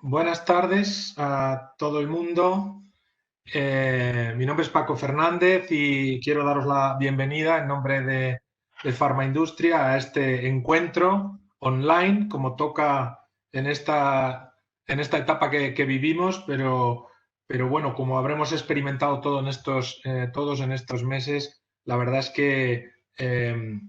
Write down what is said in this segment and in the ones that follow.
Buenas tardes a todo el mundo. Mi nombre es Paco Fernández y quiero daros la bienvenida en nombre de Pharma Industria a este encuentro online, como toca en esta etapa que vivimos, pero bueno, como habremos experimentado todos en estos meses, la verdad es que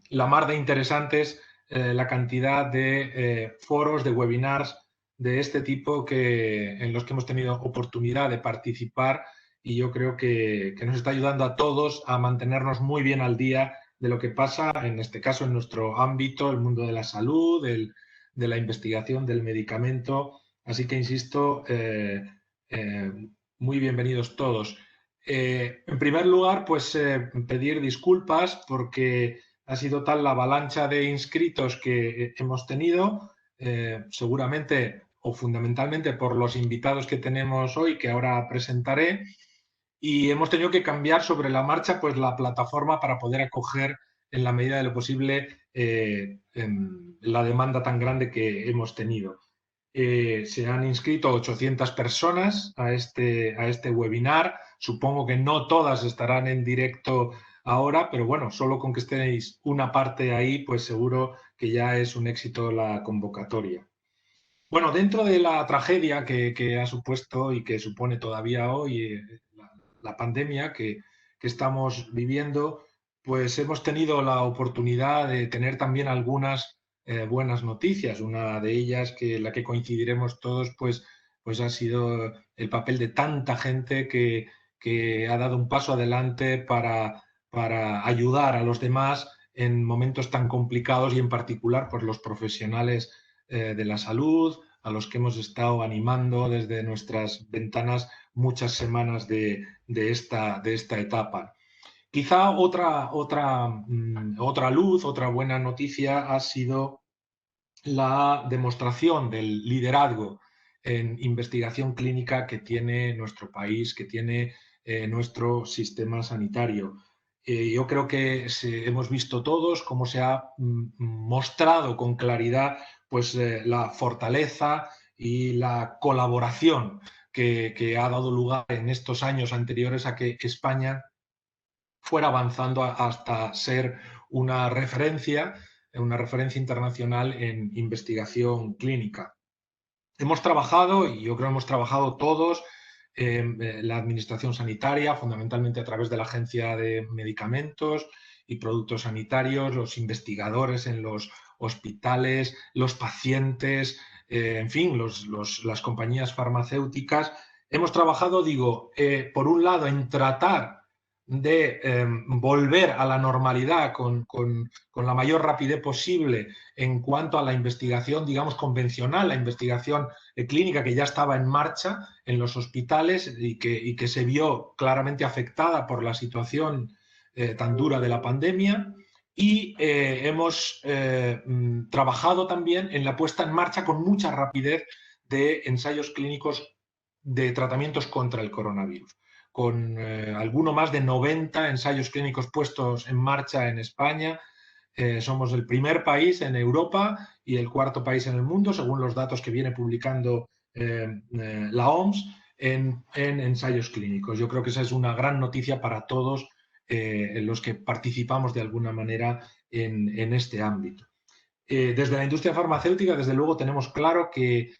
la mar de interesantes, la cantidad de foros, de webinars de este tipo en los que hemos tenido oportunidad de participar y yo creo que nos está ayudando a todos a mantenernos muy bien al día de lo que pasa, en este caso, en nuestro ámbito, el mundo de la salud, de la investigación, del medicamento. Así que, insisto, eh, muy bienvenidos todos. En primer lugar, pues pedir disculpas porque ha sido tal la avalancha de inscritos que hemos tenido, seguramente o fundamentalmente por los invitados que tenemos hoy, que ahora presentaré, y hemos tenido que cambiar sobre la marcha pues la plataforma para poder acoger en la medida de lo posible la demanda tan grande que hemos tenido. Se han inscrito 800 personas a este webinar. Supongo que no todas estarán en directo ahora, pero bueno, solo con que estéis una parte ahí, pues seguro que ya es un éxito la convocatoria. Bueno, dentro de la tragedia que ha supuesto y que supone todavía hoy la pandemia que estamos viviendo, pues hemos tenido la oportunidad de tener también algunas buenas noticias. Una de ellas, que la que coincidiremos todos, pues ha sido el papel de tanta gente que ha dado un paso adelante para ayudar a los demás en momentos tan complicados y en particular pues los profesionales de la salud, a los que hemos estado animando desde nuestras ventanas muchas semanas de esta etapa. Quizá otra luz, otra buena noticia ha sido la demostración del liderazgo en investigación clínica que tiene nuestro país, que tiene nuestro sistema sanitario. Yo creo que hemos visto todos cómo se ha mostrado con claridad pues, la fortaleza y la colaboración que ha dado lugar en estos años anteriores a que España fuera avanzando hasta ser una referencia internacional en investigación clínica. Hemos trabajado, y yo creo que hemos trabajado todos, la administración sanitaria, fundamentalmente a través de la Agencia de Medicamentos y Productos Sanitarios, los investigadores en los hospitales, los pacientes, en fin, las compañías farmacéuticas. Hemos trabajado, digo, por un lado, en tratar de volver a la normalidad con la mayor rapidez posible en cuanto a la investigación, digamos, convencional, la investigación clínica que ya estaba en marcha en los hospitales y que se vio claramente afectada por la situación tan dura de la pandemia. Y hemos trabajado también en la puesta en marcha con mucha rapidez de ensayos clínicos de tratamientos contra el coronavirus, con alguno más de 90 ensayos clínicos puestos en marcha en España. Somos el primer país en Europa y el cuarto país en el mundo, según los datos que viene publicando la OMS, en ensayos clínicos. Yo creo que esa es una gran noticia para todos los que participamos de alguna manera en este ámbito. Desde la industria farmacéutica, desde luego, tenemos claro que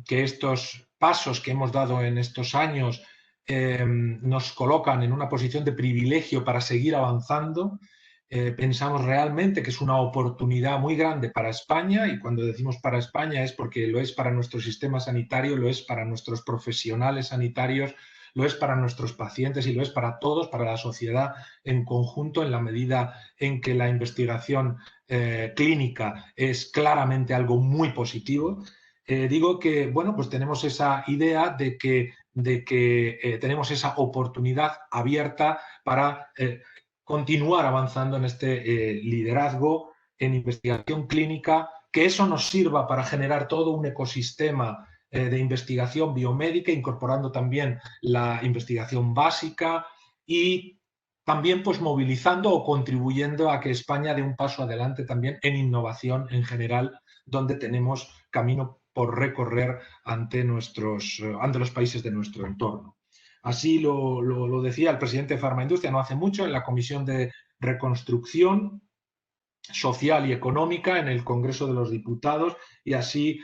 estos pasos que hemos dado en estos años nos colocan en una posición de privilegio para seguir avanzando. Pensamos realmente que es una oportunidad muy grande para España, y cuando decimos para España es porque lo es para nuestro sistema sanitario, lo es para nuestros profesionales sanitarios, lo es para nuestros pacientes y lo es para todos, para la sociedad en conjunto, en la medida en que la investigación clínica es claramente algo muy positivo. Digo que, bueno, pues tenemos esa idea de que tenemos esa oportunidad abierta para continuar avanzando en este liderazgo en investigación clínica, que eso nos sirva para generar todo un ecosistema de investigación biomédica, incorporando también la investigación básica y también pues movilizando o contribuyendo a que España dé un paso adelante también en innovación en general, donde tenemos camino por recorrer ante los países de nuestro entorno. Así lo decía el presidente de Farmaindustria no hace mucho en la Comisión de Reconstrucción Social y Económica en el Congreso de los Diputados, y así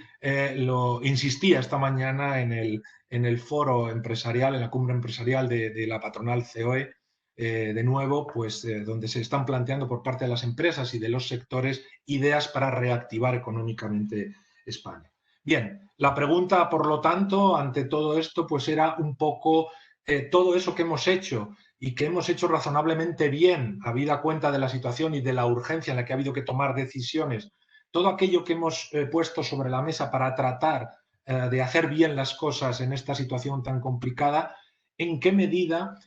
lo insistía esta mañana en el foro empresarial, en la cumbre empresarial de la patronal COE, de nuevo, pues donde se están planteando por parte de las empresas y de los sectores ideas para reactivar económicamente España. Bien, la pregunta, por lo tanto, ante todo esto, pues era un poco todo eso que hemos hecho y que hemos hecho razonablemente bien, habida cuenta de la situación y de la urgencia en la que ha habido que tomar decisiones, todo aquello que hemos puesto sobre la mesa para tratar de hacer bien las cosas en esta situación tan complicada, ¿en qué medida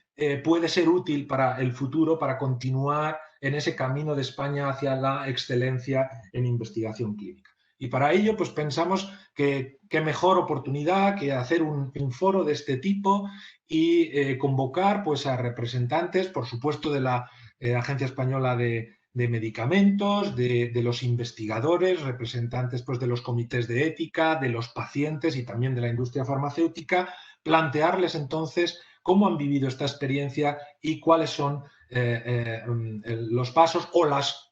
puede ser útil para el futuro, para continuar en ese camino de España hacia la excelencia en investigación clínica? Y para ello, pues pensamos que qué mejor oportunidad que hacer un foro de este tipo y convocar pues, a representantes, por supuesto, de la Agencia Española de Medicamentos, de los investigadores, representantes pues, de los comités de ética, de los pacientes y también de la industria farmacéutica, plantearles entonces cómo han vivido esta experiencia y cuáles son los pasos o las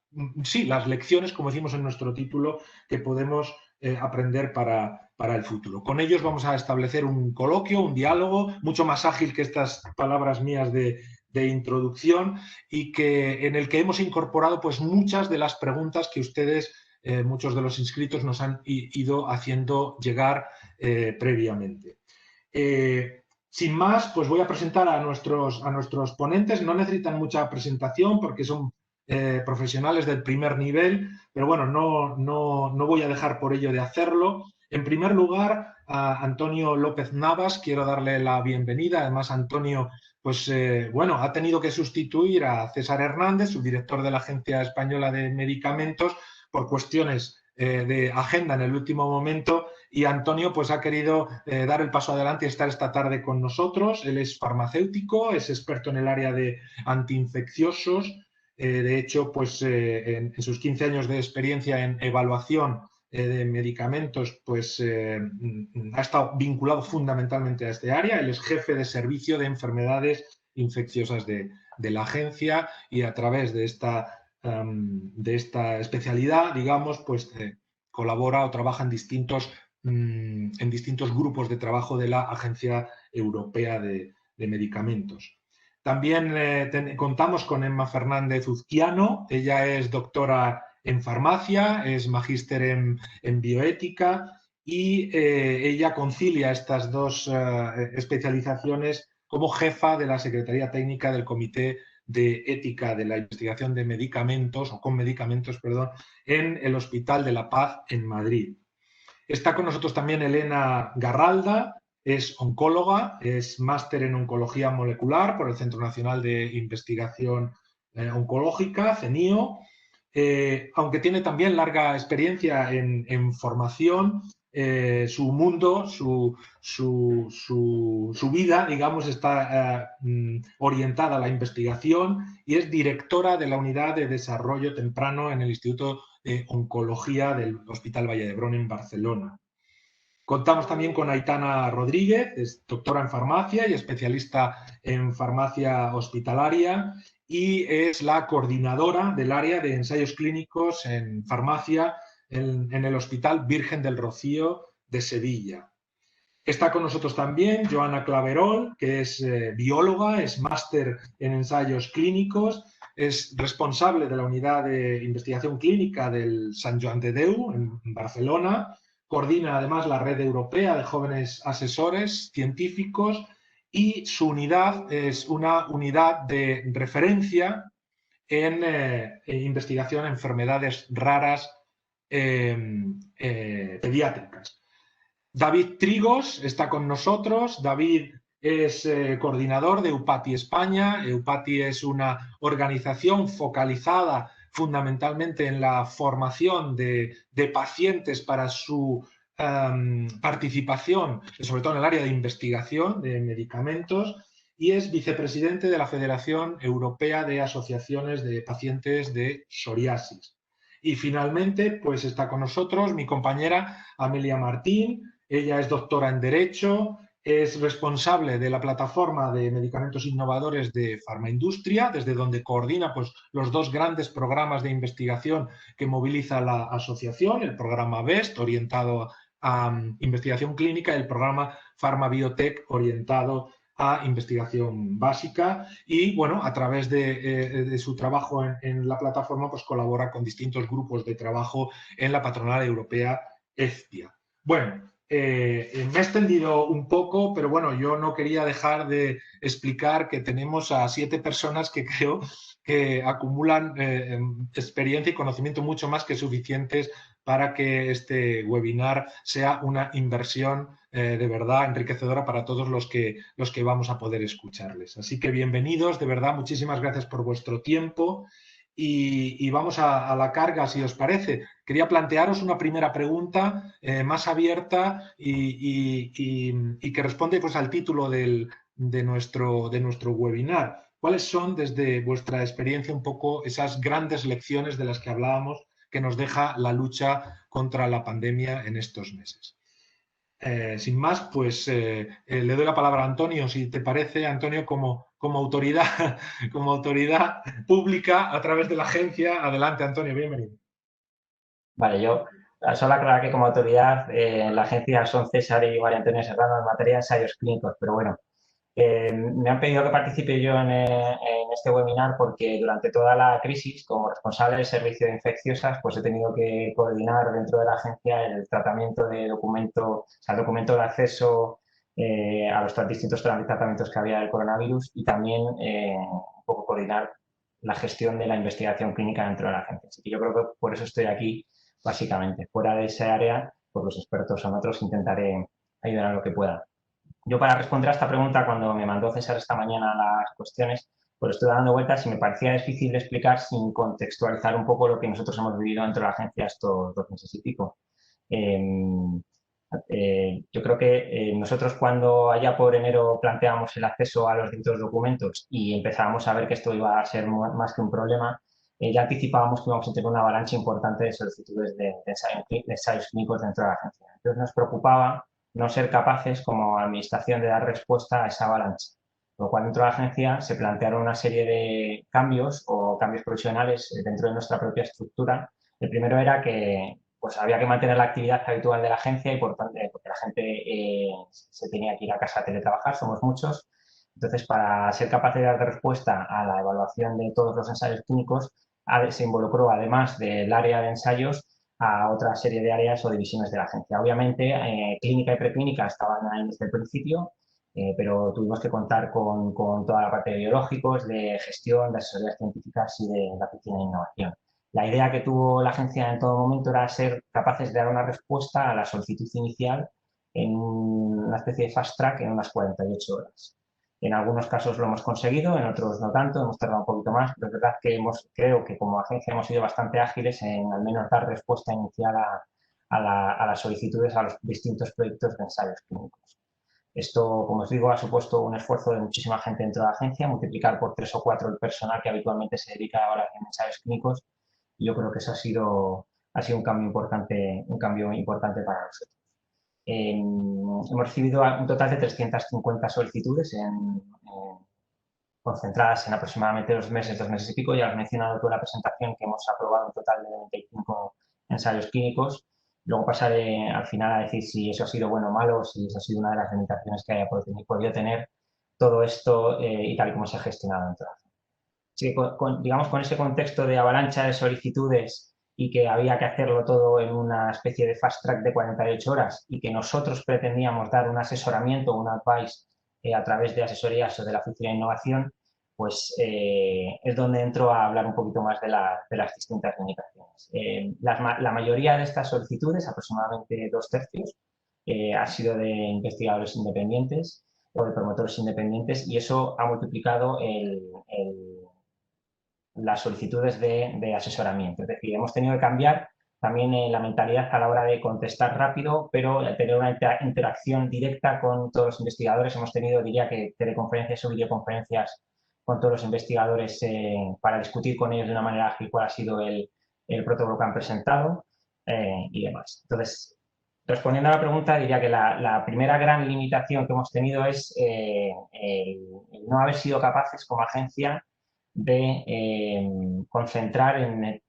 lecciones, como decimos en nuestro título, que podemos aprender para el futuro. Con ellos vamos a establecer un coloquio, un diálogo, mucho más ágil que estas palabras mías de introducción, y en el que hemos incorporado pues, muchas de las preguntas que ustedes, muchos de los inscritos, nos han ido haciendo llegar previamente. Sin más, pues voy a presentar a nuestros ponentes. No necesitan mucha presentación porque son profesionales del primer nivel, pero bueno, no voy a dejar por ello de hacerlo. En primer lugar, a Antonio López Navas quiero darle la bienvenida. Además, Antonio, pues bueno, ha tenido que sustituir a César Hernández, subdirector de la Agencia Española de Medicamentos, por cuestiones de agenda en el último momento, y Antonio pues ha querido dar el paso adelante y estar esta tarde con nosotros. Él es farmacéutico, es experto en el área de antiinfecciosos. De hecho, pues en sus 15 años de experiencia en evaluación de medicamentos, pues ha estado vinculado fundamentalmente a este área. Él es jefe de servicio de enfermedades infecciosas de la agencia, y a través de esta especialidad, digamos, pues colabora o trabaja en distintos grupos de trabajo de la Agencia Europea de Medicamentos. También contamos con Emma Fernández Uzquiano. Ella es doctora en farmacia, es magíster en bioética, y ella concilia estas dos especializaciones como jefa de la Secretaría Técnica del Comité de Ética de la Investigación de Medicamentos, o con medicamentos, perdón, en el Hospital de la Paz en Madrid. Está con nosotros también Elena Garralda, es oncóloga, es máster en oncología molecular por el Centro Nacional de Investigación Oncológica, CENIO, aunque tiene también larga experiencia en formación. Su mundo, su vida, digamos, está orientada a la investigación, y es directora de la Unidad de Desarrollo Temprano en el Instituto de Oncología del Hospital Vall d'Hebron en Barcelona. Contamos también con Aitana Rodríguez, es doctora en farmacia y especialista en farmacia hospitalaria, y es la coordinadora del área de ensayos clínicos en farmacia en el Hospital Virgen del Rocío de Sevilla. Está con nosotros también Joana Claverol, que es bióloga, es máster en ensayos clínicos, es responsable de la unidad de investigación clínica del Sant Joan de Déu en Barcelona, coordina además la red europea de jóvenes asesores científicos, y su unidad es una unidad de referencia en investigación en enfermedades raras pediátricas. David Trigos está con nosotros. David es coordinador de EUPATI España. EUPATI es una organización focalizada fundamentalmente en la formación de pacientes para su participación, sobre todo en el área de investigación de medicamentos, y es vicepresidente de la Federación Europea de Asociaciones de Pacientes de Psoriasis. Y finalmente, pues está con nosotros mi compañera Amelia Martín. Ella es doctora en Derecho, es responsable de la plataforma de medicamentos innovadores de Farmaindustria, desde donde coordina pues, los dos grandes programas de investigación que moviliza la asociación, el programa BEST, orientado a investigación clínica, y el programa PharmaBiotech, orientado a investigación básica, y bueno, a través de su trabajo en la plataforma pues colabora con distintos grupos de trabajo en la patronal europea EFPIA. Bueno, me he extendido un poco, pero bueno, yo no quería dejar de explicar que tenemos a 7 personas que creo que acumulan experiencia y conocimiento mucho más que suficientes para que este webinar sea una inversión de verdad enriquecedora para todos los que vamos a poder escucharles. Así que bienvenidos, de verdad, muchísimas gracias por vuestro tiempo y vamos a la carga, si os parece. Quería plantearos una primera pregunta más abierta y que responde pues, al título de nuestro webinar. ¿Cuáles son, desde vuestra experiencia, un poco esas grandes lecciones de las que hablábamos que nos deja la lucha contra la pandemia en estos meses? Sin más, pues le doy la palabra a Antonio, si te parece, Antonio, como autoridad, como autoridad pública a través de la agencia. Adelante, Antonio, bienvenido. Vale, yo solo aclarar que como autoridad en la agencia son César y María Antonia Serrano en materia de ensayos clínicos, pero bueno, me han pedido que participe yo en este webinar porque durante toda la crisis, como responsable del servicio de infecciosas, pues he tenido que coordinar dentro de la agencia el tratamiento de documento, o sea, el documento de acceso a los distintos tratamientos que había del coronavirus y también un poco coordinar la gestión de la investigación clínica dentro de la agencia. Así que yo creo que por eso estoy aquí, básicamente. Fuera de ese área, pues los expertos son otros, intentaré ayudar en lo que pueda. Yo para responder a esta pregunta, cuando me mandó César esta mañana las cuestiones, pues estuve dando vueltas y me parecía difícil de explicar sin contextualizar un poco lo que nosotros hemos vivido dentro de la agencia estos 2 meses y pico. Eh, yo creo que nosotros cuando allá por enero planteamos el acceso a los distintos documentos y empezábamos a ver que esto iba a ser más que un problema, ya anticipábamos que íbamos a tener una avalancha importante de solicitudes de ensayos clínicos dentro de la agencia. Entonces nos preocupaba no ser capaces como administración de dar respuesta a esa avalancha. Por lo cual dentro de la agencia se plantearon una serie de cambios o cambios provisionales dentro de nuestra propia estructura. El primero era que pues había que mantener la actividad habitual de la agencia y por tanto, porque la gente se tenía que ir a casa a teletrabajar, somos muchos. Entonces, para ser capaz de dar respuesta a la evaluación de todos los ensayos clínicos, se involucró, además del área de ensayos, a otra serie de áreas o divisiones de la agencia. Obviamente, clínica y preclínica estaban ahí desde el principio, pero tuvimos que contar con toda la parte de biológicos, de gestión, de asesorías científicas y de la oficina de innovación. La idea que tuvo la agencia en todo momento era ser capaces de dar una respuesta a la solicitud inicial en una especie de fast track en unas 48 horas. En algunos casos lo hemos conseguido, en otros no tanto, hemos tardado un poquito más, pero es verdad que creo que como agencia hemos sido bastante ágiles en al menos dar respuesta inicial a las solicitudes a los distintos proyectos de ensayos clínicos. Esto, como os digo, ha supuesto un esfuerzo de muchísima gente dentro de la agencia, multiplicar por 3 o 4 el personal que habitualmente se dedica a la evaluación de ensayos clínicos. Y yo creo que eso ha sido un cambio importante para nosotros. Hemos recibido un total de 350 solicitudes concentradas en aproximadamente 2 meses y pico. Ya has mencionado tú en la presentación que hemos aprobado un total de 95 ensayos clínicos. Luego pasaré al final a decir si eso ha sido bueno o malo, si eso ha sido una de las limitaciones que haya podido tener todo esto y tal y como se ha gestionado dentro de la agencia. Así que, digamos, con ese contexto de avalancha de solicitudes y que había que hacerlo todo en una especie de fast track de 48 horas y que nosotros pretendíamos dar un asesoramiento, un advice a través de asesorías o de la oficina de innovación, pues es donde entro a hablar un poquito más de las distintas limitaciones. La mayoría de estas solicitudes, aproximadamente 2/3, ha sido de investigadores independientes o de promotores independientes y eso ha multiplicado las solicitudes de asesoramiento. Es decir, hemos tenido que cambiar también la mentalidad a la hora de contestar rápido, pero tener una interacción directa con todos los investigadores. Hemos tenido, diría que, teleconferencias o videoconferencias con todos los investigadores para discutir con ellos de una manera ágil cuál ha sido el protocolo que han presentado y demás. Entonces, respondiendo a la pregunta, diría que la primera gran limitación que hemos tenido es el no haber sido capaces como agencia de concentrar en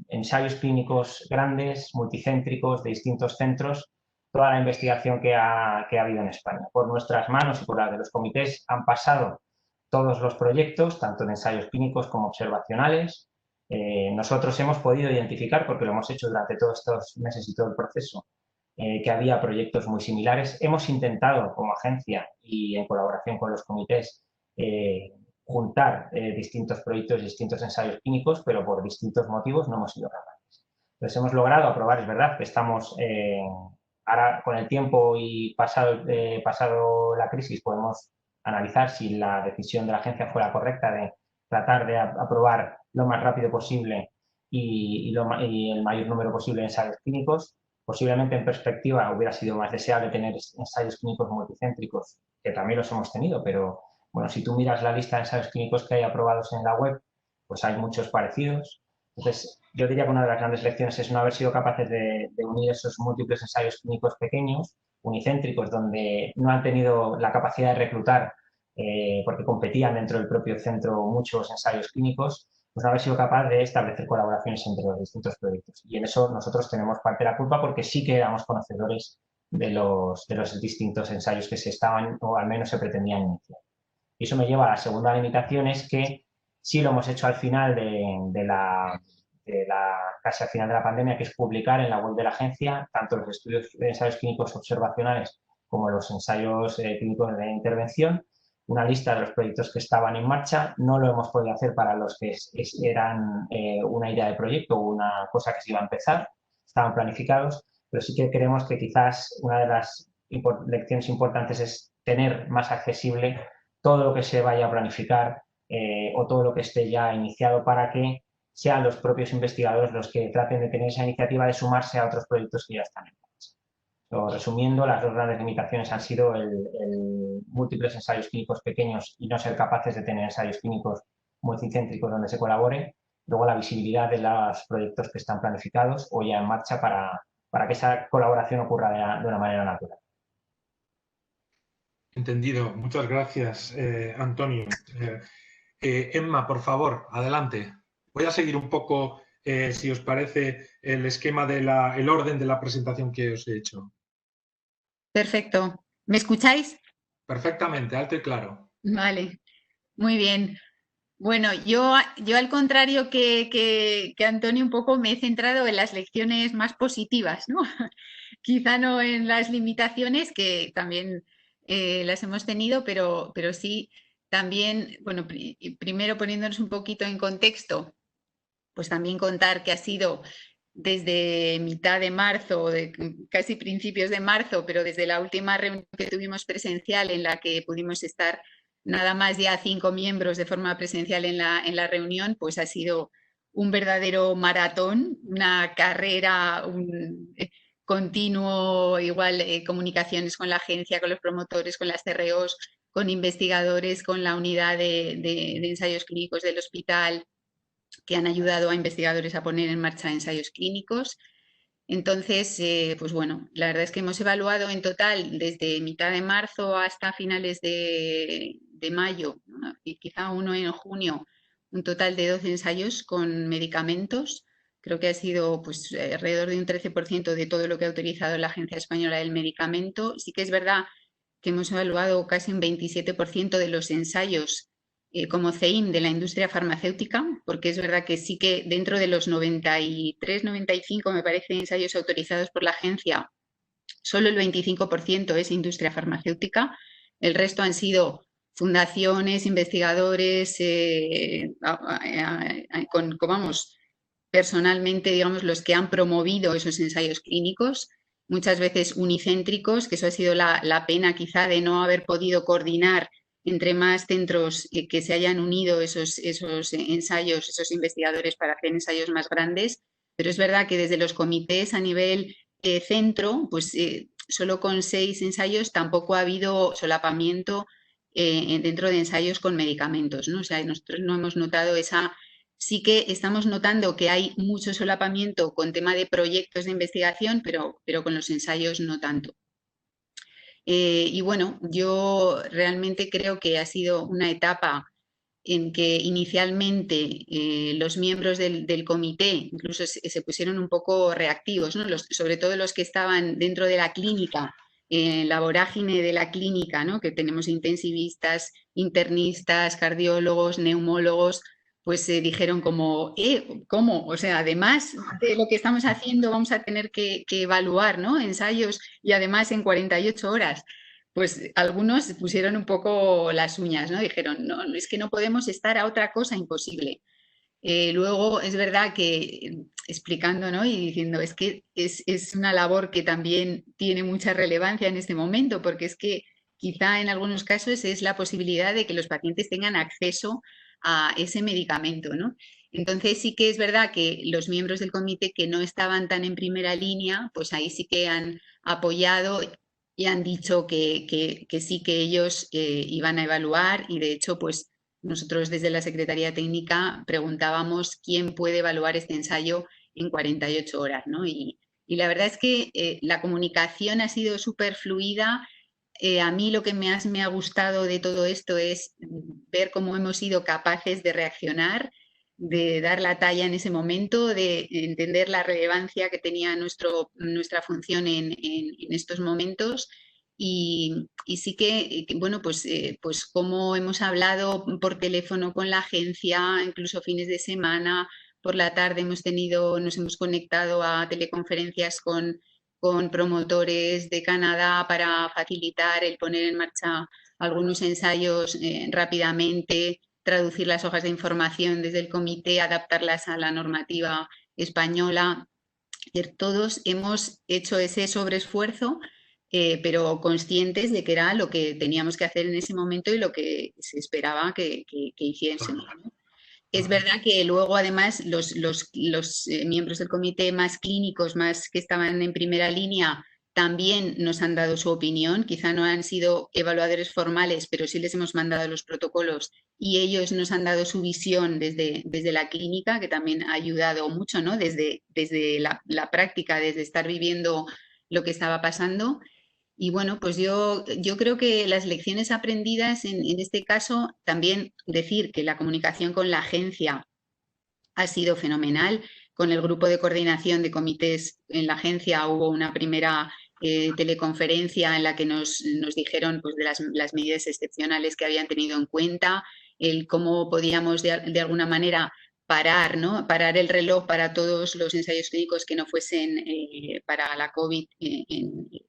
ensayos clínicos grandes, multicéntricos, de distintos centros, toda la investigación que ha habido en España. Por nuestras manos y por las de los comités han pasado todos los proyectos, tanto en ensayos clínicos como observacionales. Nosotros hemos podido identificar, porque lo hemos hecho durante todos estos meses y todo el proceso, que había proyectos muy similares. Hemos intentado, como agencia y en colaboración con los comités, juntar distintos proyectos y distintos ensayos clínicos, pero por distintos motivos no hemos sido capaces. Entonces, hemos logrado aprobar, es verdad que estamos, ahora con el tiempo y pasado la crisis, podemos analizar si la decisión de la agencia fue la correcta de tratar de aprobar lo más rápido posible y el mayor número posible de ensayos clínicos. Posiblemente en perspectiva hubiera sido más deseable tener ensayos clínicos multicéntricos, que también los hemos tenido, pero bueno, si tú miras la lista de ensayos clínicos que hay aprobados en la web, pues hay muchos parecidos. Entonces, yo diría que una de las grandes lecciones es no haber sido capaces de unir esos múltiples ensayos clínicos pequeños, unicéntricos, donde no han tenido la capacidad de reclutar, porque competían dentro del propio centro muchos ensayos clínicos, pues no haber sido capaz de establecer colaboraciones entre los distintos proyectos. Y en eso nosotros tenemos parte de la culpa porque sí que éramos conocedores de los distintos ensayos que se estaban o al menos se pretendían iniciar. Y eso me lleva a la segunda limitación, es que sí lo hemos hecho al final de casi al final de la pandemia, que es publicar en la web de la agencia tanto los estudios de ensayos clínicos observacionales como los ensayos clínicos de intervención, una lista de los proyectos que estaban en marcha. No lo hemos podido hacer para los que eran una idea de proyecto o una cosa que se iba a empezar, estaban planificados, pero sí que creemos que quizás una de las lecciones importantes es tener más accesible todo lo que se vaya a planificar o todo lo que esté ya iniciado para que sean los propios investigadores los que traten de tener esa iniciativa de sumarse a otros proyectos que ya están en marcha. Resumiendo, las dos grandes limitaciones han sido el múltiples ensayos clínicos pequeños y no ser capaces de tener ensayos clínicos multicéntricos donde se colabore. Luego, la visibilidad de los proyectos que están planificados o ya en marcha para que esa colaboración ocurra de una manera natural. Entendido. Muchas gracias, Antonio. Emma, por favor, adelante. Voy a seguir un poco, si os parece, el esquema el orden de la presentación que os he hecho. Perfecto. ¿Me escucháis? Perfectamente, alto y claro. Vale, muy bien. Bueno, yo al contrario que Antonio, un poco me he centrado en las lecciones más positivas, ¿no? Quizá no en las limitaciones, que también las hemos tenido, pero sí también, bueno, primero poniéndonos un poquito en contexto, pues también contar que ha sido desde mitad de marzo, casi principios de marzo, pero desde la última reunión que tuvimos presencial en la que pudimos estar nada más ya 5 miembros de forma presencial en la reunión, pues ha sido un verdadero maratón, una carrera, un continuo, igual comunicaciones con la agencia, con los promotores, con las CROs, con investigadores, con la unidad de ensayos clínicos del hospital, que han ayudado a investigadores a poner en marcha ensayos clínicos. Entonces, pues bueno, la verdad es que hemos evaluado en total desde mitad de marzo hasta finales de mayo, ¿no? Y quizá uno en junio, un total de 12 ensayos con medicamentos. Creo que ha sido pues, alrededor de un 13% de todo lo que ha autorizado la Agencia Española del Medicamento. Sí que es verdad que hemos evaluado casi un 27% de los ensayos como CEIM de la industria farmacéutica, porque es verdad que sí que dentro de los 93, 95, me parece, ensayos autorizados por la agencia, solo el 25% es industria farmacéutica. El resto han sido fundaciones, investigadores, vamos, personalmente, digamos, los que han promovido esos ensayos clínicos, muchas veces unicéntricos, que eso ha sido la pena quizá de no haber podido coordinar entre más centros que se hayan unido esos ensayos, esos investigadores para hacer ensayos más grandes, pero es verdad que desde los comités a nivel centro, pues solo con 6 ensayos tampoco ha habido solapamiento dentro de ensayos con medicamentos, ¿no? O sea, nosotros no hemos notado esa sí que estamos notando que hay mucho solapamiento con tema de proyectos de investigación, pero con los ensayos no tanto. Y bueno, yo realmente creo que ha sido una etapa en que inicialmente los miembros del comité incluso se pusieron un poco reactivos, ¿no? Sobre todo los que estaban dentro de la clínica, en la vorágine de la clínica, ¿no? Que tenemos intensivistas, internistas, cardiólogos, neumólogos, pues se dijeron como, ¿cómo? O sea, además de lo que estamos haciendo, vamos a tener que evaluar, ¿no? Ensayos y además en 48 horas. Pues algunos pusieron un poco las uñas, ¿no? Dijeron, no, es que no podemos estar a otra cosa imposible. Luego es verdad que explicando, ¿no? Y diciendo, es que es una labor que también tiene mucha relevancia en este momento, porque es que quizá en algunos casos es la posibilidad de que los pacientes tengan acceso a ese medicamento, ¿no? Entonces sí que es verdad que los miembros del comité que no estaban tan en primera línea, pues ahí sí que han apoyado y han dicho que sí que ellos iban a evaluar y de hecho pues nosotros desde la Secretaría Técnica preguntábamos quién puede evaluar este ensayo en 48 horas, ¿no? Y la verdad es que la comunicación ha sido súper fluida. A mí lo que más me ha gustado de todo esto es ver cómo hemos sido capaces de reaccionar, de dar la talla en ese momento, de entender la relevancia que tenía nuestra función en estos momentos. Y sí que, bueno, pues como hemos hablado por teléfono con la agencia, incluso fines de semana, por la tarde nos hemos conectado a teleconferencias con promotores de Canadá para facilitar el poner en marcha algunos ensayos rápidamente, traducir las hojas de información desde el comité, adaptarlas a la normativa española. Todos hemos hecho ese sobreesfuerzo, pero conscientes de que era lo que teníamos que hacer en ese momento y lo que se esperaba que hiciésemos, ¿no? Es verdad que luego, además, los miembros del comité más clínicos, más que estaban en primera línea, también nos han dado su opinión. Quizá no han sido evaluadores formales, pero sí les hemos mandado los protocolos y ellos nos han dado su visión desde la clínica, que también ha ayudado mucho, ¿no? Desde la práctica, desde estar viviendo lo que estaba pasando. Y bueno, pues yo creo que las lecciones aprendidas en este caso, también decir que la comunicación con la agencia ha sido fenomenal. Con el grupo de coordinación de comités en la agencia hubo una primera teleconferencia en la que nos dijeron pues, de las medidas excepcionales que habían tenido en cuenta, el cómo podíamos de alguna manera parar, ¿no? Parar el reloj para todos los ensayos clínicos que no fuesen para la COVID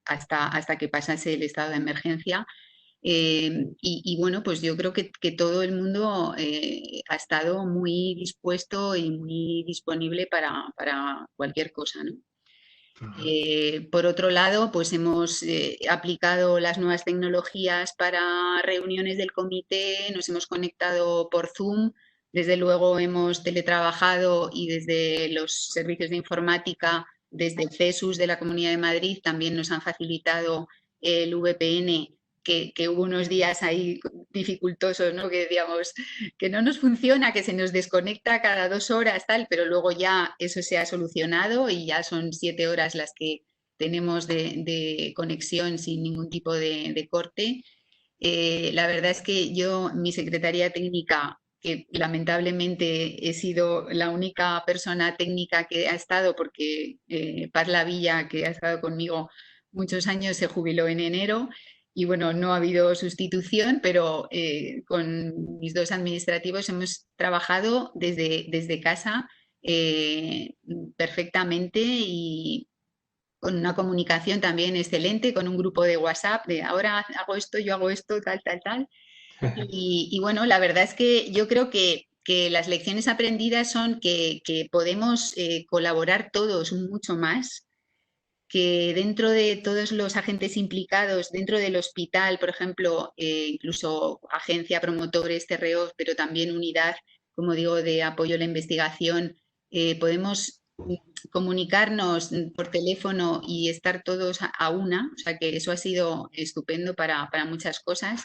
hasta que pasase el estado de emergencia. Y bueno, pues yo creo que todo el mundo ha estado muy dispuesto y muy disponible para cualquier cosa, ¿no? Por otro lado, pues hemos aplicado las nuevas tecnologías para reuniones del comité, nos hemos conectado por Zoom, desde luego hemos teletrabajado y desde los servicios de informática, desde el CESUS de la Comunidad de Madrid, también nos han facilitado el VPN, que hubo unos días ahí dificultosos, ¿no? Que decíamos que no nos funciona, que se nos desconecta cada 2 horas, tal, pero luego ya eso se ha solucionado y ya son 7 horas las que tenemos de conexión sin ningún tipo de corte. La verdad es que yo, mi secretaría técnica, que lamentablemente he sido la única persona técnica que ha estado, porque Paz Lavilla, que ha estado conmigo muchos años, se jubiló en enero. Y bueno, no ha habido sustitución, pero con mis dos administrativos hemos trabajado desde casa perfectamente y con una comunicación también excelente, con un grupo de WhatsApp de ahora hago esto, yo hago esto, tal, tal, tal. Y bueno, la verdad es que yo creo que las lecciones aprendidas son que podemos colaborar todos mucho más, que dentro de todos los agentes implicados, dentro del hospital, por ejemplo, incluso agencia, promotores, CREOs, pero también unidad, como digo, de apoyo a la investigación, podemos comunicarnos por teléfono y estar todos a una, o sea que eso ha sido estupendo para muchas cosas.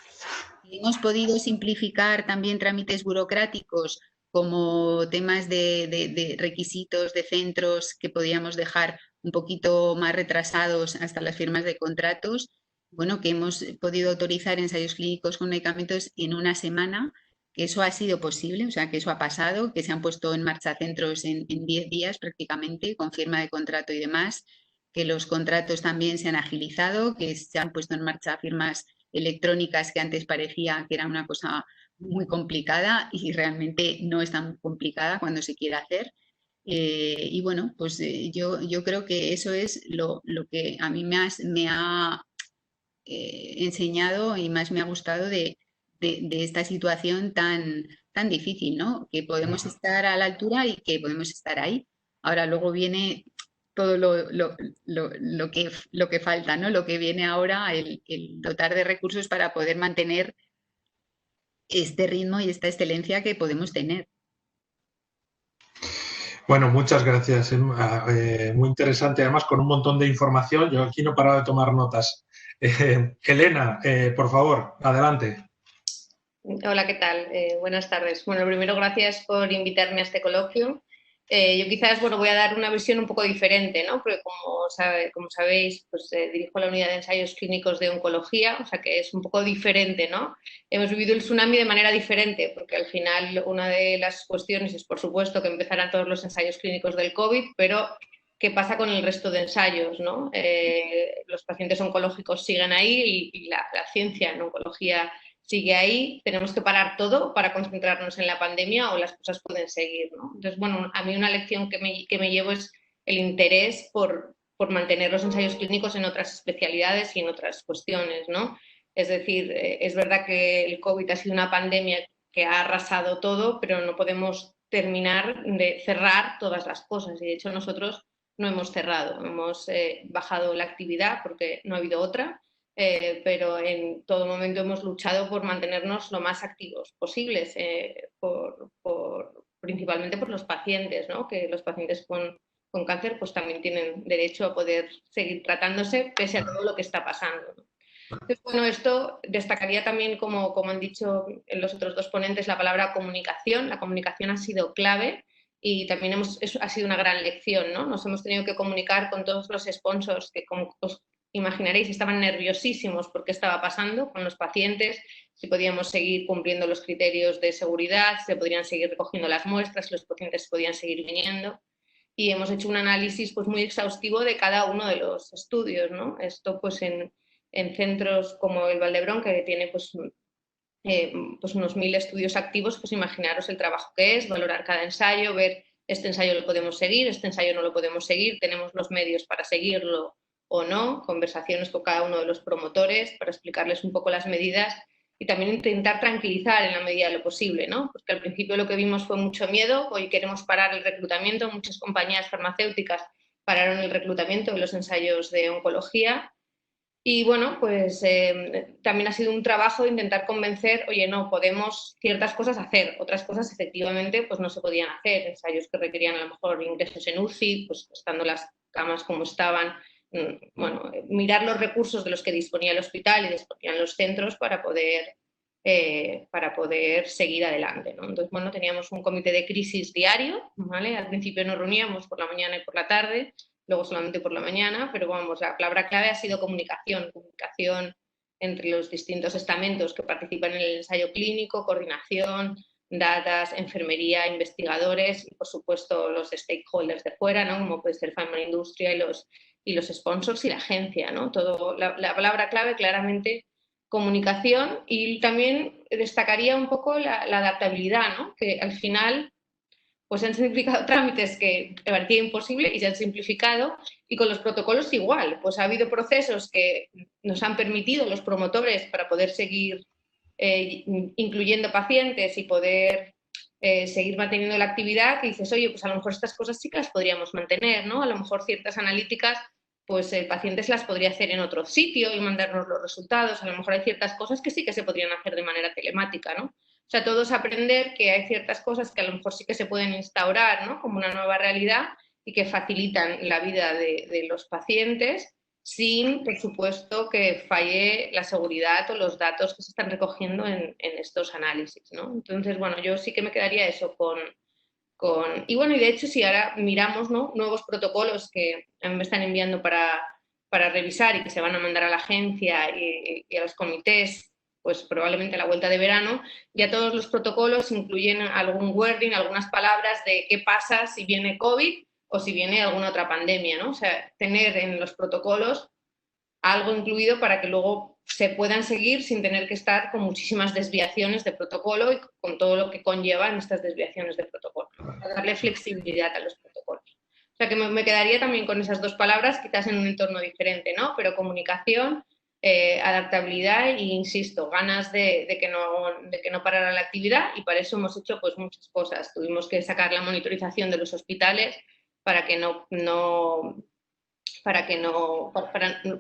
Hemos podido simplificar también trámites burocráticos como temas de requisitos de centros que podíamos dejar un poquito más retrasados hasta las firmas de contratos, bueno, que hemos podido autorizar ensayos clínicos con medicamentos en una semana, que eso ha sido posible, o sea, que eso ha pasado, que se han puesto en marcha centros en 10 días prácticamente, con firma de contrato y demás, que los contratos también se han agilizado, que se han puesto en marcha firmas electrónicas que antes parecía que era una cosa muy complicada y realmente no es tan complicada cuando se quiere hacer. Y bueno, pues yo creo que eso es lo que a mí me ha enseñado y más me ha gustado de esta situación tan difícil, ¿no? Que podemos estar a la altura y que podemos estar ahí. Ahora luego viene todo lo que falta, ¿no? Lo que viene ahora, el dotar de recursos para poder mantener este ritmo y esta excelencia que podemos tener. Bueno, muchas gracias. Muy interesante, además con un montón de información. Yo aquí no he parado de tomar notas. Elena, por favor, adelante. Hola, ¿qué tal? Buenas tardes. Bueno, primero, gracias por invitarme a este coloquio. Yo quizás, bueno, voy a dar una visión un poco diferente, ¿no? Porque como sabéis, pues dirijo la unidad de ensayos clínicos de oncología, o sea que es un poco diferente, ¿no? Hemos vivido el tsunami de manera diferente, porque al final una de las cuestiones es, por supuesto, que empezarán todos los ensayos clínicos del COVID, pero ¿qué pasa con el resto de ensayos, ¿no? Los pacientes oncológicos siguen ahí y la ciencia en oncología sigue ahí, tenemos que parar todo para concentrarnos en la pandemia o las cosas pueden seguir, ¿no? Entonces, bueno, a mí una lección que me llevo es el interés por mantener los ensayos clínicos en otras especialidades y en otras cuestiones, ¿no? Es decir, es verdad que el COVID ha sido una pandemia que ha arrasado todo, pero no podemos terminar de cerrar todas las cosas y de hecho nosotros no hemos cerrado, hemos bajado la actividad porque no ha habido otra. Pero en todo momento hemos luchado por mantenernos lo más activos posibles, principalmente por los pacientes, ¿no? Que los pacientes con cáncer pues también tienen derecho a poder seguir tratándose pese a todo lo que está pasando, ¿no? Entonces, bueno, esto destacaría también, como han dicho en los otros dos ponentes, la palabra comunicación. La comunicación ha sido clave y también ha sido una gran lección, ¿no? Nos hemos tenido que comunicar con todos los sponsors que, como os imaginaréis, estaban nerviosísimos por qué estaba pasando con los pacientes, si podíamos seguir cumpliendo los criterios de seguridad, si se podrían seguir recogiendo las muestras, si los pacientes podían seguir viniendo. Y hemos hecho un análisis pues, muy exhaustivo de cada uno de los estudios, ¿no? Esto pues en centros como el Valdebrón, que tiene pues unos 1000 estudios activos, pues imaginaros el trabajo que es, valorar cada ensayo, ver este ensayo lo podemos seguir, este ensayo no lo podemos seguir, tenemos los medios para seguirlo o no, conversaciones con cada uno de los promotores para explicarles un poco las medidas y también intentar tranquilizar en la medida de lo posible, ¿no? Porque al principio lo que vimos fue mucho miedo, hoy queremos parar el reclutamiento, muchas compañías farmacéuticas pararon el reclutamiento de los ensayos de oncología. Y bueno, pues también ha sido un trabajo intentar convencer, oye, no, podemos ciertas cosas hacer, otras cosas efectivamente pues no se podían hacer, ensayos que requerían a lo mejor ingresos en UCI, pues estando las camas como estaban, bueno, mirar los recursos de los que disponía el hospital y disponían los centros para poder seguir adelante, ¿no? Entonces, bueno, teníamos un comité de crisis diario, ¿vale? Al principio nos reuníamos por la mañana y por la tarde, luego solamente por la mañana, pero vamos, la palabra clave ha sido comunicación entre los distintos estamentos que participan en el ensayo clínico, coordinación, datas, enfermería, investigadores y por supuesto los stakeholders de fuera, ¿no? Como puede ser Pharma Industria y los sponsors y la agencia, ¿no? Todo, la palabra clave claramente comunicación y también destacaría un poco la adaptabilidad, ¿no? Que al final pues se han simplificado trámites que parecía imposible y se han simplificado y con los protocolos igual, pues ha habido procesos que nos han permitido los promotores para poder seguir incluyendo pacientes y poder seguir manteniendo la actividad y dices, oye, pues a lo mejor estas cosas sí que las podríamos mantener, ¿no? A lo mejor ciertas analíticas pues el paciente se las podría hacer en otro sitio y mandarnos los resultados, a lo mejor hay ciertas cosas que sí que se podrían hacer de manera telemática, ¿no? O sea, todo es aprender que hay ciertas cosas que a lo mejor sí que se pueden instaurar, ¿no? Como una nueva realidad y que facilitan la vida de los pacientes sin, por supuesto, que falle la seguridad o los datos que se están recogiendo en estos análisis, ¿no? Entonces, bueno, yo sí que me quedaría eso y bueno, y de hecho, si ahora miramos, ¿no?, nuevos protocolos que me están enviando para revisar y que se van a mandar a la agencia y a los comités, pues probablemente a la vuelta de verano, ya todos los protocolos incluyen algún wording, algunas palabras de qué pasa si viene COVID o si viene alguna otra pandemia, ¿no? O sea, tener en los protocolos algo incluido para que luego se puedan seguir sin tener que estar con muchísimas desviaciones de protocolo y con todo lo que conllevan estas desviaciones de protocolo, para darle flexibilidad a los protocolos. O sea que me quedaría también con esas dos palabras, quizás en un entorno diferente, ¿no? Pero comunicación, adaptabilidad e, insisto, ganas de que no parara la actividad, y para eso hemos hecho pues muchas cosas. Tuvimos que sacar la monitorización de los hospitales para que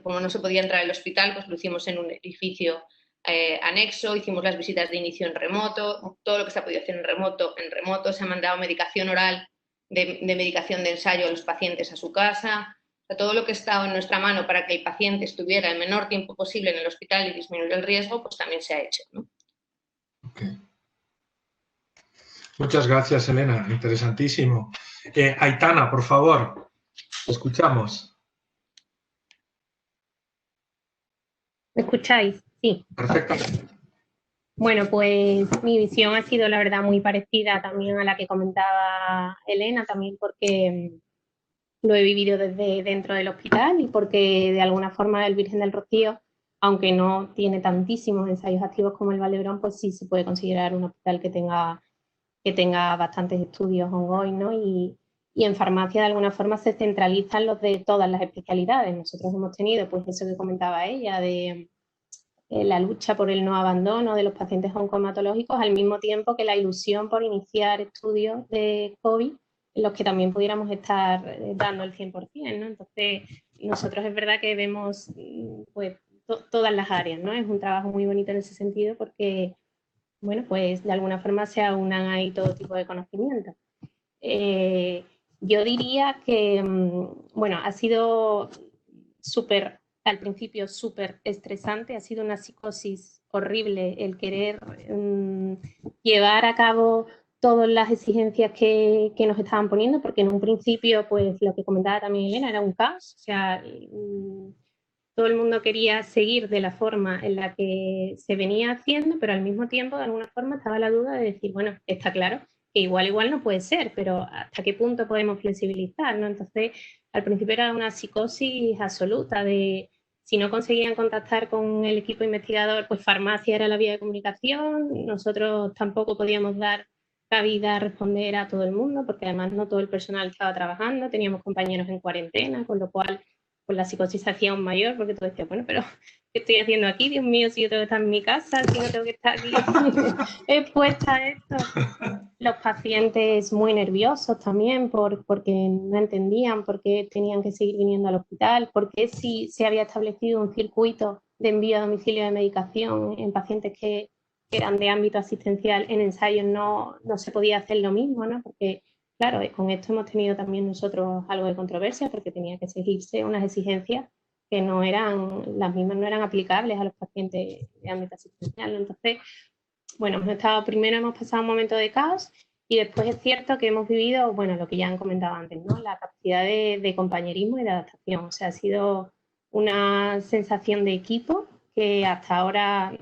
como no se podía entrar al hospital, pues lo hicimos en un edificio anexo, hicimos las visitas de inicio en remoto, todo lo que se ha podido hacer en remoto, se ha mandado medicación oral de medicación de ensayo a los pacientes a su casa, o sea, todo lo que estaba en nuestra mano para que el paciente estuviera el menor tiempo posible en el hospital y disminuir el riesgo, pues también se ha hecho, ¿no? Okay. Muchas gracias, Elena, interesantísimo. Aitana, por favor, escuchamos. ¿Me escucháis? Sí. Perfectamente. Bueno, pues mi visión ha sido, la verdad, muy parecida también a la que comentaba Elena, también porque lo he vivido desde dentro del hospital y porque de alguna forma el Virgen del Rocío, aunque no tiene tantísimos ensayos activos como el Vallebrón, pues sí se puede considerar un hospital que tenga bastantes estudios ongoing, ¿no? Y en farmacia de alguna forma se centralizan los de todas las especialidades. Nosotros hemos tenido, pues eso que comentaba ella, de la lucha por el no abandono de los pacientes oncohematológicos, al mismo tiempo que la ilusión por iniciar estudios de COVID en los que también pudiéramos estar dando el 100%, ¿no? Entonces, nosotros es verdad que vemos pues todas las áreas, ¿no? Es un trabajo muy bonito en ese sentido porque, bueno, pues de alguna forma se aunan ahí todo tipo de conocimientos. Yo diría que, bueno, ha sido al principio súper estresante, ha sido una psicosis horrible el querer llevar a cabo todas las exigencias que nos estaban poniendo, porque en un principio, pues lo que comentaba también Elena, era un caos, o sea, todo el mundo quería seguir de la forma en la que se venía haciendo, pero al mismo tiempo, de alguna forma, estaba la duda de decir, bueno, está claro que igual no puede ser, pero ¿hasta qué punto podemos flexibilizar, ¿no? Entonces, al principio era una psicosis absoluta de si no conseguían contactar con el equipo investigador, pues farmacia era la vía de comunicación, nosotros tampoco podíamos dar cabida a responder a todo el mundo, porque además no todo el personal estaba trabajando, teníamos compañeros en cuarentena, con lo cual pues la psicosis se hacía aún mayor, porque tú decías, bueno, pero ¿qué estoy haciendo aquí? Dios mío, si yo tengo que estar en mi casa, si no tengo que estar aquí expuesta a esto. Los pacientes muy nerviosos también porque no entendían por qué tenían que seguir viniendo al hospital, por qué si se había establecido un circuito de envío a domicilio de medicación en pacientes que eran de ámbito asistencial, en ensayos no se podía hacer lo mismo, ¿no? Porque claro, con esto hemos tenido también nosotros algo de controversia porque tenía que seguirse unas exigencias que las mismas no eran aplicables a los pacientes de ámbito asistencial. Entonces, bueno, primero hemos pasado un momento de caos y después es cierto que hemos vivido, bueno, lo que ya han comentado antes, ¿no? La capacidad de compañerismo y de adaptación. O sea, ha sido una sensación de equipo que hasta ahora,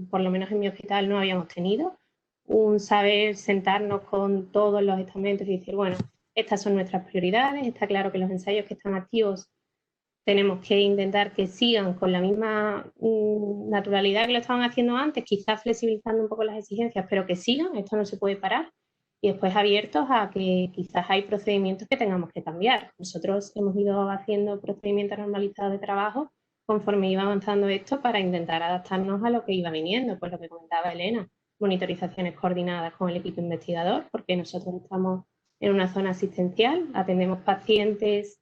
por lo menos en mi hospital, no habíamos tenido. Un saber sentarnos con todos los estamentos y decir, bueno, estas son nuestras prioridades, está claro que los ensayos que están activos tenemos que intentar que sigan con la misma naturalidad que lo estaban haciendo antes, quizás flexibilizando un poco las exigencias, pero que sigan, esto no se puede parar. Y después abiertos a que quizás hay procedimientos que tengamos que cambiar. Nosotros hemos ido haciendo procedimientos normalizados de trabajo conforme iba avanzando esto para intentar adaptarnos a lo que iba viniendo, pues lo que comentaba Elena, monitorizaciones coordinadas con el equipo investigador, porque nosotros estamos en una zona asistencial, atendemos pacientes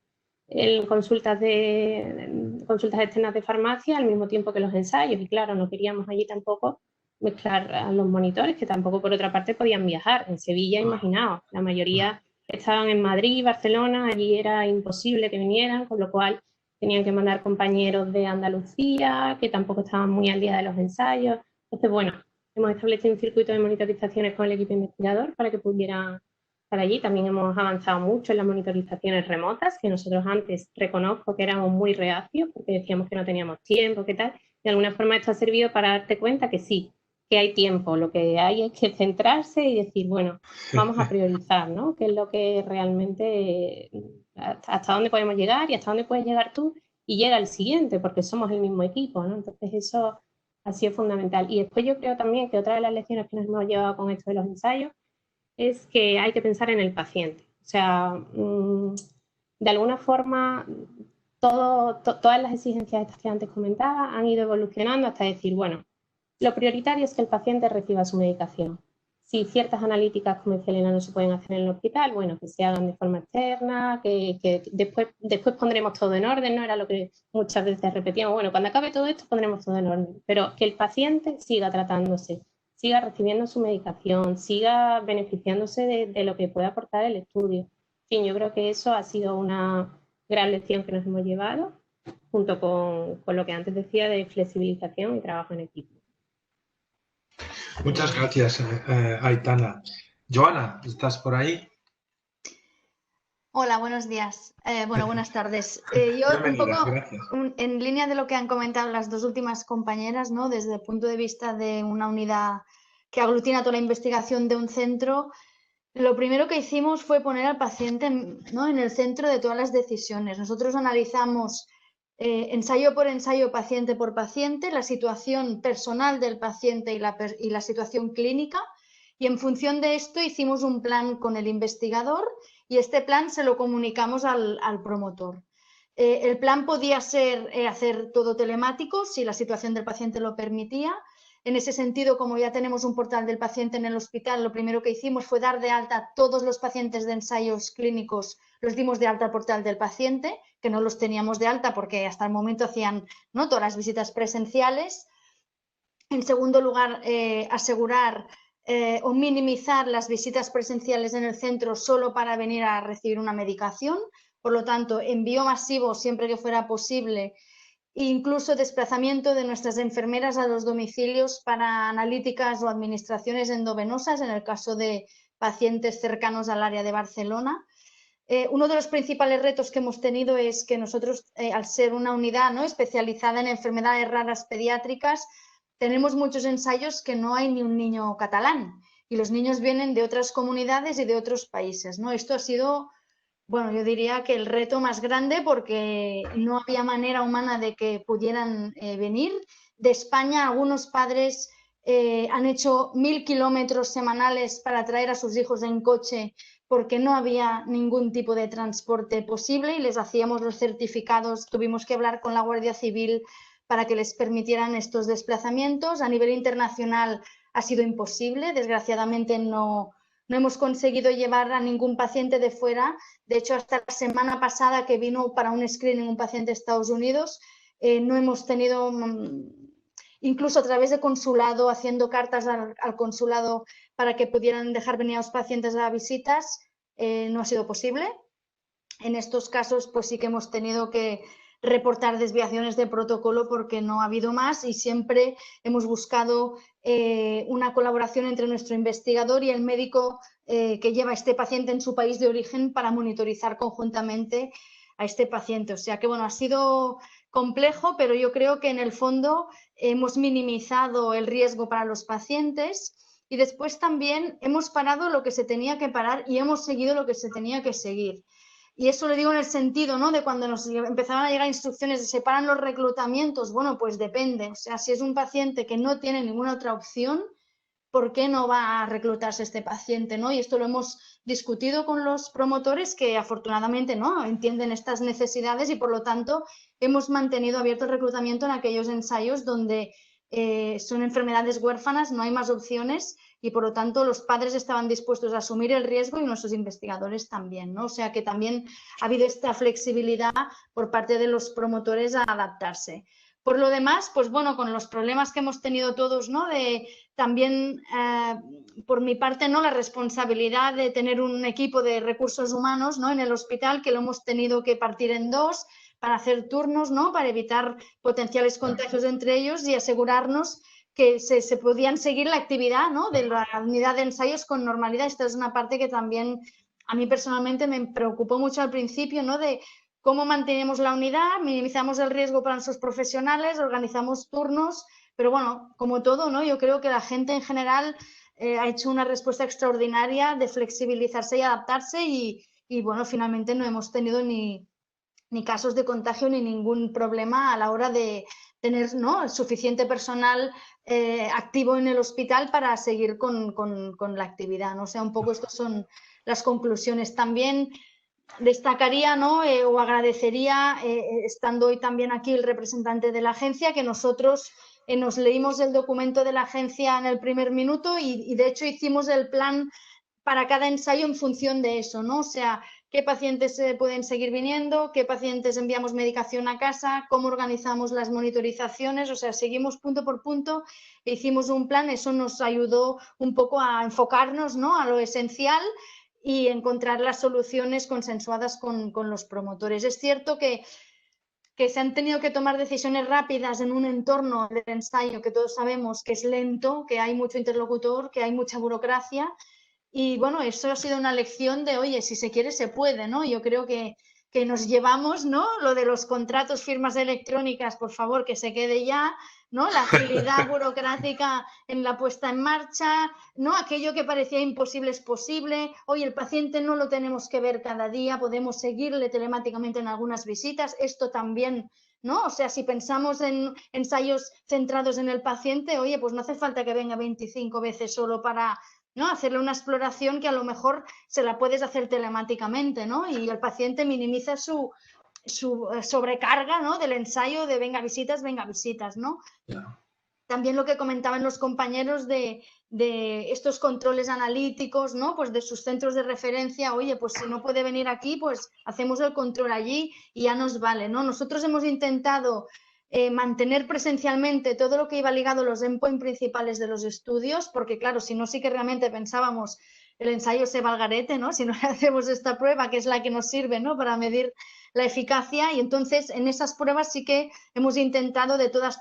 en consultas externas de farmacia al mismo tiempo que los ensayos, y claro, no queríamos allí tampoco mezclar a los monitores, que tampoco por otra parte podían viajar. En Sevilla, imaginaos, la mayoría estaban en Madrid, Barcelona, allí era imposible que vinieran, con lo cual tenían que mandar compañeros de Andalucía, que tampoco estaban muy al día de los ensayos. Entonces, bueno, hemos establecido un circuito de monitorizaciones con el equipo investigador para que pudieran estar allí. También hemos avanzado mucho en las monitorizaciones remotas, que nosotros antes reconozco que éramos muy reacios porque decíamos que no teníamos tiempo, qué tal. De alguna forma esto ha servido para darte cuenta que sí, que hay tiempo. Lo que hay es que centrarse y decir, bueno, vamos a priorizar, ¿no? ¿Qué es lo que realmente, hasta dónde podemos llegar y hasta dónde puedes llegar tú? Y llega el siguiente, porque somos el mismo equipo, ¿no? Entonces eso ha sido fundamental. Y después yo creo también que otra de las lecciones que nos hemos llevado con esto de los ensayos es que hay que pensar en el paciente. O sea, de alguna forma, todas las exigencias estas que antes comentaba han ido evolucionando hasta decir, bueno, lo prioritario es que el paciente reciba su medicación. Si ciertas analíticas como Selena no se pueden hacer en el hospital, bueno, que se hagan de forma externa, que después pondremos todo en orden, ¿no? Era lo que muchas veces repetíamos, bueno, cuando acabe todo esto pondremos todo en orden, pero que el paciente siga tratándose, siga recibiendo su medicación, siga beneficiándose de lo que puede aportar el estudio. En fin, yo creo que eso ha sido una gran lección que nos hemos llevado, junto con lo que antes decía de flexibilización y trabajo en equipo. Muchas gracias, Aitana. Joana, ¿estás por ahí? Hola, buenos días. Buenas tardes. Yo un Bienvenida, poco gracias. en línea de lo que han comentado las dos últimas compañeras, ¿no? Desde el punto de vista de una unidad que aglutina toda la investigación de un centro, lo primero que hicimos fue poner al paciente, ¿no?, en el centro de todas las decisiones. Nosotros analizamos ensayo por ensayo, paciente por paciente, la situación personal del paciente y la situación clínica, y en función de esto hicimos un plan con el investigador y este plan se lo comunicamos al promotor. El plan podía ser hacer todo telemático si la situación del paciente lo permitía. En ese sentido, como ya tenemos un portal del paciente en el hospital, lo primero que hicimos fue dar de alta a todos los pacientes de ensayos clínicos, los dimos de alta al portal del paciente, que no los teníamos de alta porque hasta el momento hacían, ¿no?, todas las visitas presenciales. En segundo lugar, asegurar o minimizar las visitas presenciales en el centro solo para venir a recibir una medicación. Por lo tanto, envío masivo siempre que fuera posible, incluso desplazamiento de nuestras enfermeras a los domicilios para analíticas o administraciones endovenosas en el caso de pacientes cercanos al área de Barcelona. Uno de los principales retos que hemos tenido es que nosotros, al ser una unidad, ¿no?, especializada en enfermedades raras pediátricas, tenemos muchos ensayos que no hay ni un niño catalán y los niños vienen de otras comunidades y de otros países, ¿no? Esto ha sido, bueno, yo diría que el reto más grande porque no había manera humana de que pudieran venir. De España, algunos padres han hecho 1000 kilómetros semanales para traer a sus hijos en coche porque no había ningún tipo de transporte posible y les hacíamos los certificados. Tuvimos que hablar con la Guardia Civil para que les permitieran estos desplazamientos. A nivel internacional ha sido imposible. Desgraciadamente no hemos conseguido llevar a ningún paciente de fuera. De hecho, hasta la semana pasada que vino para un screening un paciente de Estados Unidos, no hemos tenido, incluso a través de consulado, haciendo cartas al consulado para que pudieran dejar venir a los pacientes a visitas, no ha sido posible. En estos casos, pues sí que hemos tenido que reportar desviaciones de protocolo porque no ha habido más y siempre hemos buscado una colaboración entre nuestro investigador y el médico que lleva a este paciente en su país de origen para monitorizar conjuntamente a este paciente. O sea que, bueno, ha sido complejo, pero yo creo que en el fondo hemos minimizado el riesgo para los pacientes y después también hemos parado lo que se tenía que parar y hemos seguido lo que se tenía que seguir. Y eso lo digo en el sentido, ¿no?, de cuando nos empezaban a llegar instrucciones de separan los reclutamientos. Bueno, pues depende. O sea, si es un paciente que no tiene ninguna otra opción, ¿por qué no va a reclutarse este paciente, ¿no? Y esto lo hemos discutido con los promotores que afortunadamente no entienden estas necesidades y por lo tanto hemos mantenido abierto el reclutamiento en aquellos ensayos donde son enfermedades huérfanas, no hay más opciones y por lo tanto los padres estaban dispuestos a asumir el riesgo y nuestros investigadores también, ¿no? O sea que también ha habido esta flexibilidad por parte de los promotores a adaptarse. Por lo demás, pues bueno, con los problemas que hemos tenido todos, ¿no?, de también por mi parte, ¿no?, la responsabilidad de tener un equipo de recursos humanos, ¿no?, en el hospital que lo hemos tenido que partir en dos para hacer turnos, ¿no? Para evitar potenciales contagios entre ellos y asegurarnos que se podían seguir la actividad, ¿no? De la unidad de ensayos con normalidad. Esta es una parte que también a mí personalmente me preocupó mucho al principio, ¿no? De cómo mantenemos la unidad, minimizamos el riesgo para nuestros profesionales, organizamos turnos, pero bueno, como todo, ¿no? Yo creo que la gente en general ha hecho una respuesta extraordinaria de flexibilizarse y adaptarse y bueno, finalmente no hemos tenido ni casos de contagio ni ningún problema a la hora de tener, ¿no?, suficiente personal activo en el hospital para seguir con la actividad, ¿no? O sea, un poco estas son las conclusiones. También destacaría, ¿no?, o agradecería, estando hoy también aquí el representante de la agencia, que nosotros nos leímos el documento de la agencia en el primer minuto y de hecho hicimos el plan para cada ensayo en función de eso, ¿no? O sea, qué pacientes pueden seguir viniendo, qué pacientes enviamos medicación a casa, cómo organizamos las monitorizaciones, o sea, seguimos punto por punto, e hicimos un plan, eso nos ayudó un poco a enfocarnos, ¿no?, a lo esencial y encontrar las soluciones consensuadas con los promotores. Es cierto que se han tenido que tomar decisiones rápidas en un entorno de ensayo que todos sabemos que es lento, que hay mucho interlocutor, que hay mucha burocracia. Y bueno, eso ha sido una lección de, oye, si se quiere, se puede, ¿no? Yo creo que nos llevamos, ¿no?, lo de los contratos, firmas electrónicas, por favor, que se quede ya, ¿no? La agilidad burocrática en la puesta en marcha, ¿no? Aquello que parecía imposible es posible. Oye, el paciente no lo tenemos que ver cada día, podemos seguirle telemáticamente en algunas visitas. Esto también, ¿no? O sea, si pensamos en ensayos centrados en el paciente, oye, pues no hace falta que venga 25 veces solo para, ¿no?, hacerle una exploración que a lo mejor se la puedes hacer telemáticamente, ¿no? Y el paciente minimiza su sobrecarga, ¿no?, del ensayo de venga visitas, ¿no? Yeah. También lo que comentaban los compañeros de estos controles analíticos, ¿no?, pues de sus centros de referencia. Oye, pues si no puede venir aquí, pues hacemos el control allí y ya nos vale, ¿no? Nosotros hemos intentado mantener presencialmente todo lo que iba ligado a los endpoints principales de los estudios, porque claro, si no, sí que realmente pensábamos el ensayo se va al garete, ¿no?, si no hacemos esta prueba, que es la que nos sirve, ¿no?, para medir la eficacia. Y entonces en esas pruebas sí que hemos intentado de todas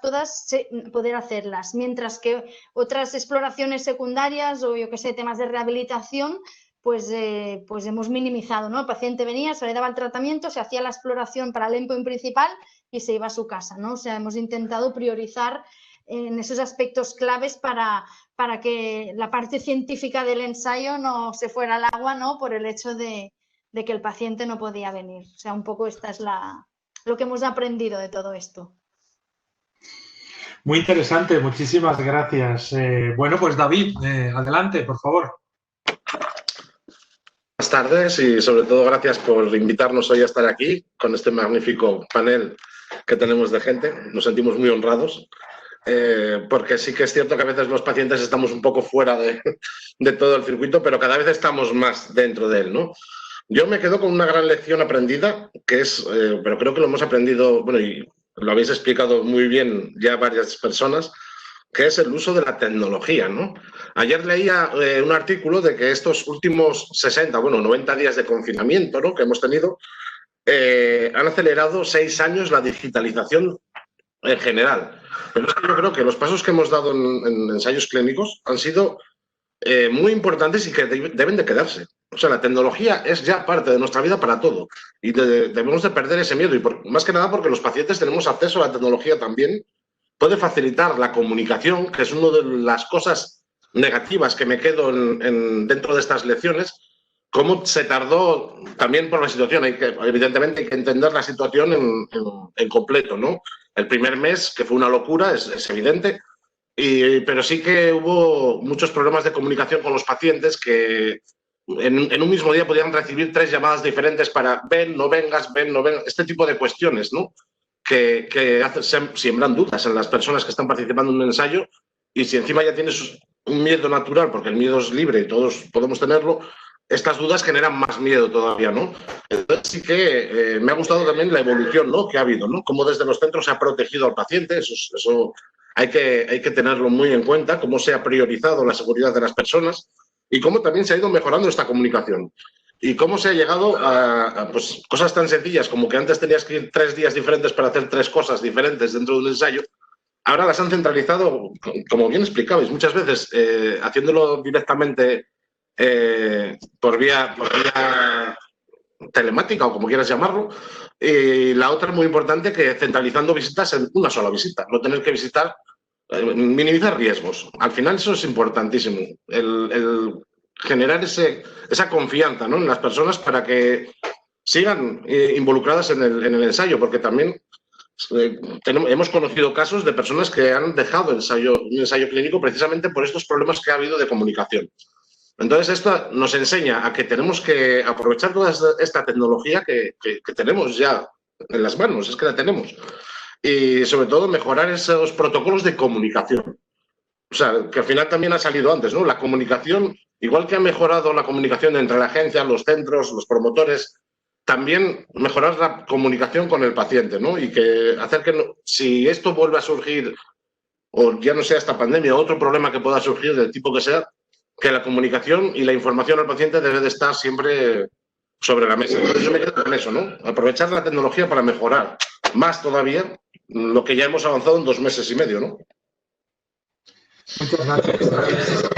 poder hacerlas, mientras que otras exploraciones secundarias o yo que sé, temas de rehabilitación, pues hemos minimizado, ¿no? El paciente venía, se le daba el tratamiento, se hacía la exploración para el endpoint principal y se iba a su casa, ¿no? O sea, hemos intentado priorizar en esos aspectos claves para que la parte científica del ensayo no se fuera al agua, ¿no?, por el hecho de que el paciente no podía venir. O sea, un poco esta es lo que hemos aprendido de todo esto. Muy interesante, muchísimas gracias. Bueno, pues David, adelante, por favor. Buenas tardes y sobre todo gracias por invitarnos hoy a estar aquí con este magnífico panel que tenemos de gente. Nos sentimos muy honrados. Porque sí que es cierto que a veces los pacientes estamos un poco fuera de todo el circuito, pero cada vez estamos más dentro de él, ¿no? Yo me quedo con una gran lección aprendida, que es, pero creo que lo hemos aprendido, bueno, y lo habéis explicado muy bien ya varias personas, que es el uso de la tecnología, ¿no? Ayer leía un artículo de que estos últimos 90 días de confinamiento, ¿no?, que hemos tenido, han acelerado 6 años la digitalización en general. Pero es que yo creo que los pasos que hemos dado en ensayos clínicos han sido muy importantes y que deben de quedarse. O sea, la tecnología es ya parte de nuestra vida para todo y debemos de perder ese miedo. Y más que nada porque los pacientes tenemos acceso a la tecnología también. Puede facilitar la comunicación, que es una de las cosas negativas que me quedo dentro de estas lecciones. Cómo se tardó también por la situación. Evidentemente hay que entender la situación en completo, ¿no? El primer mes, que fue una locura, es evidente, pero sí que hubo muchos problemas de comunicación con los pacientes que en un mismo día podían recibir 3 llamadas diferentes para ven, no vengas, este tipo de cuestiones, ¿no?, que siembran dudas en las personas que están participando en un ensayo. Y si encima ya tienes un miedo natural, porque el miedo es libre y todos podemos tenerlo, estas dudas generan más miedo todavía, ¿no? Entonces sí que me ha gustado también la evolución, ¿no?, que ha habido, ¿no? Cómo desde los centros se ha protegido al paciente, eso hay que tenerlo muy en cuenta, cómo se ha priorizado la seguridad de las personas y cómo también se ha ido mejorando esta comunicación. y cómo se ha llegado a pues, cosas tan sencillas como que antes tenías que ir 3 días diferentes para hacer 3 cosas diferentes dentro de un ensayo. Ahora las han centralizado, como bien explicabais, muchas veces haciéndolo directamente por vía telemática o como quieras llamarlo. Y la otra muy importante, que centralizando visitas en una sola visita, no tener que visitar, minimizar riesgos. Al final eso es importantísimo, el generar esa confianza, ¿no?, en las personas para que sigan involucradas en el ensayo, porque también hemos conocido casos de personas que han dejado un ensayo clínico precisamente por estos problemas que ha habido de comunicación. Entonces, esto nos enseña a que tenemos que aprovechar toda esta tecnología que tenemos ya en las manos, es que la tenemos. Y, sobre todo, mejorar esos protocolos de comunicación. O sea, que al final también ha salido antes, ¿no? La comunicación, igual que ha mejorado la comunicación entre la agencia, los centros, los promotores, también mejorar la comunicación con el paciente, ¿no? Y que hacer que, si esto vuelve a surgir, o ya no sea esta pandemia, o otro problema que pueda surgir del tipo que sea, que la comunicación y la información al paciente debe de estar siempre sobre la mesa. Entonces yo me quedo con eso, ¿no? Aprovechar la tecnología para mejorar más todavía lo que ya hemos avanzado en 2 meses y medio, ¿no? Muchas gracias.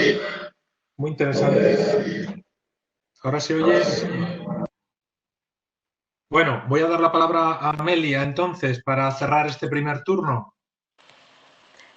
Muy interesante. Ahora se oye. Bueno, voy a dar la palabra a Amelia entonces para cerrar este primer turno.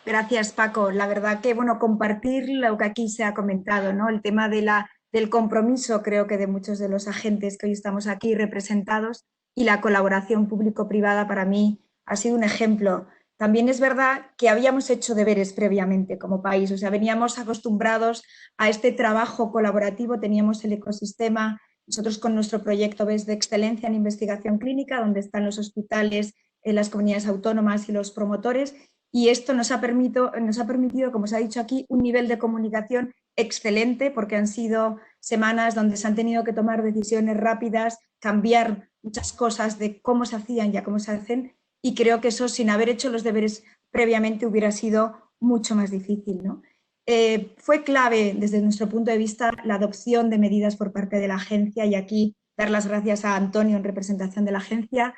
Gracias, Paco. La verdad que, bueno, compartir lo que aquí se ha comentado, ¿no? El tema del compromiso, creo que de muchos de los agentes que hoy estamos aquí representados, y la colaboración público-privada para mí ha sido un ejemplo. También es verdad que habíamos hecho deberes previamente como país, o sea, veníamos acostumbrados a este trabajo colaborativo, teníamos el ecosistema, nosotros con nuestro proyecto BES de excelencia en investigación clínica, donde están los hospitales, las comunidades autónomas y los promotores, y esto nos ha permitido, como se ha dicho aquí, un nivel de comunicación excelente, porque han sido semanas donde se han tenido que tomar decisiones rápidas, cambiar muchas cosas de cómo se hacían y a cómo se hacen, y creo que eso, sin haber hecho los deberes previamente, hubiera sido mucho más difícil, ¿no? Fue clave, desde nuestro punto de vista, la adopción de medidas por parte de la agencia, y aquí dar las gracias a Antonio en representación de la agencia.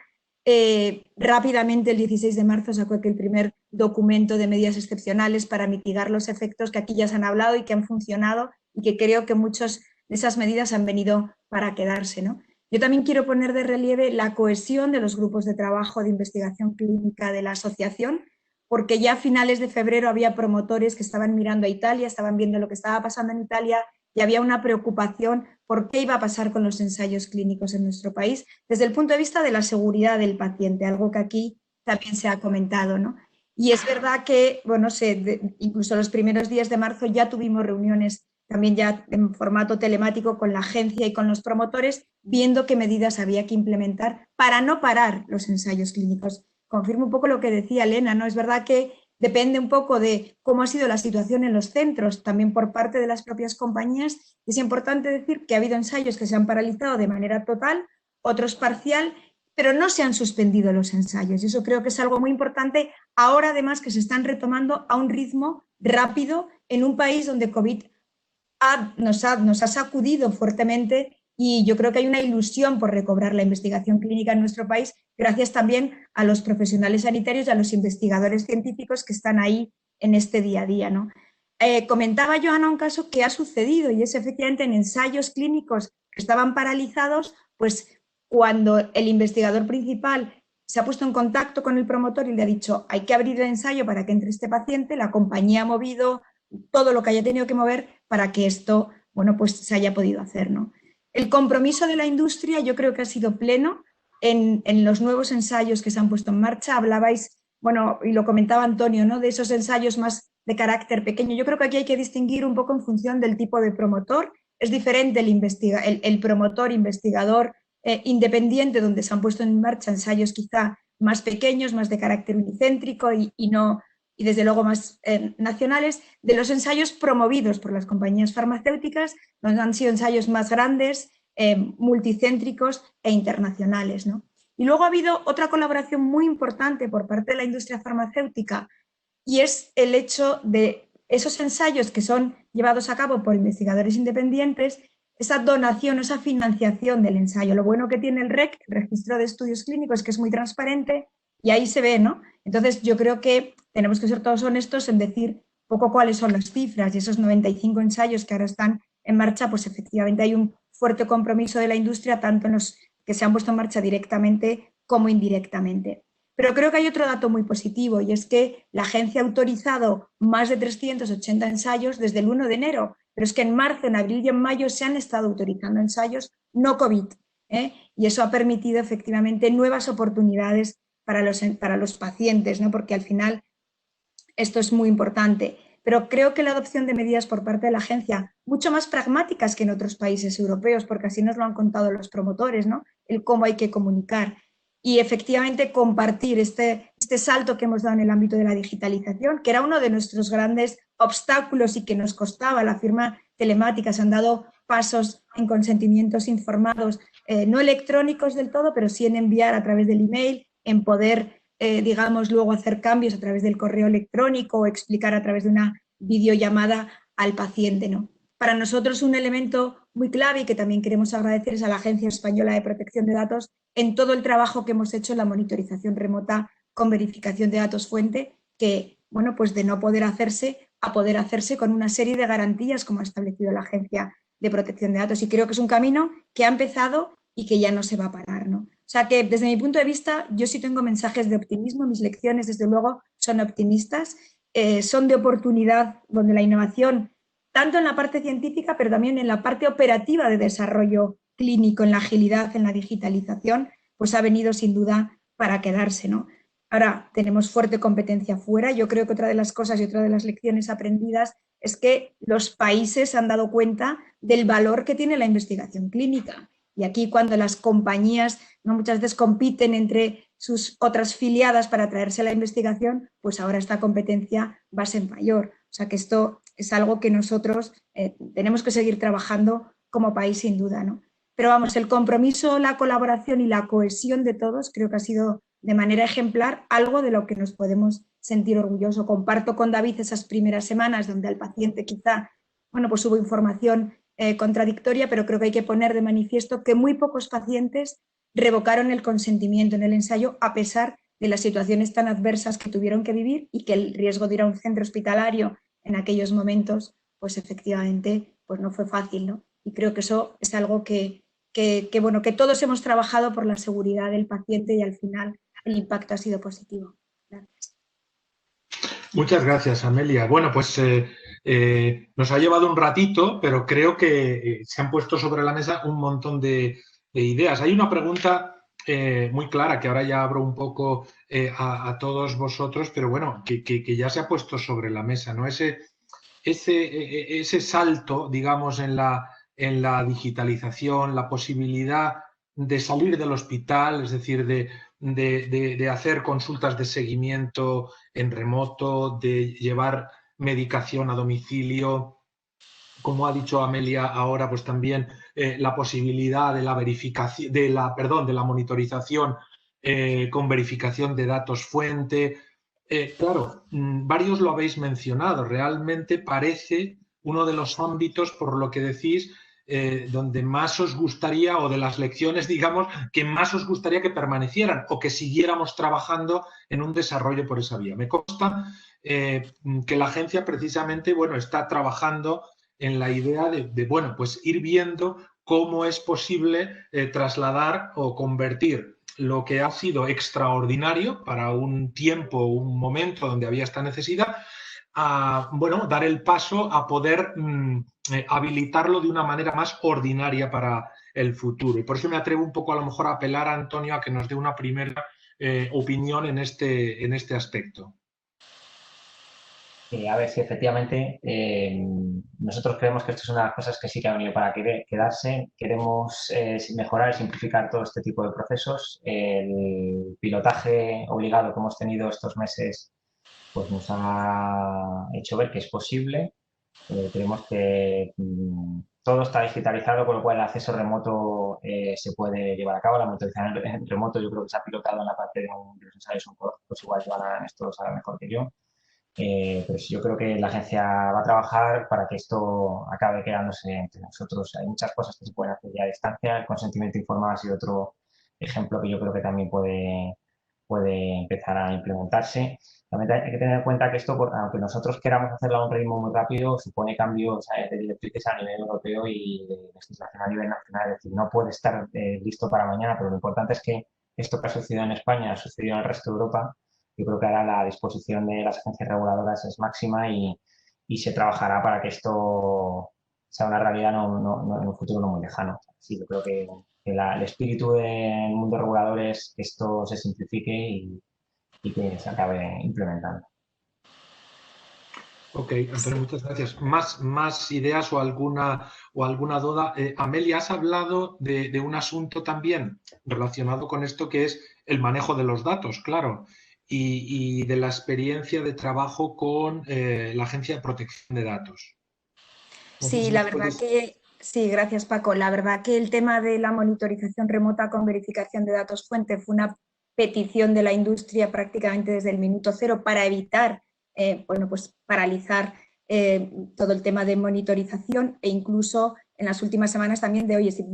Rápidamente, el 16 de marzo, sacó el primer documento de medidas excepcionales para mitigar los efectos que aquí ya se han hablado y que han funcionado, y que creo que muchas de esas medidas han venido para quedarse, ¿no? Yo también quiero poner de relieve la cohesión de los grupos de trabajo de investigación clínica de la asociación, porque ya a finales de febrero había promotores que estaban mirando a Italia, estaban viendo lo que estaba pasando en Italia, y había una preocupación por qué iba a pasar con los ensayos clínicos en nuestro país, desde el punto de vista de la seguridad del paciente, algo que aquí también se ha comentado, ¿no? Y es verdad que, bueno, incluso los primeros días de marzo ya tuvimos reuniones también ya en formato telemático con la agencia y con los promotores, viendo qué medidas había que implementar para no parar los ensayos clínicos. Confirmo un poco lo que decía Elena, ¿no? Es verdad que depende un poco de cómo ha sido la situación en los centros, también por parte de las propias compañías. Es importante decir que ha habido ensayos que se han paralizado de manera total, otros parcial, pero no se han suspendido los ensayos. Y eso creo que es algo muy importante ahora, además, que se están retomando a un ritmo rápido en un país donde COVID nos ha sacudido fuertemente, y yo creo que hay una ilusión por recobrar la investigación clínica en nuestro país, gracias también a los profesionales sanitarios y a los investigadores científicos que están ahí en este día a día, ¿no? Comentaba Joana un caso que ha sucedido, y es efectivamente en ensayos clínicos que estaban paralizados, pues cuando el investigador principal se ha puesto en contacto con el promotor y le ha dicho hay que abrir el ensayo para que entre este paciente, la compañía ha movido todo lo que haya tenido que mover para que esto, bueno, pues se haya podido hacer, ¿no? El compromiso de la industria yo creo que ha sido pleno en los nuevos ensayos que se han puesto en marcha. Hablabais, bueno, y lo comentaba Antonio, ¿no?, de esos ensayos más de carácter pequeño. Yo creo que aquí hay que distinguir un poco en función del tipo de promotor. Es diferente el promotor investigador independiente, donde se han puesto en marcha ensayos quizá más pequeños, más de carácter unicéntrico y desde luego más nacionales, de los ensayos promovidos por las compañías farmacéuticas, donde han sido ensayos más grandes, multicéntricos e internacionales, ¿no? Y luego ha habido otra colaboración muy importante por parte de la industria farmacéutica, y es el hecho de esos ensayos que son llevados a cabo por investigadores independientes, esa donación, esa financiación del ensayo. Lo bueno que tiene el REC, el Registro de Estudios Clínicos, es que es muy transparente y ahí se ve, ¿no? Entonces yo creo que tenemos que ser todos honestos en decir un poco cuáles son las cifras, y esos 95 ensayos que ahora están en marcha, pues efectivamente hay un fuerte compromiso de la industria, tanto en los que se han puesto en marcha directamente como indirectamente. Pero creo que hay otro dato muy positivo, y es que la agencia ha autorizado más de 380 ensayos desde el 1 de enero, pero es que en marzo, en abril y en mayo se han estado autorizando ensayos no COVID, y eso ha permitido efectivamente nuevas oportunidades para los pacientes, ¿no? Porque al final esto es muy importante. Pero creo que la adopción de medidas por parte de la agencia, mucho más pragmáticas que en otros países europeos, porque así nos lo han contado los promotores, ¿no? El cómo hay que comunicar. Y efectivamente compartir este salto que hemos dado en el ámbito de la digitalización, que era uno de nuestros grandes obstáculos y que nos costaba la firma telemática. Se han dado pasos en consentimientos informados, no electrónicos del todo, pero sí en enviar a través del email, en poder digamos, luego hacer cambios a través del correo electrónico o explicar a través de una videollamada al paciente, ¿no? Para nosotros un elemento muy clave y que también queremos agradecer es a la Agencia Española de Protección de Datos en todo el trabajo que hemos hecho en la monitorización remota con verificación de datos fuente, que, bueno, pues de no poder hacerse a poder hacerse con una serie de garantías como ha establecido la Agencia de Protección de Datos. Y creo que es un camino que ha empezado y que ya no se va a parar, ¿no? O sea que desde mi punto de vista yo sí tengo mensajes de optimismo, mis lecciones desde luego son optimistas, son de oportunidad donde la innovación, tanto en la parte científica pero también en la parte operativa de desarrollo clínico, en la agilidad, en la digitalización, pues ha venido sin duda para quedarse, ¿no? Ahora tenemos fuerte competencia fuera. Yo creo que otra de las cosas y otra de las lecciones aprendidas es que los países se han dado cuenta del valor que tiene la investigación clínica. Y aquí cuando las compañías, ¿no?, muchas veces compiten entre sus otras filiadas para traerse la investigación, pues ahora esta competencia va a ser mayor. O sea que esto es algo que nosotros tenemos que seguir trabajando como país sin duda, ¿no? Pero vamos, el compromiso, la colaboración y la cohesión de todos creo que ha sido de manera ejemplar algo de lo que nos podemos sentir orgullosos. Comparto con David esas primeras semanas donde al paciente quizá, bueno, pues hubo información contradictoria, pero creo que hay que poner de manifiesto que muy pocos pacientes revocaron el consentimiento en el ensayo a pesar de las situaciones tan adversas que tuvieron que vivir y que el riesgo de ir a un centro hospitalario en aquellos momentos, pues efectivamente pues no fue fácil, ¿no? Y creo que eso es algo bueno, que todos hemos trabajado por la seguridad del paciente y al final el impacto ha sido positivo. Gracias. Muchas gracias, Amelia. Bueno, pues nos ha llevado un ratito, pero creo que se han puesto sobre la mesa un montón de ideas. Hay una pregunta muy clara que ahora ya abro un poco a todos vosotros, pero bueno, que ya se ha puesto sobre la mesa, ¿no? Ese salto, digamos, en la digitalización, la posibilidad de salir del hospital, es decir, de hacer consultas de seguimiento en remoto, de llevar medicación a domicilio. Como ha dicho Amelia ahora, pues también la posibilidad de la verificación, de la monitorización con verificación de datos fuente. Claro, varios lo habéis mencionado. Realmente parece uno de los ámbitos, por lo que decís, donde más os gustaría, o de las lecciones, digamos, que más os gustaría que permanecieran o que siguiéramos trabajando en un desarrollo por esa vía. Me consta que la agencia precisamente, bueno, está trabajando en la idea de bueno, pues ir viendo cómo es posible trasladar o convertir lo que ha sido extraordinario para un tiempo, un momento donde había esta necesidad, a, bueno, dar el paso a poder habilitarlo de una manera más ordinaria para el futuro. Y por eso me atrevo un poco a lo mejor a apelar a Antonio a que nos dé una primera opinión en este aspecto. A ver si efectivamente nosotros creemos que esto es una de las cosas que sí que ha venido para quedarse. Queremos mejorar y simplificar todo este tipo de procesos. El pilotaje obligado que hemos tenido estos meses pues nos ha hecho ver que es posible. Creemos que todo está digitalizado, con lo cual el acceso remoto se puede llevar a cabo. La monitorización en remoto yo creo que se ha pilotado en la parte de los ensayos oncológicos, igual Joana esto lo sabe mejor que yo. Pero sí, yo creo que la agencia va a trabajar para que esto acabe quedándose entre nosotros. Hay muchas cosas que se pueden hacer ya a distancia. El consentimiento informado ha sido otro ejemplo que yo creo que también puede empezar a implementarse. También hay que tener en cuenta que esto, aunque nosotros queramos hacerlo a un ritmo muy rápido, supone cambios de directrices a nivel europeo y de legislación a nivel nacional. Es decir, no puede estar listo para mañana, pero lo importante es que esto que ha sucedido en España ha sucedido en el resto de Europa. Yo creo que ahora la disposición de las agencias reguladoras es máxima y se trabajará para que esto sea una realidad en un futuro no muy lejano. Sí, yo creo que el espíritu del mundo regulador es que esto se simplifique y que se acabe implementando. Ok, Antonio, muchas gracias. ¿Más ideas o alguna duda? Amelia, has hablado de un asunto también relacionado con esto que es el manejo de los datos, claro, y de la experiencia de trabajo con la Agencia de Protección de Datos. No sé Sí, si la nos verdad puedes... que sí, gracias Paco. La verdad que el tema de la monitorización remota con verificación de datos fuente fue una petición de la industria prácticamente desde el minuto cero para evitar, pues paralizar todo el tema de monitorización e incluso en las últimas semanas también de, oye, si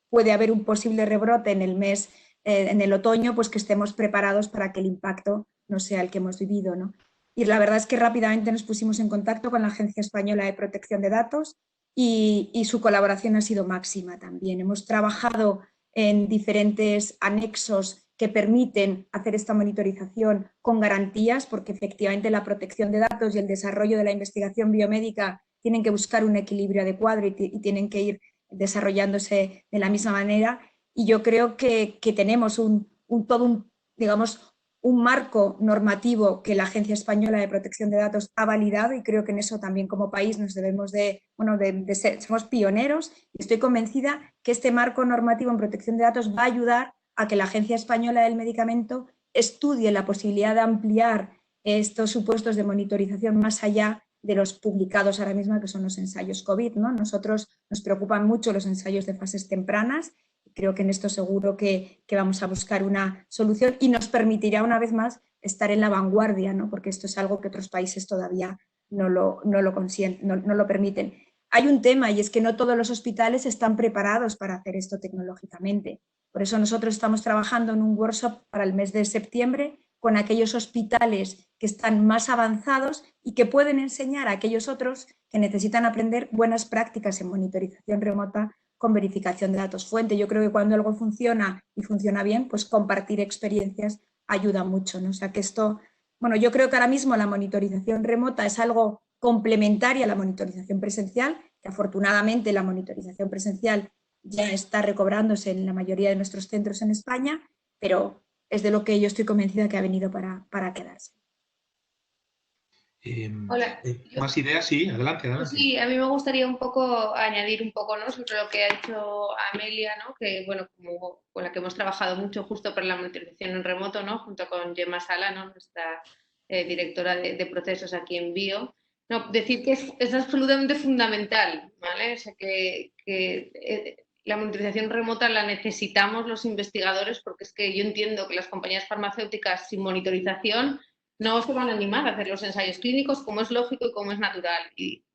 puede haber un posible rebrote en el mes, en el otoño, pues que estemos preparados para que el impacto no sea el que hemos vivido, ¿no? Y la verdad es que rápidamente nos pusimos en contacto con la Agencia Española de Protección de Datos y su colaboración ha sido máxima también. Hemos trabajado en diferentes anexos que permiten hacer esta monitorización con garantías, porque efectivamente la protección de datos y el desarrollo de la investigación biomédica tienen que buscar un equilibrio adecuado y tienen que ir desarrollándose de la misma manera. Y yo creo que tenemos digamos, un marco normativo que la Agencia Española de Protección de Datos ha validado y creo que en eso también como país nos debemos de ser, somos pioneros y estoy convencida que este marco normativo en protección de datos va a ayudar a que la Agencia Española del Medicamento estudie la posibilidad de ampliar estos supuestos de monitorización más allá de los publicados ahora mismo, que son los ensayos COVID, ¿no? Nosotros nos preocupan mucho los ensayos de fases tempranas. Creo que en esto seguro que vamos a buscar una solución y nos permitirá una vez más estar en la vanguardia, ¿no? Porque esto es algo que otros países todavía no lo permiten. Hay un tema y es que no todos los hospitales están preparados para hacer esto tecnológicamente. Por eso nosotros estamos trabajando en un workshop para el mes de septiembre con aquellos hospitales que están más avanzados y que pueden enseñar a aquellos otros que necesitan aprender buenas prácticas en monitorización remota con verificación de datos fuente. Yo creo que cuando algo funciona y funciona bien, pues compartir experiencias ayuda mucho, ¿no? O sea que esto, bueno, yo creo que ahora mismo la monitorización remota es algo complementaria a la monitorización presencial, que afortunadamente la monitorización presencial ya está recobrándose en la mayoría de nuestros centros en España, pero es de lo que yo estoy convencida que ha venido para quedarse. Hola. Más ideas, sí, adelante. Sí, a mí me gustaría un poco añadir un poco, ¿no?, sobre lo que ha dicho Amelia, ¿no?, que bueno, como con la que hemos trabajado mucho justo para la monitorización en remoto, ¿no?, junto con Gemma Sala, ¿no?, nuestra directora de procesos aquí en Bio. No, decir que es absolutamente fundamental, ¿vale? O sea, que la monitorización remota la necesitamos los investigadores, porque es que yo entiendo que las compañías farmacéuticas sin monitorización no se van a animar a hacer los ensayos clínicos, como es lógico y como es natural. Y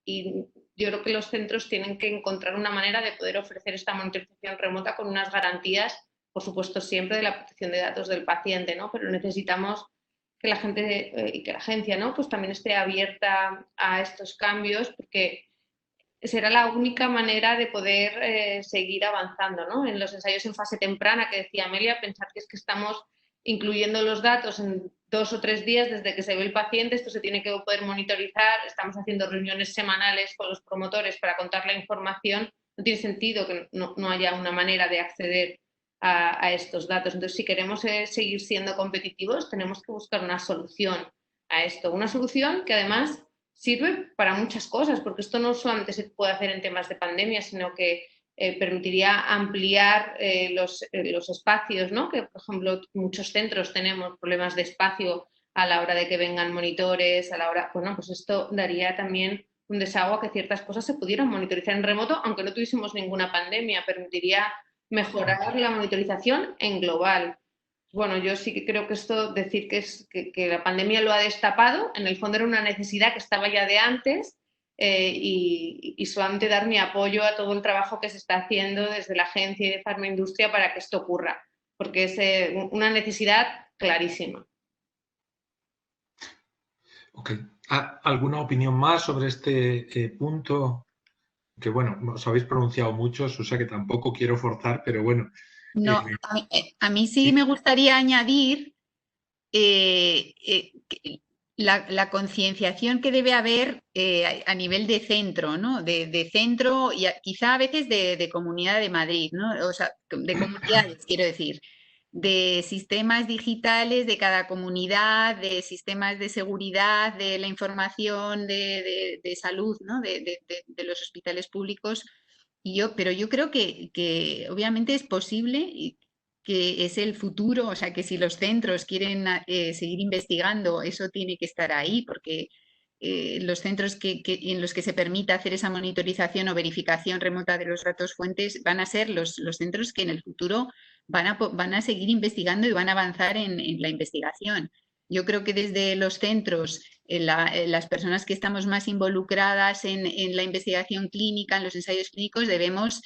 yo creo que los centros tienen que encontrar una manera de poder ofrecer esta monitorización remota con unas garantías, por supuesto, siempre de la protección de datos del paciente, ¿no? Pero necesitamos que la gente y que la agencia, ¿no?, pues también esté abierta a estos cambios, porque será la única manera de poder seguir avanzando, ¿no? En los ensayos en fase temprana, que decía Amelia, pensar que es que estamos incluyendo los datos en 2 o 3 días desde que se ve el paciente, esto se tiene que poder monitorizar, estamos haciendo reuniones semanales con los promotores para contar la información, no tiene sentido que no haya una manera de acceder a estos datos. Entonces, si queremos seguir siendo competitivos, tenemos que buscar una solución a esto, una solución que además sirve para muchas cosas, porque esto no solamente se puede hacer en temas de pandemia, sino que permitiría ampliar los espacios, ¿no?, que por ejemplo muchos centros tenemos problemas de espacio a la hora de que vengan monitores, a la hora, bueno, pues esto daría también un desahogo a que ciertas cosas se pudieran monitorizar en remoto, aunque no tuviésemos ninguna pandemia, permitiría mejorar la monitorización en global. Bueno, yo sí que creo que esto, decir que la pandemia lo ha destapado, en el fondo era una necesidad que estaba ya de antes, y solamente dar mi apoyo a todo el trabajo que se está haciendo desde la agencia y de Farmaindustria para que esto ocurra, porque es una necesidad clarísima. Ok. ¿Alguna opinión más sobre este punto? Que bueno, os habéis pronunciado muchos, o sea que tampoco quiero forzar, pero bueno. No, a mí sí me gustaría añadir la concienciación que debe haber a nivel de centro, ¿no? De centro y quizá a veces de Comunidad de Madrid, ¿no? O sea, de comunidades, quiero decir, de sistemas digitales de cada comunidad, de sistemas de seguridad, de la información de salud, ¿no? De los hospitales públicos. Pero yo creo que obviamente es posible y que es el futuro, o sea que si los centros quieren seguir investigando, eso tiene que estar ahí, porque los centros en los que se permita hacer esa monitorización o verificación remota de los datos fuentes van a ser los centros que en el futuro van a seguir investigando y van a avanzar en la investigación. Yo creo que desde los centros, las personas que estamos más involucradas en la investigación clínica, en los ensayos clínicos, debemos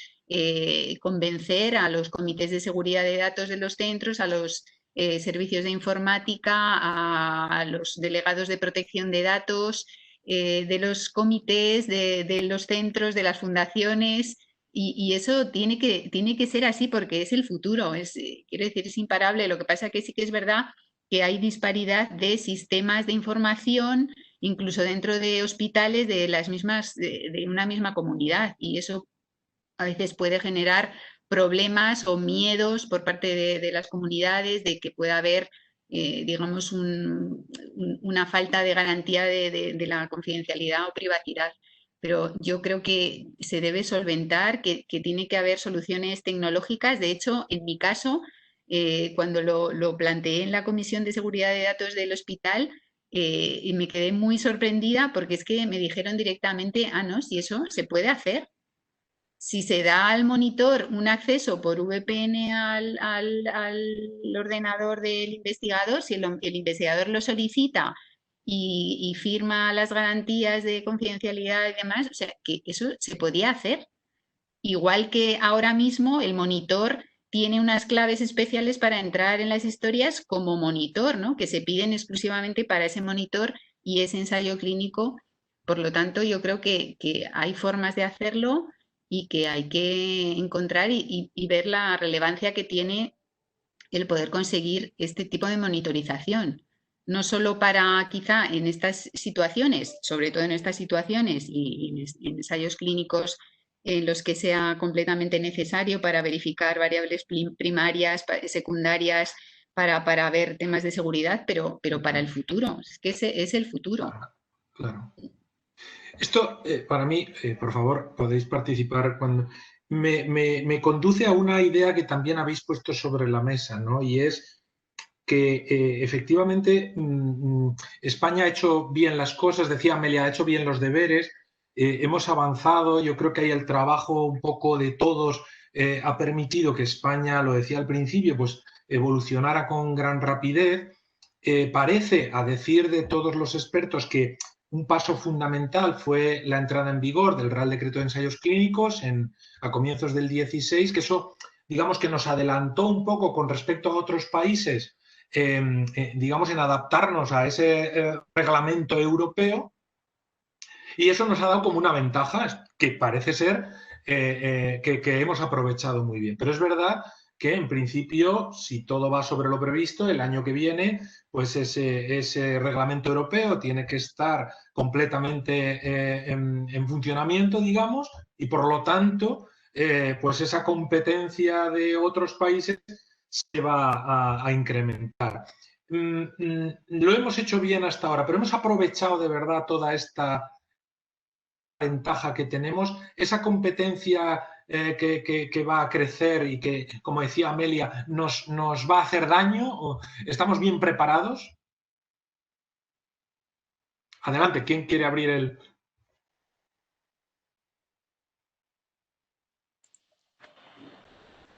convencer a los comités de seguridad de datos de los centros, a los servicios de informática, a los delegados de protección de datos, de los comités, de los centros, de las fundaciones. Y eso tiene que ser así porque es el futuro, quiero decir, es imparable. Lo que pasa es que sí que es verdad que hay disparidad de sistemas de información, incluso dentro de hospitales de una misma comunidad, y eso a veces puede generar problemas o miedos por parte de las comunidades de que pueda haber, digamos, una falta de garantía de la confidencialidad o privacidad. Pero yo creo que se debe solventar, que tiene que haber soluciones tecnológicas. De hecho, en mi caso, cuando lo planteé en la Comisión de Seguridad de Datos del hospital, y me quedé muy sorprendida porque es que me dijeron directamente, no, si eso se puede hacer. Si se da al monitor un acceso por VPN al ordenador del investigador, si el investigador lo solicita y firma las garantías de confidencialidad y demás, o sea, que eso se podía hacer. Igual que ahora mismo el monitor tiene unas claves especiales para entrar en las historias como monitor, ¿no? Que se piden exclusivamente para ese monitor y ese ensayo clínico. Por lo tanto, yo creo que hay formas de hacerlo y que hay que encontrar y ver la relevancia que tiene el poder conseguir este tipo de monitorización. No solo para quizá en estas situaciones, sobre todo en estas situaciones y en ensayos clínicos en los que sea completamente necesario para verificar variables primarias, secundarias, para ver temas de seguridad, pero para el futuro. Es que ese es el futuro. Claro. Esto, para mí, por favor, podéis participar cuando... Me conduce a una idea que también habéis puesto sobre la mesa, ¿no? Y es que efectivamente España ha hecho bien las cosas, decía Amelia, ha hecho bien los deberes, hemos avanzado, yo creo que ahí el trabajo un poco de todos ha permitido que España, lo decía al principio, pues evolucionara con gran rapidez. Parece, a decir de todos los expertos, que un paso fundamental fue la entrada en vigor del Real Decreto de Ensayos Clínicos a comienzos del 16, que eso, digamos, que nos adelantó un poco con respecto a otros países, digamos, en adaptarnos a ese reglamento europeo, y eso nos ha dado como una ventaja que parece ser que hemos aprovechado muy bien. Pero es verdad que en principio, si todo va sobre lo previsto, el año que viene, pues ese reglamento europeo tiene que estar completamente en funcionamiento, digamos, y por lo tanto, pues esa competencia de otros países se va a incrementar. Lo hemos hecho bien hasta ahora, pero hemos aprovechado de verdad toda esta ventaja que tenemos, esa competencia que va a crecer y que, como decía Amelia, nos va a hacer daño. ¿Estamos bien preparados? Adelante, ¿quién quiere abrir el...?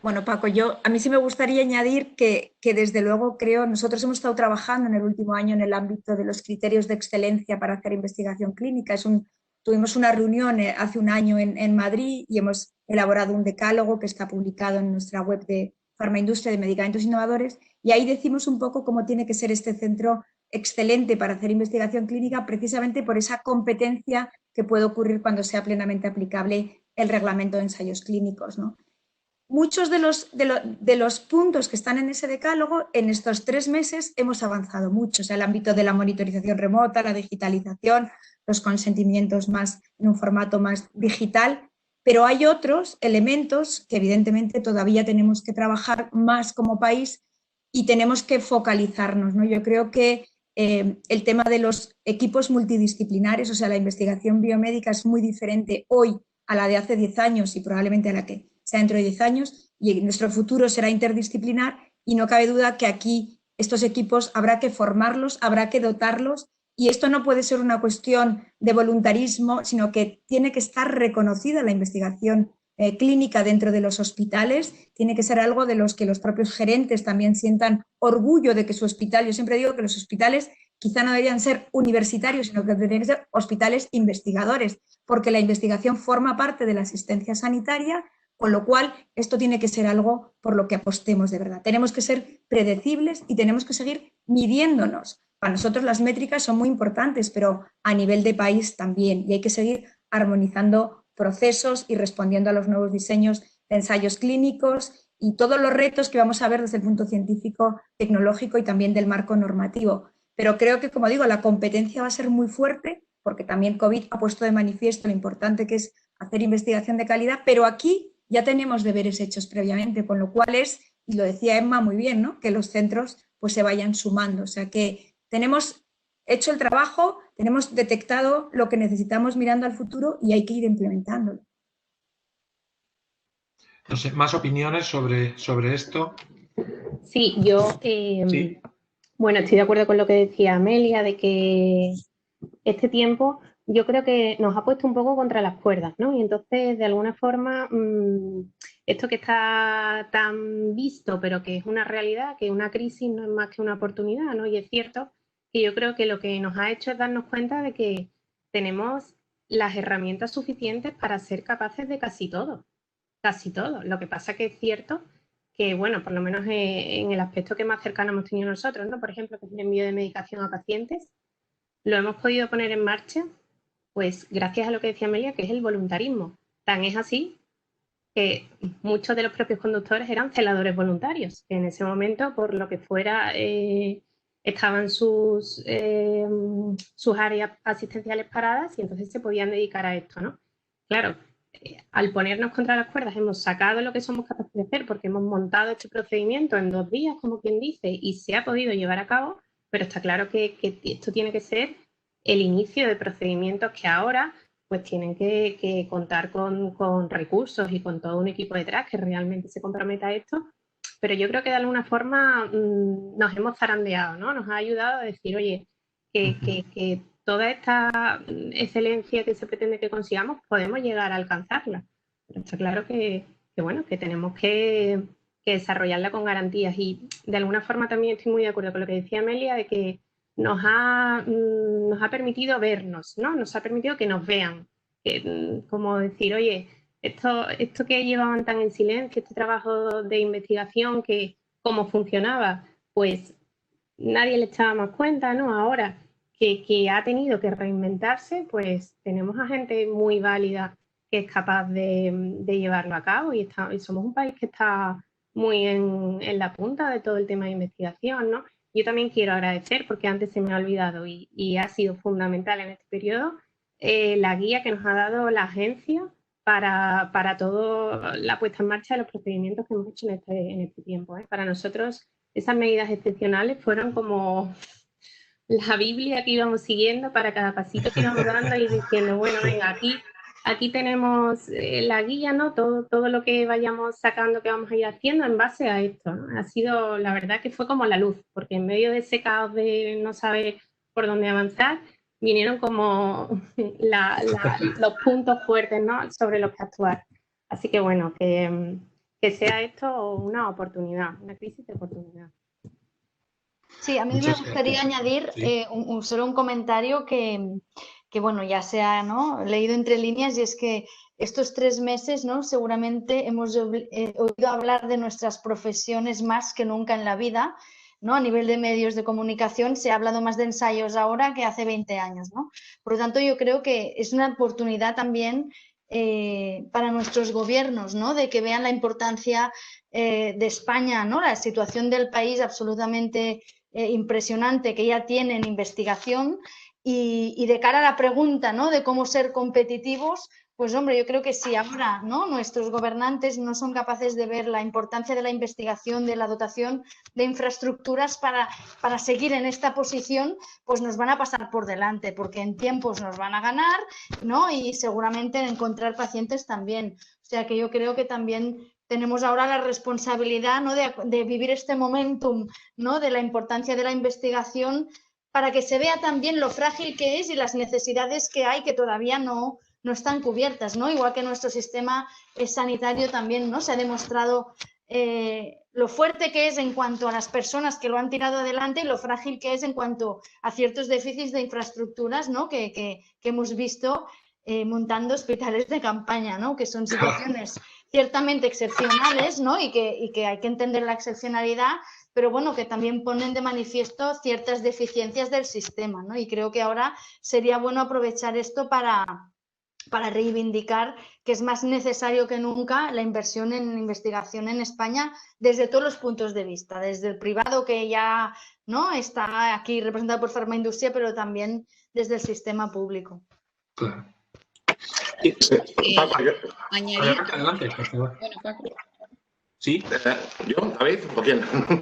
Bueno, Paco, a mí sí me gustaría añadir que desde luego nosotros hemos estado trabajando en el último año en el ámbito de los criterios de excelencia para hacer investigación clínica. Tuvimos una reunión hace un año en Madrid y hemos elaborado un decálogo que está publicado en nuestra web de Farmaindustria de Medicamentos Innovadores, y ahí decimos un poco cómo tiene que ser este centro excelente para hacer investigación clínica, precisamente por esa competencia que puede ocurrir cuando sea plenamente aplicable el reglamento de ensayos clínicos, ¿no? Muchos de los puntos que están en ese decálogo, en estos 3 meses hemos avanzado mucho, o sea, el ámbito de la monitorización remota, la digitalización, los consentimientos más en un formato más digital, pero hay otros elementos que evidentemente todavía tenemos que trabajar más como país y tenemos que focalizarnos, ¿no? Yo creo que el tema de los equipos multidisciplinares, o sea, la investigación biomédica es muy diferente hoy a la de hace 10 años y probablemente a la que sea dentro de 10 años, y nuestro futuro será interdisciplinar, y no cabe duda que aquí estos equipos habrá que formarlos, habrá que dotarlos, y esto no puede ser una cuestión de voluntarismo, sino que tiene que estar reconocida la investigación clínica dentro de los hospitales, tiene que ser algo de los que los propios gerentes también sientan orgullo de que su hospital, yo siempre digo que los hospitales quizá no deberían ser universitarios, sino que deberían ser hospitales investigadores, porque la investigación forma parte de la asistencia sanitaria, con lo cual esto tiene que ser algo por lo que apostemos de verdad. Tenemos que ser predecibles y tenemos que seguir midiéndonos. Para nosotros las métricas son muy importantes, pero a nivel de país también, y hay que seguir armonizando procesos y respondiendo a los nuevos diseños de ensayos clínicos y todos los retos que vamos a ver desde el punto científico, tecnológico y también del marco normativo. Pero creo que, como digo, la competencia va a ser muy fuerte, porque también COVID ha puesto de manifiesto lo importante que es hacer investigación de calidad, pero aquí ya tenemos deberes hechos previamente, con lo cual y lo decía Emma muy bien, ¿no?, que los centros pues se vayan sumando. O sea que tenemos hecho el trabajo, tenemos detectado lo que necesitamos mirando al futuro y hay que ir implementándolo. No sé, ¿más opiniones sobre esto? Sí, yo Sí. Bueno, estoy de acuerdo con lo que decía Amelia, de que este tiempo yo creo que nos ha puesto un poco contra las cuerdas, ¿no? Y entonces, de alguna forma, esto que está tan visto, pero que es una realidad, que una crisis no es más que una oportunidad, ¿no? Y es cierto que yo creo que lo que nos ha hecho es darnos cuenta de que tenemos las herramientas suficientes para ser capaces de casi todo. Casi todo. Lo que pasa que es cierto que, bueno, por lo menos en el aspecto que más cercano hemos tenido nosotros, ¿no? Por ejemplo, que es el envío de medicación a pacientes, lo hemos podido poner en marcha, pues gracias a lo que decía Amelia, que es el voluntarismo. Tan es así que muchos de los propios conductores eran celadores voluntarios, que en ese momento, por lo que fuera, estaban sus áreas asistenciales paradas y entonces se podían dedicar a esto, ¿no? Claro, al ponernos contra las cuerdas hemos sacado lo que somos capaces de hacer porque hemos montado este procedimiento en 2 días, como quien dice, y se ha podido llevar a cabo, pero está claro que esto tiene que ser el inicio de procedimientos que ahora pues tienen que contar con recursos y con todo un equipo detrás que realmente se comprometa a esto. Pero yo creo que de alguna forma nos hemos zarandeado, ¿no? Nos ha ayudado a decir, oye, que toda esta excelencia que se pretende que consigamos, podemos llegar a alcanzarla. Pero está claro que bueno, que tenemos que desarrollarla con garantías. Y de alguna forma también estoy muy de acuerdo con lo que decía Amelia, de que nos ha permitido vernos, ¿no? Nos ha permitido que nos vean. Como decir, oye, esto que llevaban tan en silencio, este trabajo de investigación, que cómo funcionaba, pues nadie le echaba más cuenta, ¿no? Ahora que ha tenido que reinventarse, pues tenemos a gente muy válida que es capaz de llevarlo a cabo y somos un país que está muy en la punta de todo el tema de investigación, ¿no? Yo también quiero agradecer, porque antes se me ha olvidado y ha sido fundamental en este periodo, la guía que nos ha dado la agencia para toda la puesta en marcha de los procedimientos que hemos hecho en este tiempo. Para nosotros esas medidas excepcionales fueron como la Biblia que íbamos siguiendo para cada pasito que íbamos dando y diciendo, bueno, venga, aquí tenemos la guía, ¿no? Todo lo que vayamos sacando que vamos a ir haciendo en base a esto, ¿no? Ha sido, la verdad que fue como la luz, porque en medio de ese caos de no saber por dónde avanzar, vinieron como los puntos fuertes, ¿no?, sobre los que actuar. Así que bueno, que que sea esto una oportunidad, una crisis de oportunidad. Sí, a mí me gustaría añadir solo un comentario que bueno, ya se ha, ¿no?, leído entre líneas, y es que estos 3 meses, ¿no?, seguramente hemos oído hablar de nuestras profesiones más que nunca en la vida, ¿no? A nivel de medios de comunicación se ha hablado más de ensayos ahora que hace 20 años, ¿no? Por lo tanto, yo creo que es una oportunidad también para nuestros gobiernos, ¿no?, de que vean la importancia de España, ¿no?, la situación del país absolutamente impresionante que ya tiene en investigación, y de cara a la pregunta, ¿no?, de cómo ser competitivos, pues hombre, yo creo que si ahora, ¿no?, nuestros gobernantes no son capaces de ver la importancia de la investigación, de la dotación de infraestructuras para seguir en esta posición, pues nos van a pasar por delante, porque en tiempos nos van a ganar, ¿no?, y seguramente en encontrar pacientes también. O sea que yo creo que también tenemos ahora la responsabilidad, ¿no?, de vivir este momentum, ¿no?, de la importancia de la investigación, para que se vea también lo frágil que es y las necesidades que hay que todavía no están cubiertas, ¿no? Igual que nuestro sistema sanitario también, ¿no?, se ha demostrado lo fuerte que es en cuanto a las personas que lo han tirado adelante, y lo frágil que es en cuanto a ciertos déficits de infraestructuras, ¿no?, que hemos visto montando hospitales de campaña, ¿no?, que son situaciones ciertamente excepcionales, ¿no?, y que hay que entender la excepcionalidad, pero bueno, que también ponen de manifiesto ciertas deficiencias del sistema, ¿no? Y creo que ahora sería bueno aprovechar esto para reivindicar que es más necesario que nunca la inversión en investigación en España desde todos los puntos de vista, desde el privado, que ya, ¿no?, está aquí representado por Farmaindustria, pero también desde el sistema público. Claro. Añadir. Adelante, por favor. Bueno, Paco. ¿Sí? ¿Yo? ¿David? ¿O quién?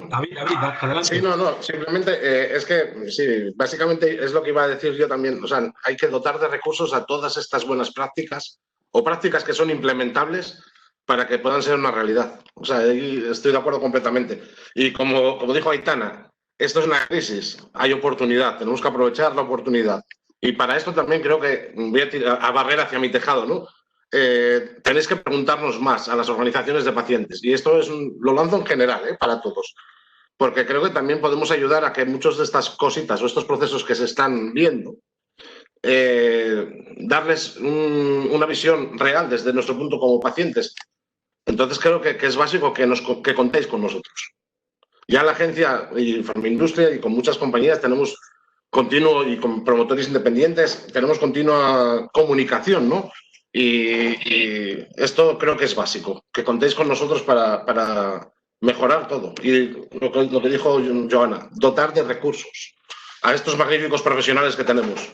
David, adelante. Sí, no, simplemente es que, sí, básicamente es lo que iba a decir yo también. O sea, hay que dotar de recursos a todas estas buenas prácticas o prácticas que son implementables para que puedan ser una realidad. O sea, ahí estoy de acuerdo completamente. Y como dijo Aitana, esto es una crisis, hay oportunidad, tenemos que aprovechar la oportunidad. Y para esto también creo que voy a barrer hacia mi tejado, ¿no? Tenéis que preguntarnos más a las organizaciones de pacientes, y esto lo lanzo en general, para todos, porque creo que también podemos ayudar a que muchas de estas cositas o estos procesos que se están viendo, darles una visión real desde nuestro punto como pacientes. Entonces creo que es básico que contéis con nosotros. Ya la agencia y Farmaindustria y con muchas compañías tenemos continuo, y con promotores independientes tenemos continua comunicación, ¿no? Y esto creo que es básico, que contéis con nosotros para mejorar todo. Y lo que dijo Joana, dotar de recursos a estos magníficos profesionales que tenemos.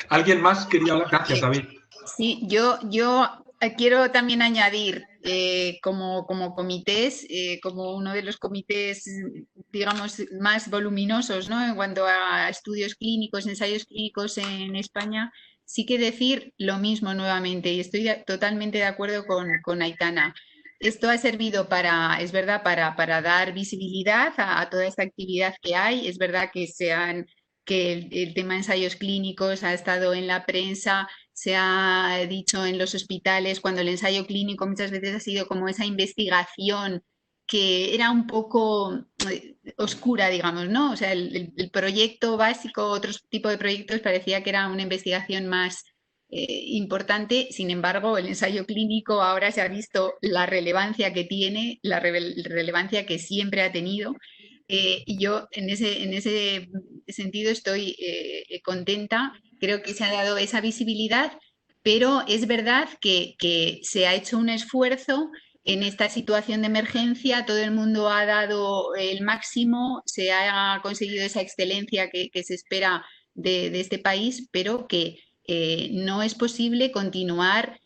¿Alguien más quería hablar? Gracias, David. Sí, yo quiero también añadir como comités, como uno de los comités, digamos, más voluminosos, ¿no?, en cuanto a estudios clínicos, ensayos clínicos en España, sí que decir lo mismo nuevamente, y estoy totalmente de acuerdo con Aitana. Esto ha servido es verdad, para dar visibilidad a toda esta actividad que hay. Es verdad que el tema de ensayos clínicos ha estado en la prensa, se ha dicho en los hospitales, cuando el ensayo clínico muchas veces ha sido como esa investigación que era un poco oscura, digamos, ¿no? O sea, el proyecto básico, otro tipo de proyectos, parecía que era una investigación más importante. Sin embargo, el ensayo clínico ahora se ha visto la relevancia que tiene, la relevancia que siempre ha tenido. Y yo en ese sentido estoy contenta. Creo que se ha dado esa visibilidad, pero es verdad que se ha hecho un esfuerzo en esta situación de emergencia. Todo el mundo ha dado el máximo, se ha conseguido esa excelencia que se espera de este país, pero que no es posible continuar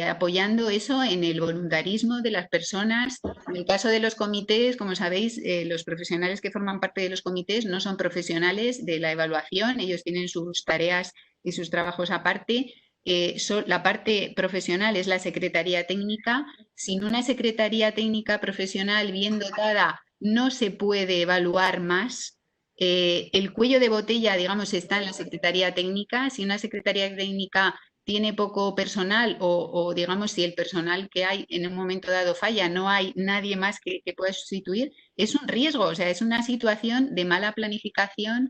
apoyando eso en el voluntarismo de las personas. En el caso de los comités, como sabéis, los profesionales que forman parte de los comités no son profesionales de la evaluación, ellos tienen sus tareas y sus trabajos aparte. La parte profesional es la secretaría técnica. Sin una secretaría técnica profesional bien dotada no se puede evaluar más. El cuello de botella, digamos, está en la secretaría técnica. Si una secretaría técnica tiene poco personal o, digamos, si el personal que hay en un momento dado falla, no hay nadie más que pueda sustituir, es un riesgo, o sea, es una situación de mala planificación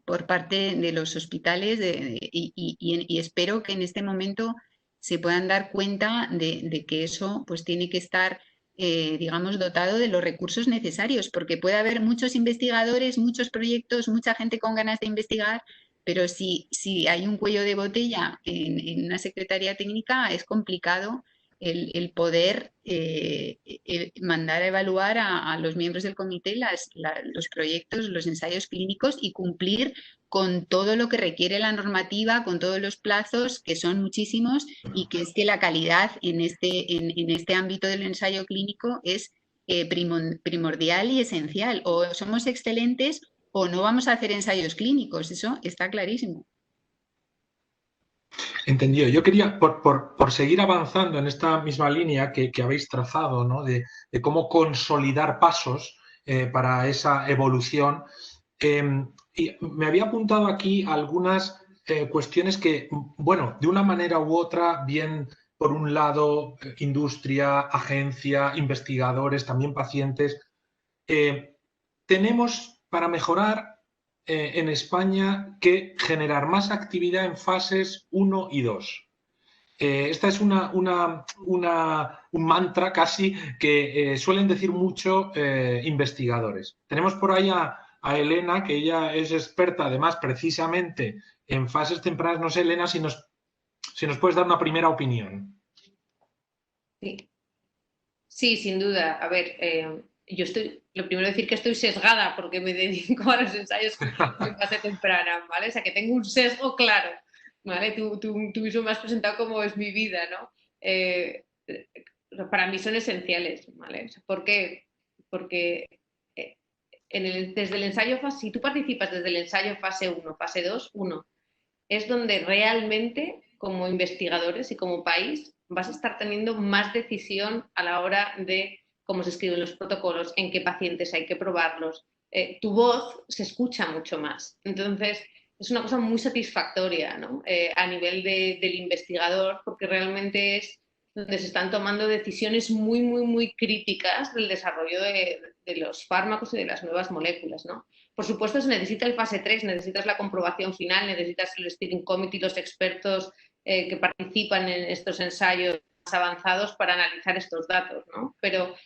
por parte de los hospitales y espero que en este momento se puedan dar cuenta de que eso pues tiene que estar, digamos, dotado de los recursos necesarios, porque puede haber muchos investigadores, muchos proyectos, mucha gente con ganas de investigar, pero si hay un cuello de botella en una secretaría técnica, es complicado el poder mandar a evaluar a los miembros del comité los proyectos, los ensayos clínicos y cumplir con todo lo que requiere la normativa, con todos los plazos, que son muchísimos, y que es que la calidad en este ámbito del ensayo clínico es primordial y esencial. O somos excelentes o no vamos a hacer ensayos clínicos, eso está clarísimo. Entendido. Yo quería, por seguir avanzando en esta misma línea que habéis trazado, ¿no? de cómo consolidar pasos para esa evolución, y me había apuntado aquí algunas cuestiones que, bueno, de una manera u otra, bien por un lado, industria, agencia, investigadores, también pacientes, tenemos para mejorar en España que generar más actividad en fases 1 y 2. Esta es un mantra casi que suelen decir mucho investigadores. Tenemos por ahí a Elena, que ella es experta además precisamente en fases tempranas. No sé, Elena, si nos puedes dar una primera opinión. Sí, sin duda. A ver, lo primero decir que estoy sesgada porque me dedico a los ensayos en fase temprana, ¿vale? O sea, que tengo un sesgo claro, ¿vale? Tú mismo me has presentado cómo es mi vida, ¿no? Para mí son esenciales, ¿vale? ¿Por qué? Porque desde el ensayo fase, si tú participas desde el ensayo fase 1, fase 2, 1, es donde realmente como investigadores y como país vas a estar teniendo más decisión a la hora de cómo se escriben los protocolos, en qué pacientes hay que probarlos. Tu voz se escucha mucho más. Entonces, es una cosa muy satisfactoria, ¿no? A nivel del investigador, porque realmente es donde se están tomando decisiones muy, muy, muy críticas del desarrollo de los fármacos y de las nuevas moléculas, ¿no? Por supuesto, se necesita el fase 3, necesitas la comprobación final, necesitas el steering committee, los expertos que participan en estos ensayos más avanzados para analizar estos datos, ¿no? Pero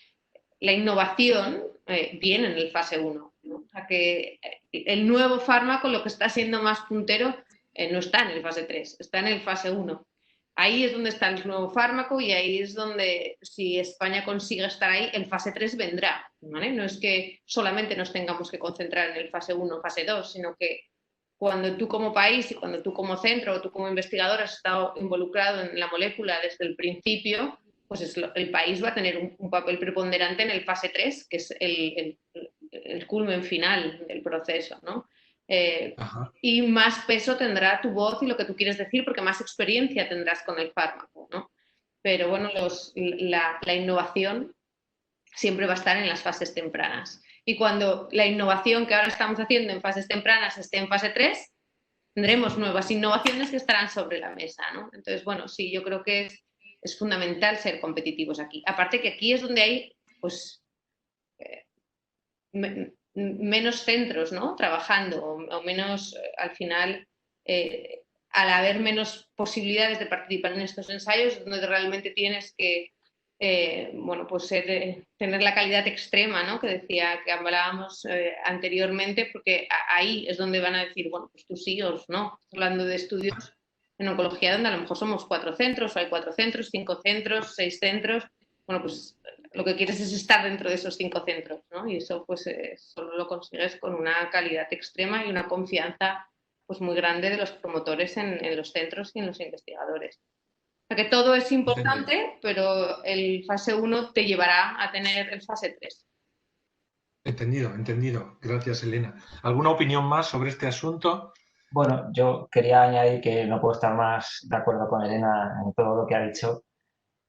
la innovación viene en el fase 1, ¿no? O sea que el nuevo fármaco, lo que está siendo más puntero, no está en el fase 3, está en el fase 1. Ahí es donde está el nuevo fármaco y ahí es donde, si España consigue estar ahí, el fase 3 vendrá, ¿vale? No es que solamente nos tengamos que concentrar en el fase 1 o fase 2, sino que cuando tú como país y cuando tú como centro o tú como investigador has estado involucrado en la molécula desde el principio, pues el país va a tener un papel preponderante en el fase 3, que es el culmen final del proceso, ¿no? Y más peso tendrá tu voz y lo que tú quieres decir, porque más experiencia tendrás con el fármaco, ¿no? Pero bueno, la innovación siempre va a estar en las fases tempranas. Y cuando la innovación que ahora estamos haciendo en fases tempranas esté en fase 3, tendremos nuevas innovaciones que estarán sobre la mesa, ¿no? Entonces, bueno, sí, yo creo que es fundamental ser competitivos aquí. Aparte que aquí es donde hay, pues, menos centros, ¿no? Trabajando o menos, al final, al haber menos posibilidades de participar en estos ensayos, donde realmente tienes que, bueno, pues tener la calidad extrema, ¿no? Que decía, que hablábamos anteriormente, porque ahí es donde van a decir, bueno, pues tú sí o no. Hablando de estudios en oncología donde a lo mejor somos 4 centros, o hay 4 centros, 5 centros, 6 centros. Bueno, pues lo que quieres es estar dentro de esos 5 centros, ¿no? Y eso pues solo lo consigues con una calidad extrema y una confianza pues muy grande de los promotores en los centros y en los investigadores. O sea que todo es importante, pero el fase 1 te llevará a tener el fase 3. Entendido. Gracias, Elena. ¿Alguna opinión más sobre este asunto? Bueno, yo quería añadir que no puedo estar más de acuerdo con Elena en todo lo que ha dicho.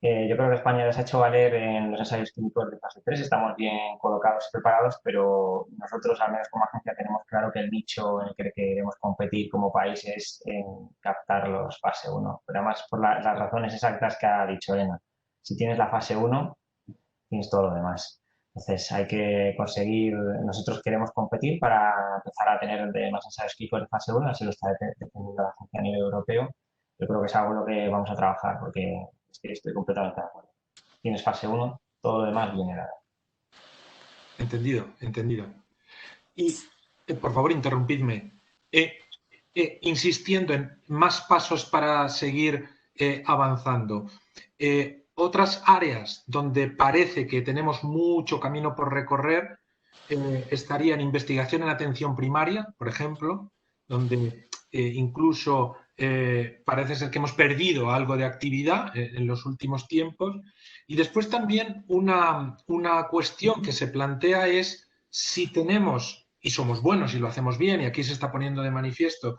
Yo creo que España les ha hecho valer en los ensayos clínicos de fase 3, estamos bien colocados y preparados, pero nosotros, al menos como agencia, tenemos claro que el nicho en el que queremos competir como país es en captar los fase 1, pero además por las razones exactas que ha dicho Elena. Si tienes la fase 1, tienes todo lo demás. Entonces hay que conseguir, nosotros queremos competir para empezar a tener más ensayos clínicos de fase 1, así lo está defendiendo la agencia a nivel europeo. Yo creo que es algo en lo que vamos a trabajar porque es que estoy completamente de acuerdo. Tienes fase 1, todo lo demás viene dado. Entendido, entendido. Y, por favor, interrumpidme. Insistiendo en más pasos para seguir avanzando. Otras áreas donde parece que tenemos mucho camino por recorrer estarían investigación en atención primaria, por ejemplo, donde incluso parece ser que hemos perdido algo de actividad en los últimos tiempos. Y después también una cuestión que se plantea es si tenemos, y somos buenos y lo hacemos bien, y aquí se está poniendo de manifiesto,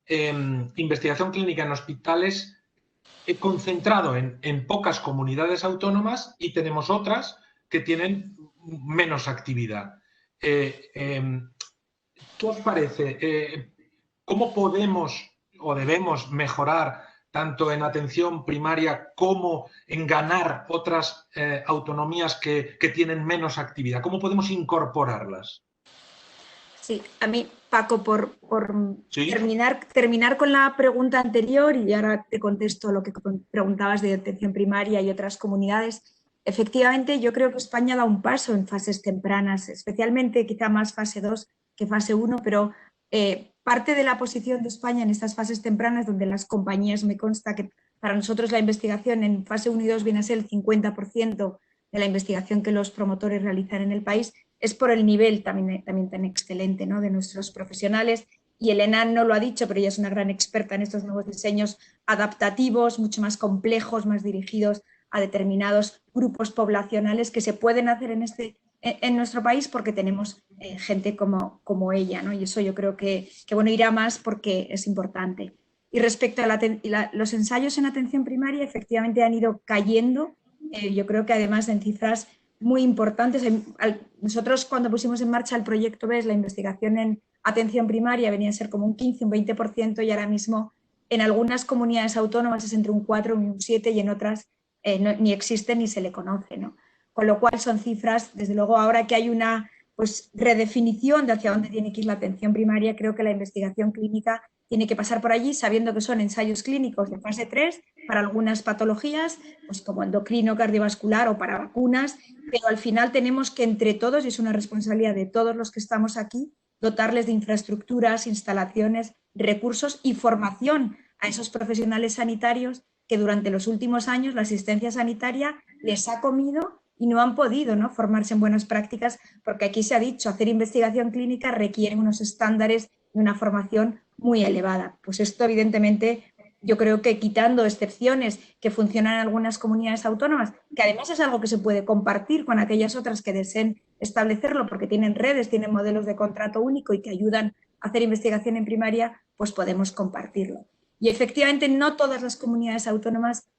investigación clínica en hospitales concentrado en pocas comunidades autónomas y tenemos otras que tienen menos actividad. ¿Qué os parece? ¿Cómo podemos o debemos mejorar tanto en atención primaria como en ganar otras autonomías que tienen menos actividad? ¿Cómo podemos incorporarlas? Sí, a mí, Paco, por ¿Sí? terminar con la pregunta anterior, y ahora te contesto lo que preguntabas de atención primaria y otras comunidades. Efectivamente, yo creo que España da un paso en fases tempranas, especialmente quizá más fase 2 que fase 1, pero parte de la posición de España en estas fases tempranas, donde las compañías, me consta que para nosotros la investigación en fase 1 y 2 viene a ser el 50% de la investigación que los promotores realizan en el país, es por el nivel también tan excelente, ¿no?, de nuestros profesionales. Y Elena no lo ha dicho, pero ella es una gran experta en estos nuevos diseños adaptativos, mucho más complejos, más dirigidos a determinados grupos poblacionales que se pueden hacer en nuestro país porque tenemos gente como ella, ¿no? Y eso yo creo que bueno, irá más porque es importante. Y respecto a los ensayos en atención primaria, efectivamente han ido cayendo, yo creo que además en cifras muy importantes. Nosotros cuando pusimos en marcha el proyecto BES, la investigación en atención primaria venía a ser como un 15, un 20% y ahora mismo en algunas comunidades autónomas es entre un 4 y un 7 y en otras ni existe ni se le conoce, ¿no? Con lo cual son cifras, desde luego ahora que hay una redefinición de hacia dónde tiene que ir la atención primaria, creo que la investigación clínica tiene que pasar por allí sabiendo que son ensayos clínicos de fase 3 para algunas patologías, pues como endocrino, cardiovascular o para vacunas, pero al final tenemos que entre todos, y es una responsabilidad de todos los que estamos aquí, dotarles de infraestructuras, instalaciones, recursos y formación a esos profesionales sanitarios que durante los últimos años la asistencia sanitaria les ha comido y no han podido, ¿no?, formarse en buenas prácticas, porque aquí se ha dicho, hacer investigación clínica requiere unos estándares y una formación muy elevada. Pues esto, evidentemente, yo creo que quitando excepciones que funcionan en algunas comunidades autónomas, que además es algo que se puede compartir con aquellas otras que deseen establecerlo porque tienen redes, tienen modelos de contrato único y que ayudan a hacer investigación en primaria, pues podemos compartirlo. Y efectivamente no todas las comunidades autónomas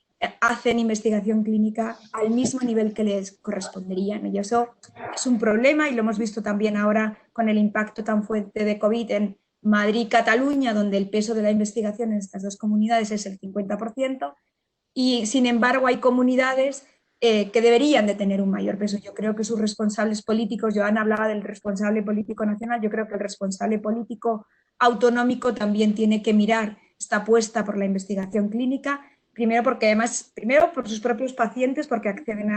hacen investigación clínica al mismo nivel que les correspondería, ¿no? Y eso es un problema y lo hemos visto también ahora con el impacto tan fuerte de COVID en Madrid y Cataluña, donde el peso de la investigación en estas dos comunidades es el 50%, y sin embargo hay comunidades que deberían de tener un mayor peso. Yo creo que sus responsables políticos, Joana hablaba del responsable político nacional, yo creo que el responsable político autonómico también tiene que mirar esta apuesta por la investigación clínica, primero por sus propios pacientes, porque acceden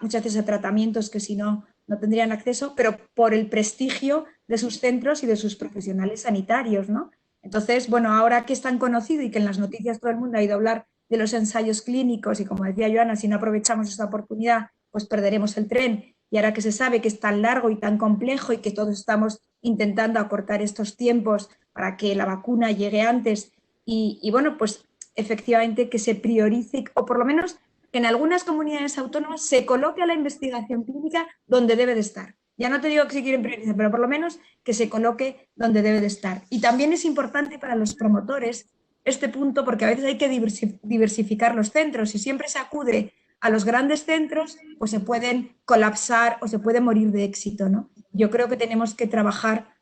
muchas veces a tratamientos que si no tendrían acceso, pero por el prestigio de sus centros y de sus profesionales sanitarios, ¿no? Entonces, bueno, ahora que es tan conocido y que en las noticias todo el mundo ha ido a hablar de los ensayos clínicos y, como decía Joana, si no aprovechamos esta oportunidad, pues perderemos el tren. Y ahora que se sabe que es tan largo y tan complejo y que todos estamos intentando acortar estos tiempos para que la vacuna llegue antes y bueno, pues efectivamente que se priorice, o por lo menos que en algunas comunidades autónomas se coloque a la investigación clínica donde debe de estar. Ya no te digo que se quieren priorizar, pero por lo menos que se coloque donde debe de estar. Y también es importante para los promotores este punto, porque a veces hay que diversificar los centros. Si siempre se acude a los grandes centros, pues se pueden colapsar o se puede morir de éxito, ¿no? Yo creo que tenemos que trabajar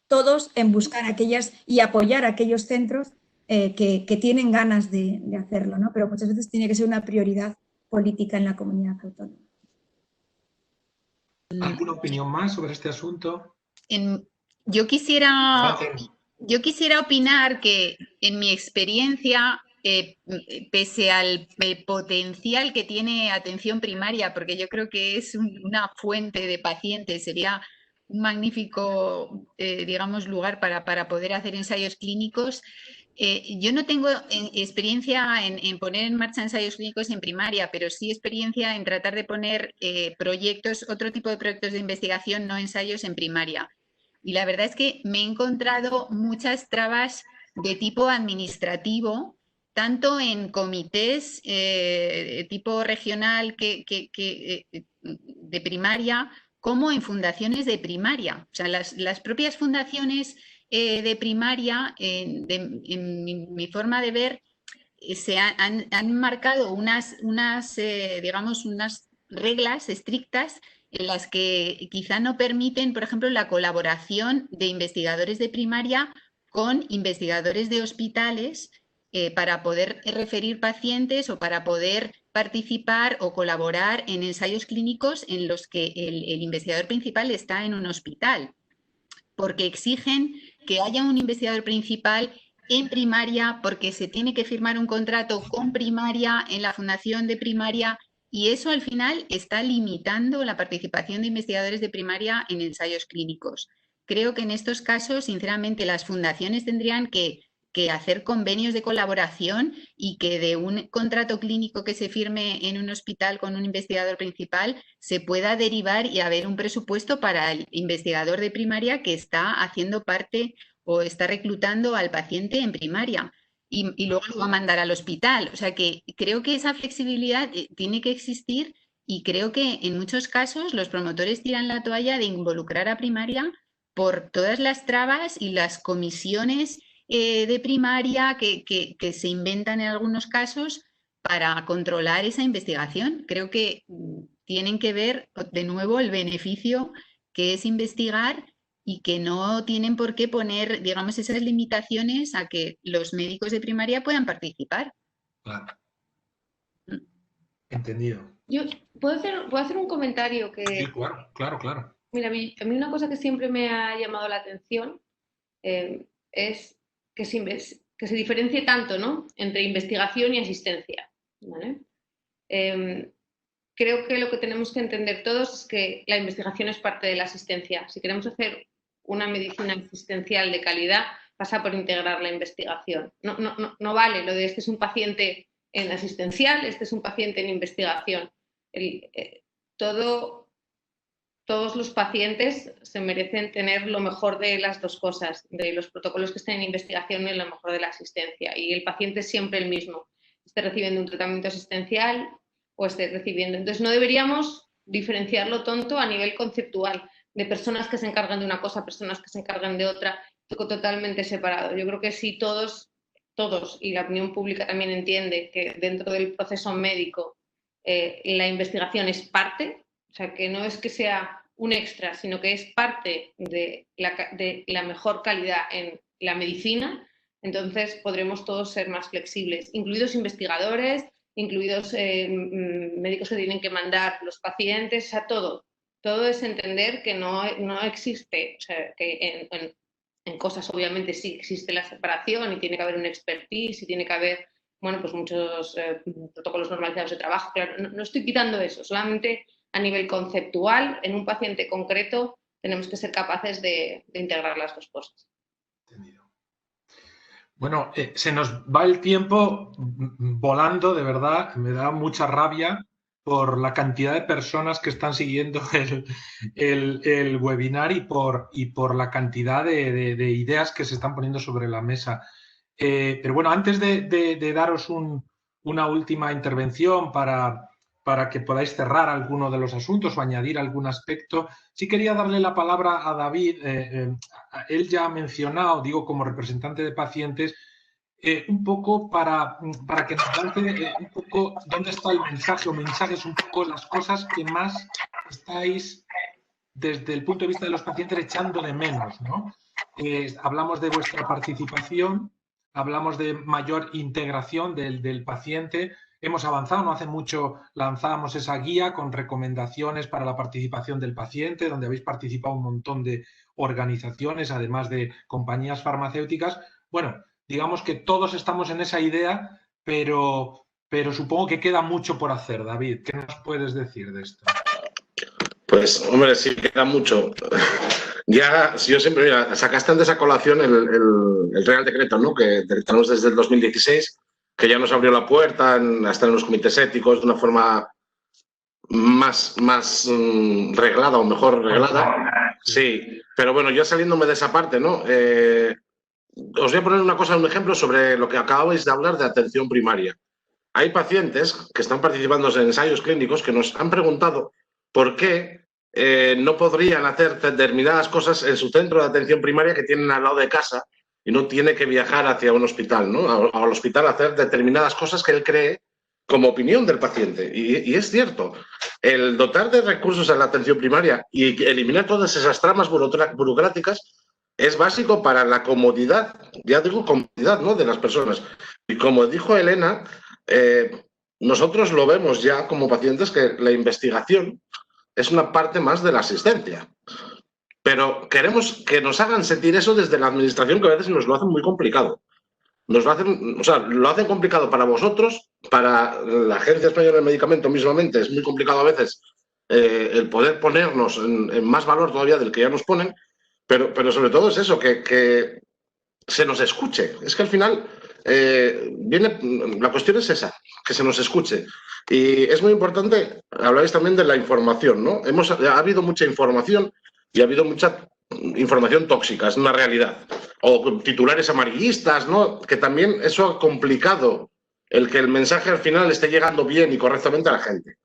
todos en buscar aquellas y apoyar a aquellos centros que tienen ganas de hacerlo, ¿no? Pero muchas veces tiene que ser una prioridad política en la comunidad autónoma. ¿Alguna opinión más sobre este asunto? Yo quisiera opinar que en mi experiencia, pese al potencial que tiene atención primaria, porque yo creo que es una fuente de pacientes, sería un magnífico, digamos, lugar para poder hacer ensayos clínicos. Yo no tengo experiencia en poner en marcha ensayos clínicos en primaria, pero sí experiencia en tratar de poner proyectos, otro tipo de proyectos de investigación, no ensayos en primaria. Y la verdad es que me he encontrado muchas trabas de tipo administrativo, tanto en comités tipo regional de primaria, como en fundaciones de primaria. O sea, las propias fundaciones de primaria, en mi forma de ver, han marcado digamos, unas reglas estrictas en las que quizá no permiten, por ejemplo, la colaboración de investigadores de primaria con investigadores de hospitales para poder referir pacientes o para poder participar o colaborar en ensayos clínicos en los que el investigador principal está en un hospital, porque exigen que haya un investigador principal en primaria, porque se tiene que firmar un contrato con primaria en la fundación de primaria, y eso al final está limitando la participación de investigadores de primaria en ensayos clínicos. Creo que en estos casos, sinceramente, las fundaciones tendrían que hacer convenios de colaboración y que de un contrato clínico que se firme en un hospital con un investigador principal se pueda derivar y haber un presupuesto para el investigador de primaria que está haciendo parte o está reclutando al paciente en primaria y luego lo va a mandar al hospital. O sea que creo que esa flexibilidad tiene que existir y creo que en muchos casos los promotores tiran la toalla de involucrar a primaria por todas las trabas y las comisiones de primaria que se inventan en algunos casos para controlar esa investigación. Creo que tienen que ver de nuevo el beneficio que es investigar y que no tienen por qué poner, digamos, esas limitaciones a que los médicos de primaria puedan participar. Claro. Entendido. Yo puedo hacer un comentario que... Sí, claro. Mira, a mí una cosa que siempre me ha llamado la atención es que se diferencie tanto, ¿no?, entre investigación y asistencia, ¿vale? Creo que lo que tenemos que entender todos es que la investigación es parte de la asistencia. Si queremos hacer una medicina asistencial de calidad, pasa por integrar la investigación. No vale lo de este es un paciente en asistencial, este es un paciente en investigación. Todos los pacientes se merecen tener lo mejor de las dos cosas, de los protocolos que estén en investigación y lo mejor de la asistencia. Y el paciente es siempre el mismo, esté recibiendo un tratamiento asistencial o esté recibiendo. Entonces no deberíamos diferenciarlo tonto a nivel conceptual, de personas que se encargan de una cosa, personas que se encargan de otra, totalmente separado. Yo creo que si todos, y la opinión pública también entiende que dentro del proceso médico la investigación es parte, o sea, que no es que sea un extra, sino que es parte de la mejor calidad en la medicina, entonces podremos todos ser más flexibles, incluidos investigadores, incluidos médicos que tienen que mandar los pacientes, o sea, todo. Todo es entender que no existe, o sea, que en cosas obviamente sí existe la separación y tiene que haber un expertise y tiene que haber, bueno, pues muchos protocolos normalizados de trabajo. Claro, no estoy quitando eso, solamente a nivel conceptual, en un paciente concreto, tenemos que ser capaces de integrar las dos cosas. Entendido. Bueno, se nos va el tiempo volando, de verdad, me da mucha rabia por la cantidad de personas que están siguiendo el webinar y por la cantidad de ideas que se están poniendo sobre la mesa. Pero bueno, antes de daros una última intervención para que podáis cerrar alguno de los asuntos o añadir algún aspecto, sí quería darle la palabra a David. Él ya ha mencionado, digo, como representante de pacientes, un poco para que nos lance un poco dónde está el mensaje o mensajes, un poco las cosas que más estáis desde el punto de vista de los pacientes echando de menos, ¿no? Hablamos de vuestra participación, hablamos de mayor integración del paciente. Hemos avanzado, no hace mucho lanzábamos esa guía con recomendaciones para la participación del paciente, donde habéis participado un montón de organizaciones, además de compañías farmacéuticas. Bueno, digamos que todos estamos en esa idea, pero supongo que queda mucho por hacer. David, ¿qué nos puedes decir de esto? Pues, hombre, sí queda mucho. Ya, si yo siempre, mira, sacaste antes a colación el Real Decreto, ¿no? Que tenemos desde el 2016, que ya nos abrió la puerta hasta en los comités éticos de una forma más reglada o mejor reglada. Sí, pero bueno, yo saliéndome de esa parte, ¿no? Os voy a poner un ejemplo sobre lo que acababais de hablar de atención primaria. Hay pacientes que están participando en ensayos clínicos que nos han preguntado por qué no podrían hacer determinadas cosas en su centro de atención primaria que tienen al lado de casa y no tiene que viajar hacia un hospital, ¿no? Al hospital a hacer determinadas cosas que él cree como opinión del paciente. Y es cierto, el dotar de recursos a la atención primaria y eliminar todas esas tramas burocráticas es básico para la comodidad, ya digo comodidad, ¿no?, de las personas. Y como dijo Elena, nosotros lo vemos ya como pacientes que la investigación es una parte más de la asistencia. Pero queremos que nos hagan sentir eso desde la administración, que a veces nos lo hacen muy complicado. Nos lo hacen, o sea, lo hacen complicado para vosotros, para la Agencia Española del Medicamento mismamente. Es muy complicado a veces el poder ponernos en más valor todavía del que ya nos ponen, pero sobre todo es eso, que se nos escuche. Es que al final la cuestión es esa, que se nos escuche. Y es muy importante, habláis también de la información, ¿no? Ha habido mucha información y ha habido mucha información tóxica, es una realidad. O titulares amarillistas, ¿no? Que también eso ha complicado el que el mensaje al final esté llegando bien y correctamente a la gente.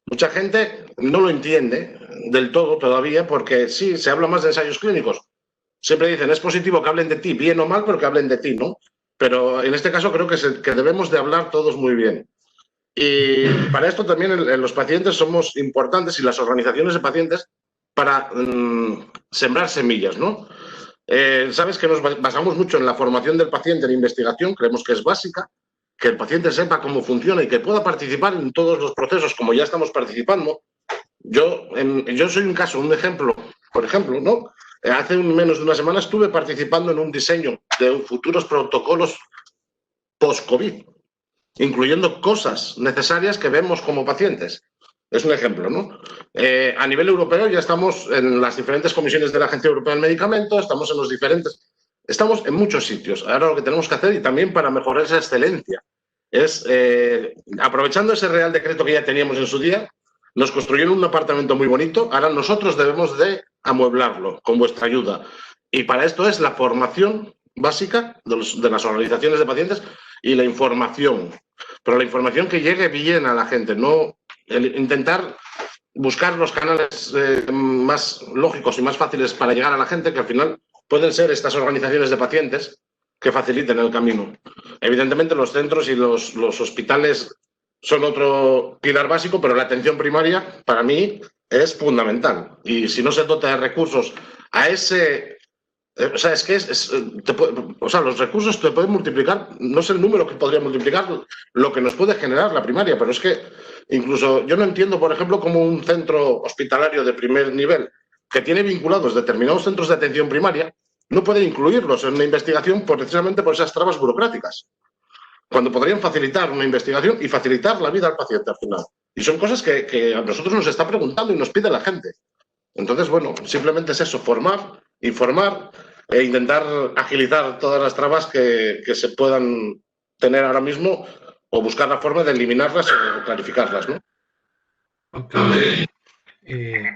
Mucha gente no lo entiende del todo todavía porque sí, se habla más de ensayos clínicos. Siempre dicen, es positivo que hablen de ti, bien o mal, pero que hablen de ti, ¿no? Pero en este caso creo que debemos de hablar todos muy bien. Y para esto también los pacientes somos importantes y las organizaciones de pacientes para sembrar semillas, ¿no? Sabes que nos basamos mucho en la formación del paciente en investigación, creemos que es básica, que el paciente sepa cómo funciona y que pueda participar en todos los procesos como ya estamos participando. Yo soy un ejemplo, por ejemplo, ¿no? Hace menos de una semana estuve participando en un diseño de futuros protocolos post-COVID, incluyendo cosas necesarias que vemos como pacientes. Es un ejemplo, ¿no? A nivel europeo ya estamos en las diferentes comisiones de la Agencia Europea del Medicamento, estamos en muchos sitios. Ahora lo que tenemos que hacer, y también para mejorar esa excelencia, es, aprovechando ese Real Decreto que ya teníamos en su día, nos construyeron un apartamento muy bonito, ahora nosotros debemos de amueblarlo con vuestra ayuda. Y para esto es la formación básica de las organizaciones de pacientes y la información. Pero la información que llegue bien a la gente, no intentar buscar los canales más lógicos y más fáciles para llegar a la gente, que al final pueden ser estas organizaciones de pacientes que faciliten el camino. Evidentemente los centros y los hospitales son otro pilar básico, pero la atención primaria para mí es fundamental. Y si no se dota de recursos a ese... O sea, es que los recursos te pueden multiplicar, no sé el número que podría multiplicar lo que nos puede generar la primaria, pero es que incluso yo no entiendo, por ejemplo, cómo un centro hospitalario de primer nivel que tiene vinculados determinados centros de atención primaria no puede incluirlos en una investigación precisamente por esas trabas burocráticas, cuando podrían facilitar una investigación y facilitar la vida al paciente al final. Y son cosas que a nosotros nos está preguntando y nos pide la gente. Entonces, bueno, simplemente es eso, formar, informar e intentar agilizar todas las trabas que se puedan tener ahora mismo o buscar la forma de eliminarlas o clarificarlas, ¿no? Okay.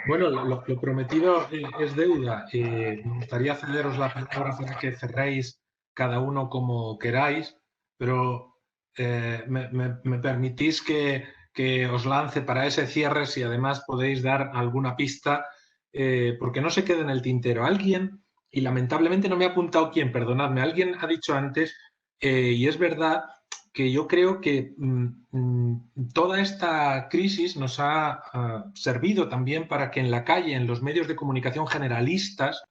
Bueno, lo prometido es deuda. Me gustaría cederos la palabra para que cerréis cada uno como queráis, pero me permitís que os lance para ese cierre si además podéis dar alguna pista, porque no se quede en el tintero. Alguien, y lamentablemente no me ha apuntado quién, perdonadme, alguien ha dicho antes y es verdad que yo creo que toda esta crisis nos ha servido también para que en la calle, en los medios de comunicación generalistas,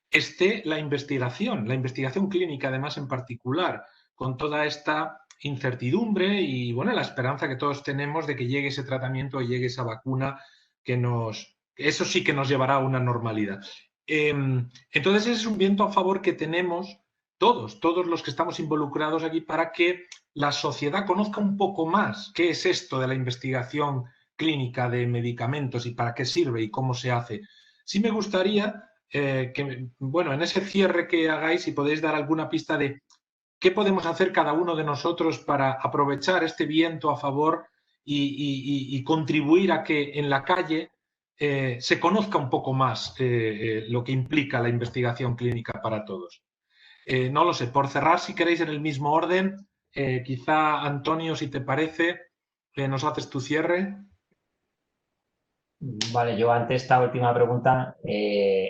esté la investigación clínica además en particular, con toda esta incertidumbre y bueno, la esperanza que todos tenemos de que llegue ese tratamiento, llegue esa vacuna, eso sí que nos llevará a una normalidad. Entonces ese es un viento a favor que tenemos todos los que estamos involucrados aquí, para que la sociedad conozca un poco más qué es esto de la investigación clínica de medicamentos y para qué sirve y cómo se hace. Sí me gustaría que, bueno, en ese cierre que hagáis, si podéis dar alguna pista de qué podemos hacer cada uno de nosotros para aprovechar este viento a favor y contribuir a que en la calle se conozca un poco más lo que implica la investigación clínica para todos. No lo sé, por cerrar, si queréis en el mismo orden, quizá Antonio, si te parece, nos haces tu cierre. Vale, yo ante esta última pregunta,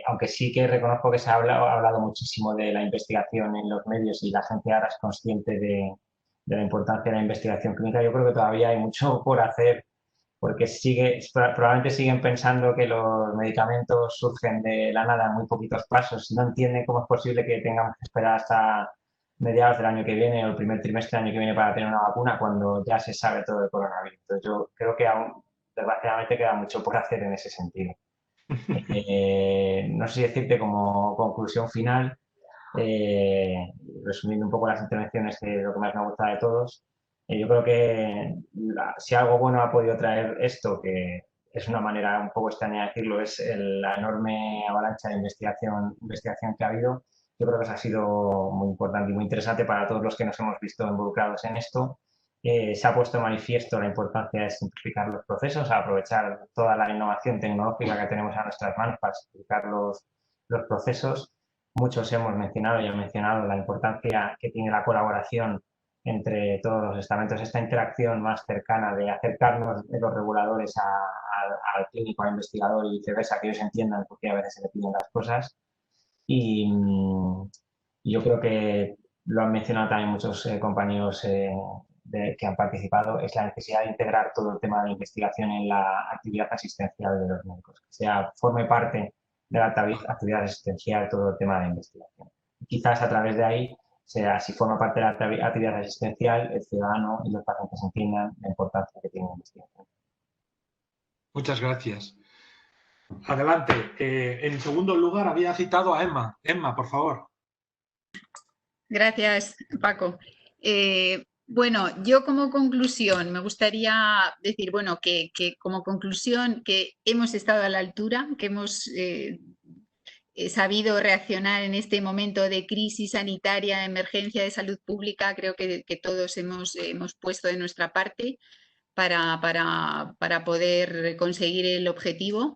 aunque sí que reconozco que se ha hablado muchísimo de la investigación en los medios y la gente ahora es consciente de la importancia de la investigación clínica, yo creo que todavía hay mucho por hacer, porque probablemente siguen pensando que los medicamentos surgen de la nada en muy poquitos pasos. No entienden cómo es posible que tengamos que esperar hasta mediados del año que viene o el primer trimestre del año que viene para tener una vacuna cuando ya se sabe todo del coronavirus. Entonces yo creo que aún, desgraciadamente, queda mucho por hacer en ese sentido. No sé si decirte como conclusión final, resumiendo un poco las intervenciones, que es lo que más me gusta de todos, yo creo que si algo bueno ha podido traer esto, que es una manera un poco extraña de decirlo, es la enorme avalancha de investigación que ha habido. Yo creo que eso ha sido muy importante y muy interesante para todos los que nos hemos visto involucrados en esto. Se ha puesto de manifiesto la importancia de simplificar los procesos, aprovechar toda la innovación tecnológica que tenemos a nuestras manos para simplificar los procesos. Muchos hemos mencionado y han mencionado la importancia que tiene la colaboración entre todos los estamentos, esta interacción más cercana de acercarnos de los reguladores al clínico, al investigador y viceversa, que ellos entiendan por qué a veces se le piden las cosas. Y yo creo que lo han mencionado también muchos compañeros que han participado, es la necesidad de integrar todo el tema de investigación en la actividad asistencial de los médicos, que forme parte de la actividad asistencial todo el tema de investigación. Quizás a través de ahí, si forma parte de la actividad asistencial, el ciudadano y los pacientes entiendan la importancia que tiene la investigación. Muchas gracias. Adelante. En segundo lugar, había citado a Emma. Emma, por favor. Gracias, Paco. Bueno, yo como conclusión me gustaría decir, bueno, que como conclusión que hemos estado a la altura, que hemos sabido reaccionar en este momento de crisis sanitaria, de emergencia de salud pública. Creo que todos hemos puesto de nuestra parte para poder conseguir el objetivo.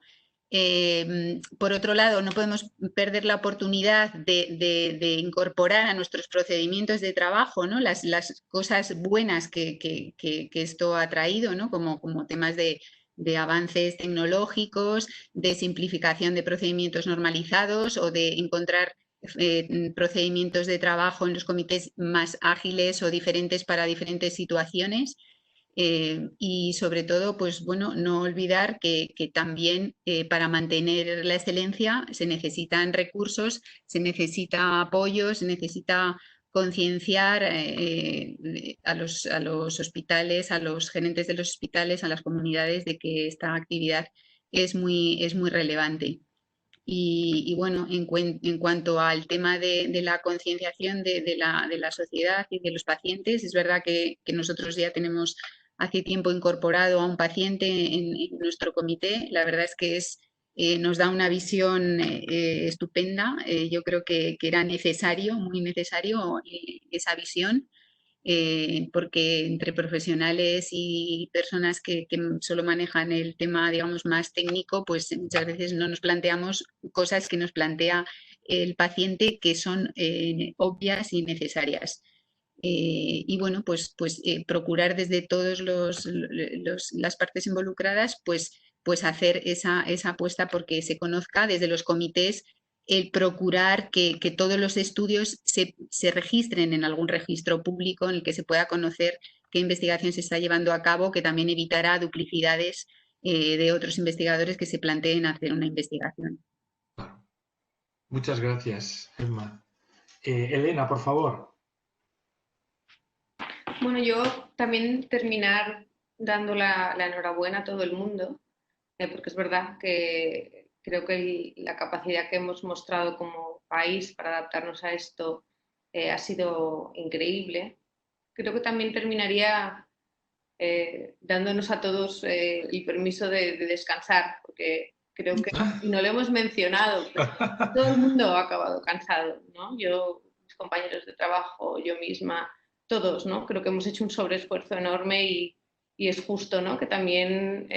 Por otro lado, no podemos perder la oportunidad de incorporar a nuestros procedimientos de trabajo, ¿no? las cosas buenas que esto ha traído, ¿no? como temas de avances tecnológicos, de simplificación de procedimientos normalizados o de encontrar procedimientos de trabajo en los comités más ágiles o diferentes para diferentes situaciones. Y sobre todo, pues bueno, no olvidar que también para mantener la excelencia se necesitan recursos, se necesita apoyo, se necesita concienciar a los hospitales, a los gerentes de los hospitales, a las comunidades de que esta actividad es muy relevante. Y bueno, en cuanto al tema de la concienciación de la sociedad y de los pacientes, es verdad que nosotros ya tenemos hace tiempo incorporado a un paciente en nuestro comité. La verdad es que nos da una visión estupenda. Yo creo que era necesario, muy necesario esa visión, porque entre profesionales y personas que solo manejan el tema, digamos, más técnico, pues muchas veces no nos planteamos cosas que nos plantea el paciente que son obvias y necesarias. Y bueno, pues procurar desde todas las partes involucradas, pues hacer esa apuesta porque se conozca desde los comités el procurar que todos los estudios se registren en algún registro público en el que se pueda conocer qué investigación se está llevando a cabo, que también evitará duplicidades de otros investigadores que se planteen hacer una investigación. Claro. Muchas gracias, Emma. Elena, por favor. Bueno, yo también terminar dando la enhorabuena a todo el mundo, porque es verdad que creo que la capacidad que hemos mostrado como país para adaptarnos a esto ha sido increíble. Creo que también terminaría dándonos a todos el permiso de descansar, porque creo que, y no lo hemos mencionado, pero todo el mundo ha acabado cansado, ¿no? Yo, mis compañeros de trabajo, yo misma, todos, ¿no? Creo que hemos hecho un sobreesfuerzo enorme y es justo, ¿no? Que también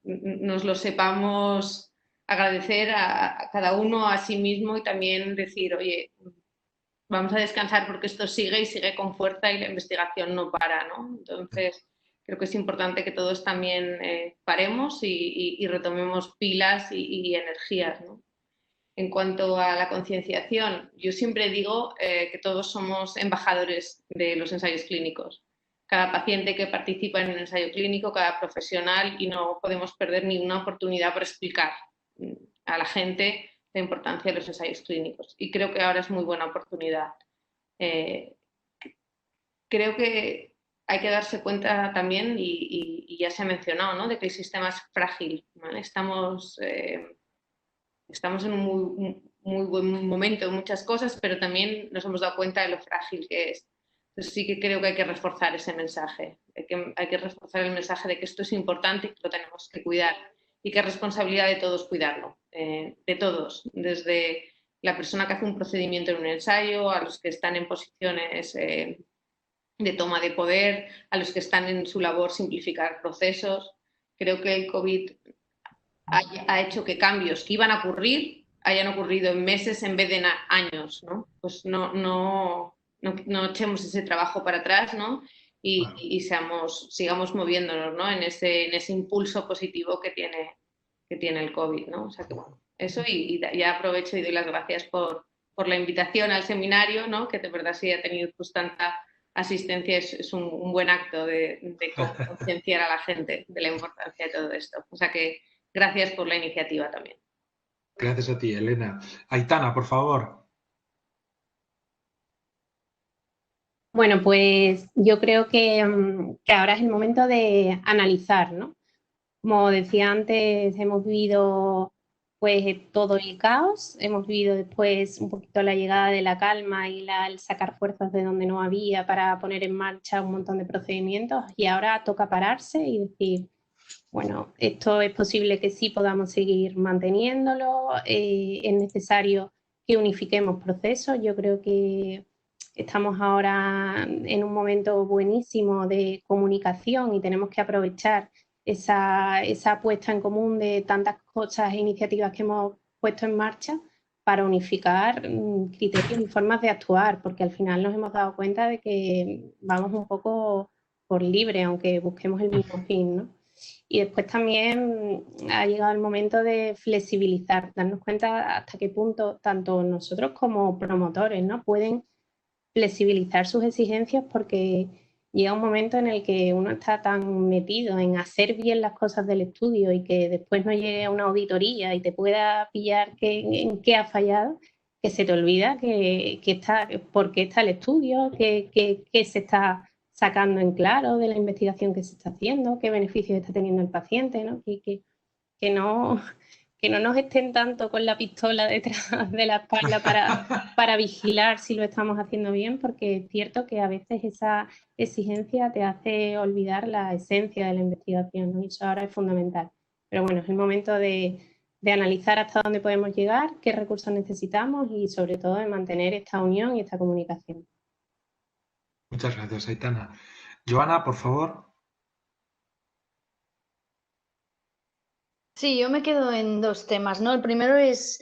nos lo sepamos agradecer a cada uno a sí mismo y también decir, oye, vamos a descansar porque esto sigue y sigue con fuerza y la investigación no para, ¿no? Entonces, creo que es importante que todos también paremos y retomemos pilas y energías, ¿no? En cuanto a la concienciación, yo siempre digo que todos somos embajadores de los ensayos clínicos. Cada paciente que participa en un ensayo clínico, cada profesional, y no podemos perder ni una oportunidad por explicar a la gente la importancia de los ensayos clínicos. Y creo que ahora es muy buena oportunidad. Creo que hay que darse cuenta también, y ya se ha mencionado, ¿no?, de que el sistema es frágil, ¿vale? Estamos en un muy buen momento en muchas cosas, pero también nos hemos dado cuenta de lo frágil que es. Entonces sí que creo que hay que reforzar ese mensaje, hay que reforzar el mensaje de que esto es importante y que lo tenemos que cuidar y que es responsabilidad de todos cuidarlo, de todos, desde la persona que hace un procedimiento en un ensayo, a los que están en posiciones de toma de poder, a los que están en su labor simplificar procesos. Creo que el COVID ha hecho que cambios que iban a ocurrir hayan ocurrido en meses en vez de años, ¿no? Pues no echemos ese trabajo para atrás, ¿no? Y sigamos moviéndonos, ¿no?, en ese impulso positivo que tiene el COVID, ¿no? O sea que, bueno, eso, y ya aprovecho y doy las gracias por la invitación al seminario, ¿no?, que de verdad sí ha tenido pues tanta asistencia, es un buen acto de concienciar a la gente de la importancia de todo esto. O sea que gracias por la iniciativa también. Gracias a ti, Elena. Aitana, por favor. Bueno, pues yo creo que ahora es el momento de analizar, ¿no? Como decía antes, hemos vivido pues todo el caos, hemos vivido después un poquito la llegada de la calma y el sacar fuerzas de donde no había para poner en marcha un montón de procedimientos, y ahora toca pararse y decir, bueno, esto es posible que sí podamos seguir manteniéndolo, es necesario que unifiquemos procesos. Yo creo que estamos ahora en un momento buenísimo de comunicación y tenemos que aprovechar esa puesta en común de tantas cosas e iniciativas que hemos puesto en marcha para unificar criterios y formas de actuar, porque al final nos hemos dado cuenta de que vamos un poco por libre, aunque busquemos el mismo fin, ¿no? Y después también ha llegado el momento de flexibilizar, darnos cuenta hasta qué punto tanto nosotros como promotores, ¿no?, pueden flexibilizar sus exigencias, porque llega un momento en el que uno está tan metido en hacer bien las cosas del estudio y que después no llegue una auditoría y te pueda pillar en qué ha fallado, que se te olvida por qué está el estudio, qué se está sacando en claro de la investigación que se está haciendo, qué beneficios está teniendo el paciente, ¿no? Que no nos estén tanto con la pistola detrás de la espalda para vigilar si lo estamos haciendo bien, porque es cierto que a veces esa exigencia te hace olvidar la esencia de la investigación, ¿no? Y eso ahora es fundamental. Pero bueno, es el momento de analizar hasta dónde podemos llegar, qué recursos necesitamos y sobre todo de mantener esta unión y esta comunicación. Muchas gracias, Aitana. Joana, por favor. Sí, yo me quedo en dos temas, ¿no? El primero es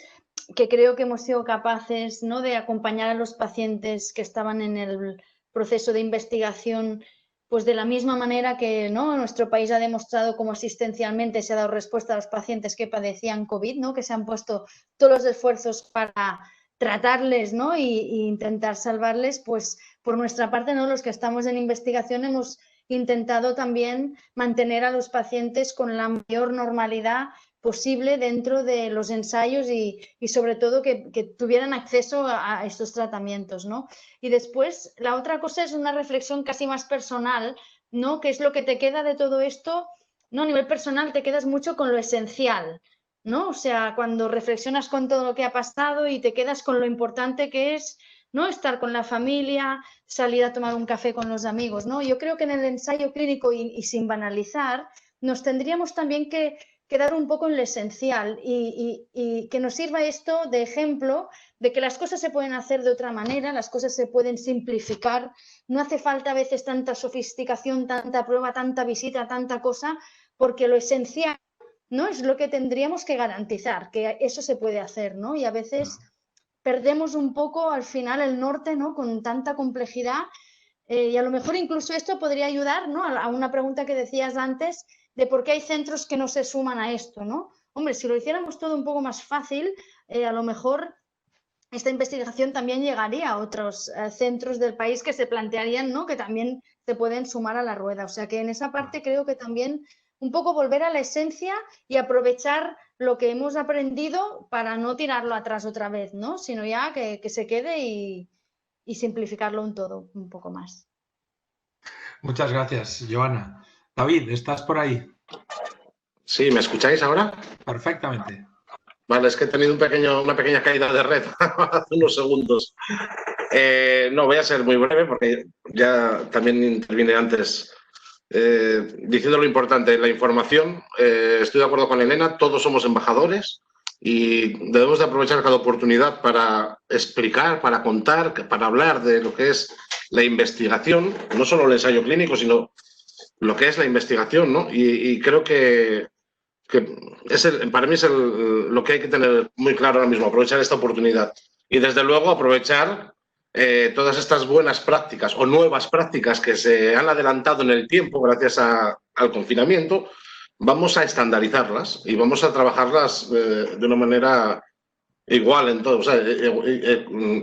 que creo que hemos sido capaces, ¿no?, de acompañar a los pacientes que estaban en el proceso de investigación pues de la misma manera que, ¿no?, nuestro país ha demostrado cómo asistencialmente se ha dado respuesta a los pacientes que padecían COVID, ¿no?, que se han puesto todos los esfuerzos para tratarles, ¿no?, y intentar salvarles, pues por nuestra parte, ¿no?, los que estamos en investigación hemos intentado también mantener a los pacientes con la mayor normalidad posible dentro de los ensayos y sobre todo que tuvieran acceso a estos tratamientos, ¿no? Y después, la otra cosa es una reflexión casi más personal, ¿no? ¿Qué es lo que te queda de todo esto? No, a nivel personal te quedas mucho con lo esencial, ¿no? O sea, cuando reflexionas con todo lo que ha pasado y te quedas con lo importante que es, ¿no?, estar con la familia, salir a tomar un café con los amigos, ¿no? Yo creo que en el ensayo clínico, y sin banalizar, nos tendríamos también que quedar un poco en lo esencial y que nos sirva esto de ejemplo de que las cosas se pueden hacer de otra manera, las cosas se pueden simplificar, no hace falta a veces tanta sofisticación, tanta prueba, tanta visita, tanta cosa, porque lo esencial, ¿no?, es lo que tendríamos que garantizar, que eso se puede hacer, ¿no? Y a veces perdemos un poco al final el norte, ¿no?, con tanta complejidad, y a lo mejor incluso esto podría ayudar, ¿no?, a una pregunta que decías antes de por qué hay centros que no se suman a esto, ¿no? Hombre, si lo hiciéramos todo un poco más fácil, a lo mejor esta investigación también llegaría a otros centros del país que se plantearían, ¿no?, que también se pueden sumar a la rueda. O sea que en esa parte creo que también un poco volver a la esencia y aprovechar lo que hemos aprendido para no tirarlo atrás otra vez, ¿no?, sino ya que se quede y simplificarlo un poco más. Muchas gracias, Joana. David, ¿estás por ahí? Sí, ¿me escucháis ahora? Perfectamente. Vale, es que he tenido una pequeña caída de red hace unos segundos. No, voy a ser muy breve porque ya también intervine antes diciendo lo importante, la información. Estoy de acuerdo con Elena, todos somos embajadores y debemos de aprovechar cada oportunidad para explicar, para contar, para hablar de lo que es la investigación, no solo el ensayo clínico, sino lo que es la investigación, ¿no? Y creo que para mí es lo que hay que tener muy claro ahora mismo, aprovechar esta oportunidad. Y desde luego aprovechar todas estas buenas prácticas o nuevas prácticas que se han adelantado en el tiempo gracias al confinamiento, vamos a estandarizarlas y vamos a trabajarlas de una manera igual en todo, o sea,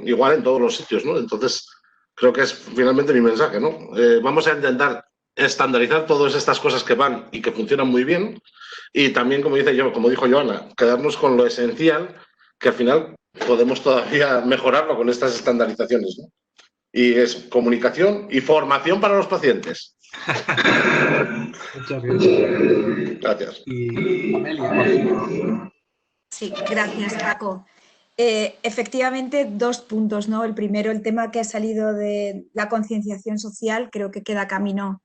igual en todos los sitios, ¿no? Entonces, creo que es finalmente mi mensaje, ¿no? Vamos a intentar estandarizar todas estas cosas que van y que funcionan muy bien y también, como dijo Joana, quedarnos con lo esencial, que al final podemos todavía mejorarlo con estas estandarizaciones, ¿no? Y es comunicación y formación para los pacientes. Muchas gracias. Gracias. Y Amelia. Sí, gracias, Paco. Efectivamente, 2 puntos, ¿no? El primero, el tema que ha salido de la concienciación social, creo que queda camino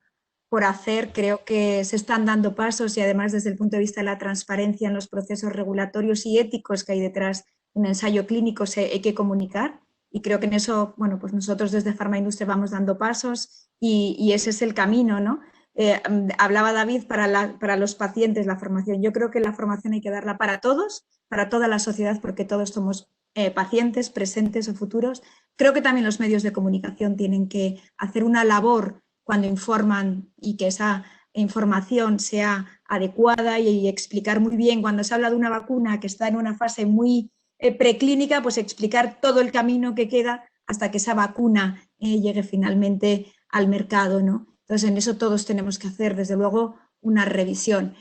por hacer, creo que se están dando pasos y además desde el punto de vista de la transparencia en los procesos regulatorios y éticos que hay detrás de un ensayo clínico hay que comunicar y creo que en eso, bueno, pues nosotros desde Farmaindustria vamos dando pasos y ese es el camino, ¿no? Hablaba David para los pacientes la formación. Yo creo que la formación hay que darla para todos, para toda la sociedad, porque todos somos pacientes, presentes o futuros. Creo que también los medios de comunicación tienen que hacer una labor cuando informan y que esa información sea adecuada y explicar muy bien. Cuando se habla de una vacuna que está en una fase muy preclínica, pues explicar todo el camino que queda hasta que esa vacuna llegue finalmente al mercado, ¿no? Entonces, en eso todos tenemos que hacer, desde luego, una revisión.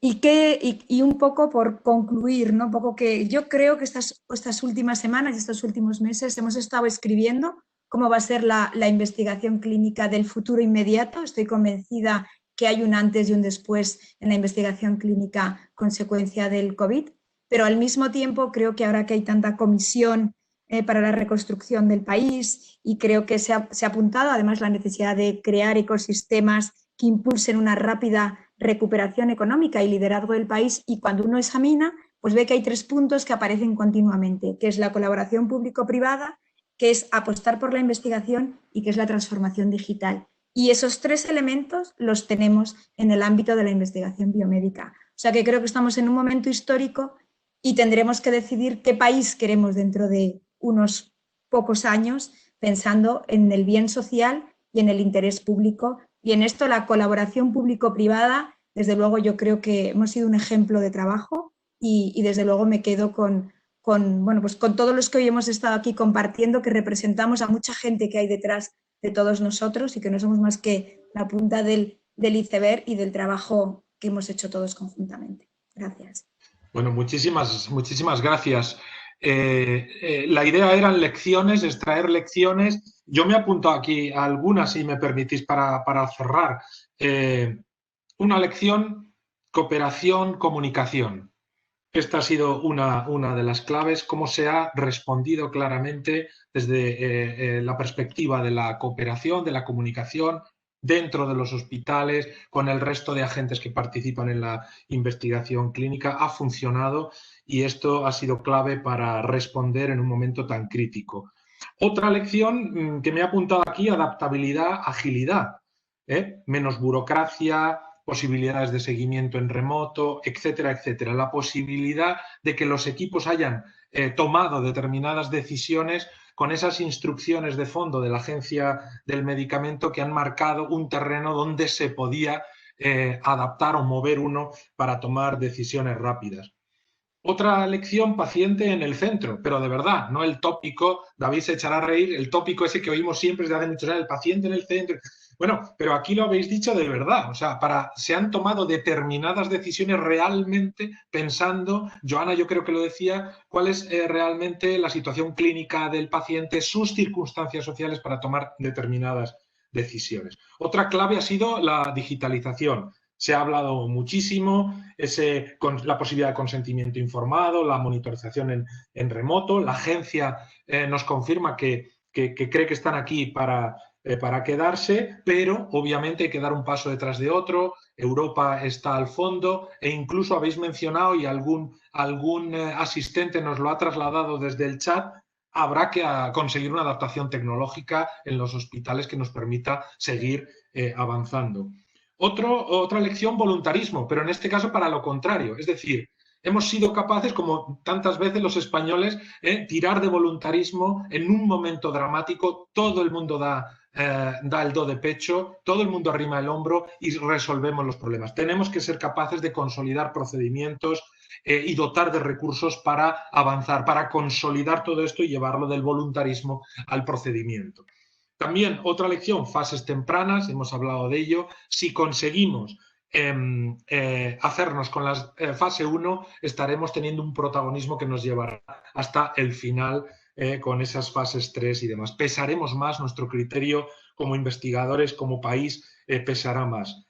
Y un poco por concluir, ¿no? Un poco que yo creo que estas últimas semanas, estos últimos meses, hemos estado escribiendo cómo va a ser la investigación clínica del futuro inmediato. Estoy convencida que hay un antes y un después en la investigación clínica consecuencia del COVID, pero al mismo tiempo creo que ahora que hay tanta comisión para la reconstrucción del país y creo que se ha apuntado además la necesidad de crear ecosistemas que impulsen una rápida recuperación económica y liderazgo del país, y cuando uno examina, pues ve que hay 3 puntos que aparecen continuamente, que es la colaboración público-privada, que es apostar por la investigación y que es la transformación digital. Y esos 3 elementos los tenemos en el ámbito de la investigación biomédica. O sea que creo que estamos en un momento histórico y tendremos que decidir qué país queremos dentro de unos pocos años, pensando en el bien social y en el interés público Y en esto la colaboración público-privada, desde luego yo creo que hemos sido un ejemplo de trabajo y desde luego me quedo con todos los que hoy hemos estado aquí compartiendo, que representamos a mucha gente que hay detrás de todos nosotros y que no somos más que la punta del iceberg y del trabajo que hemos hecho todos conjuntamente. Gracias. Bueno, muchísimas gracias. La idea eran lecciones, extraer lecciones. Yo me apunto aquí a algunas, si me permitís, para cerrar. Una lección, cooperación, comunicación. Esta ha sido una de las claves, cómo se ha respondido claramente desde la perspectiva de la cooperación, de la comunicación, dentro de los hospitales, con el resto de agentes que participan en la investigación clínica. Ha funcionado y esto ha sido clave para responder en un momento tan crítico. Otra lección que me he apuntado aquí, adaptabilidad, agilidad, menos burocracia, posibilidades de seguimiento en remoto, etcétera, etcétera. La posibilidad de que los equipos hayan tomado determinadas decisiones con esas instrucciones de fondo de la Agencia del Medicamento que han marcado un terreno donde se podía adaptar o mover uno para tomar decisiones rápidas. Otra lección, paciente en el centro, pero de verdad, no el tópico, David se echará a reír, el tópico ese que oímos siempre desde hace muchos años, el paciente en el centro. Bueno, pero aquí lo habéis dicho de verdad, o sea, se han tomado determinadas decisiones realmente pensando, Joana yo creo que lo decía, cuál es realmente la situación clínica del paciente, sus circunstancias sociales para tomar determinadas decisiones. Otra clave ha sido la digitalización. Se ha hablado muchísimo, la posibilidad de consentimiento informado, la monitorización en remoto. La agencia nos confirma que cree que están aquí para quedarse, pero obviamente hay que dar un paso detrás de otro. Europa está al fondo e incluso habéis mencionado, y algún asistente nos lo ha trasladado desde el chat, habrá que conseguir una adaptación tecnológica en los hospitales que nos permita seguir avanzando. Otra lección, voluntarismo, pero en este caso para lo contrario. Es decir, hemos sido capaces, como tantas veces los españoles, tirar de voluntarismo en un momento dramático. Todo el mundo da el do de pecho, todo el mundo arrima el hombro y resolvemos los problemas. Tenemos que ser capaces de consolidar procedimientos y dotar de recursos para avanzar, para consolidar todo esto y llevarlo del voluntarismo al procedimiento. También otra lección, fases tempranas, hemos hablado de ello. Si conseguimos hacernos con la fase 1, estaremos teniendo un protagonismo que nos llevará hasta el final con esas fases 3 y demás. Pesaremos más, nuestro criterio como investigadores, como país, pesará más.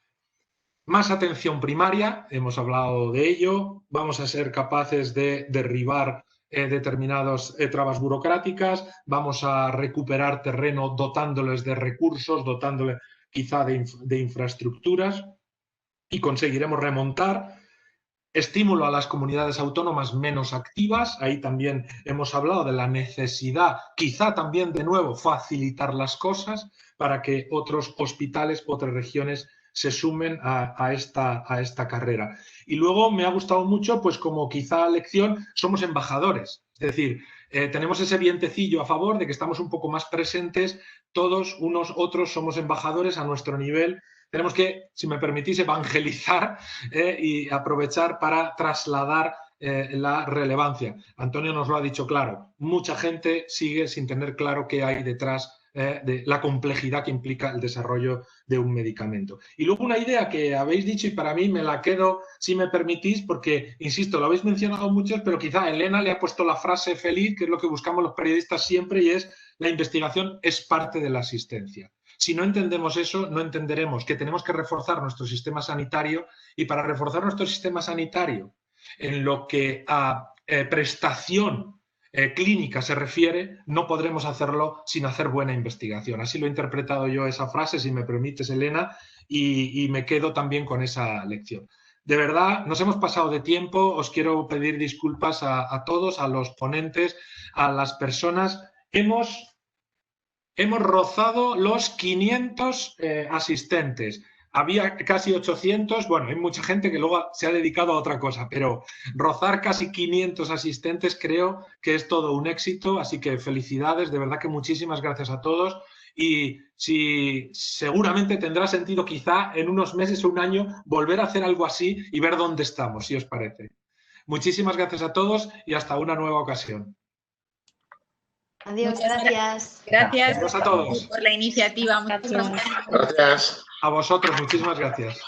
Más atención primaria, hemos hablado de ello. Vamos a ser capaces de derribar determinadas trabas burocráticas, vamos a recuperar terreno dotándoles de recursos, dotándoles quizá de infraestructuras y conseguiremos remontar. Estímulo a las comunidades autónomas menos activas, ahí también hemos hablado de la necesidad, quizá también de nuevo facilitar las cosas para que otros hospitales, otras regiones se sumen a esta carrera. Y luego me ha gustado mucho, pues como quizá lección, somos embajadores. Es decir, tenemos ese vientecillo a favor de que estamos un poco más presentes, todos, unos, otros, somos embajadores a nuestro nivel. Tenemos que, si me permitís, evangelizar y aprovechar para trasladar la relevancia. Antonio nos lo ha dicho claro, mucha gente sigue sin tener claro qué hay detrás de la complejidad que implica el desarrollo de un medicamento. Y luego una idea que habéis dicho y para mí me la quedo, si me permitís, porque, insisto, lo habéis mencionado muchos, pero quizá Elena le ha puesto la frase feliz, que es lo que buscamos los periodistas siempre, y es: la investigación es parte de la asistencia. Si no entendemos eso, no entenderemos que tenemos que reforzar nuestro sistema sanitario, y para reforzar nuestro sistema sanitario en lo que a prestación clínica se refiere, no podremos hacerlo sin hacer buena investigación. Así lo he interpretado yo esa frase, si me permites, Elena, y me quedo también con esa lección. De verdad, nos hemos pasado de tiempo, os quiero pedir disculpas a todos, a los ponentes, a las personas. Hemos rozado los 500 asistentes. había casi 800, bueno, hay mucha gente que luego se ha dedicado a otra cosa, pero rozar casi 500 asistentes creo que es todo un éxito, así que felicidades, de verdad que muchísimas gracias a todos. Y si seguramente tendrá sentido quizá en unos meses o un año volver a hacer algo así y ver dónde estamos, si os parece. Muchísimas gracias a todos y hasta una nueva ocasión. Adiós, gracias. Gracias a todos por la iniciativa. Muchísimas gracias. Gracias. A vosotros, muchísimas gracias.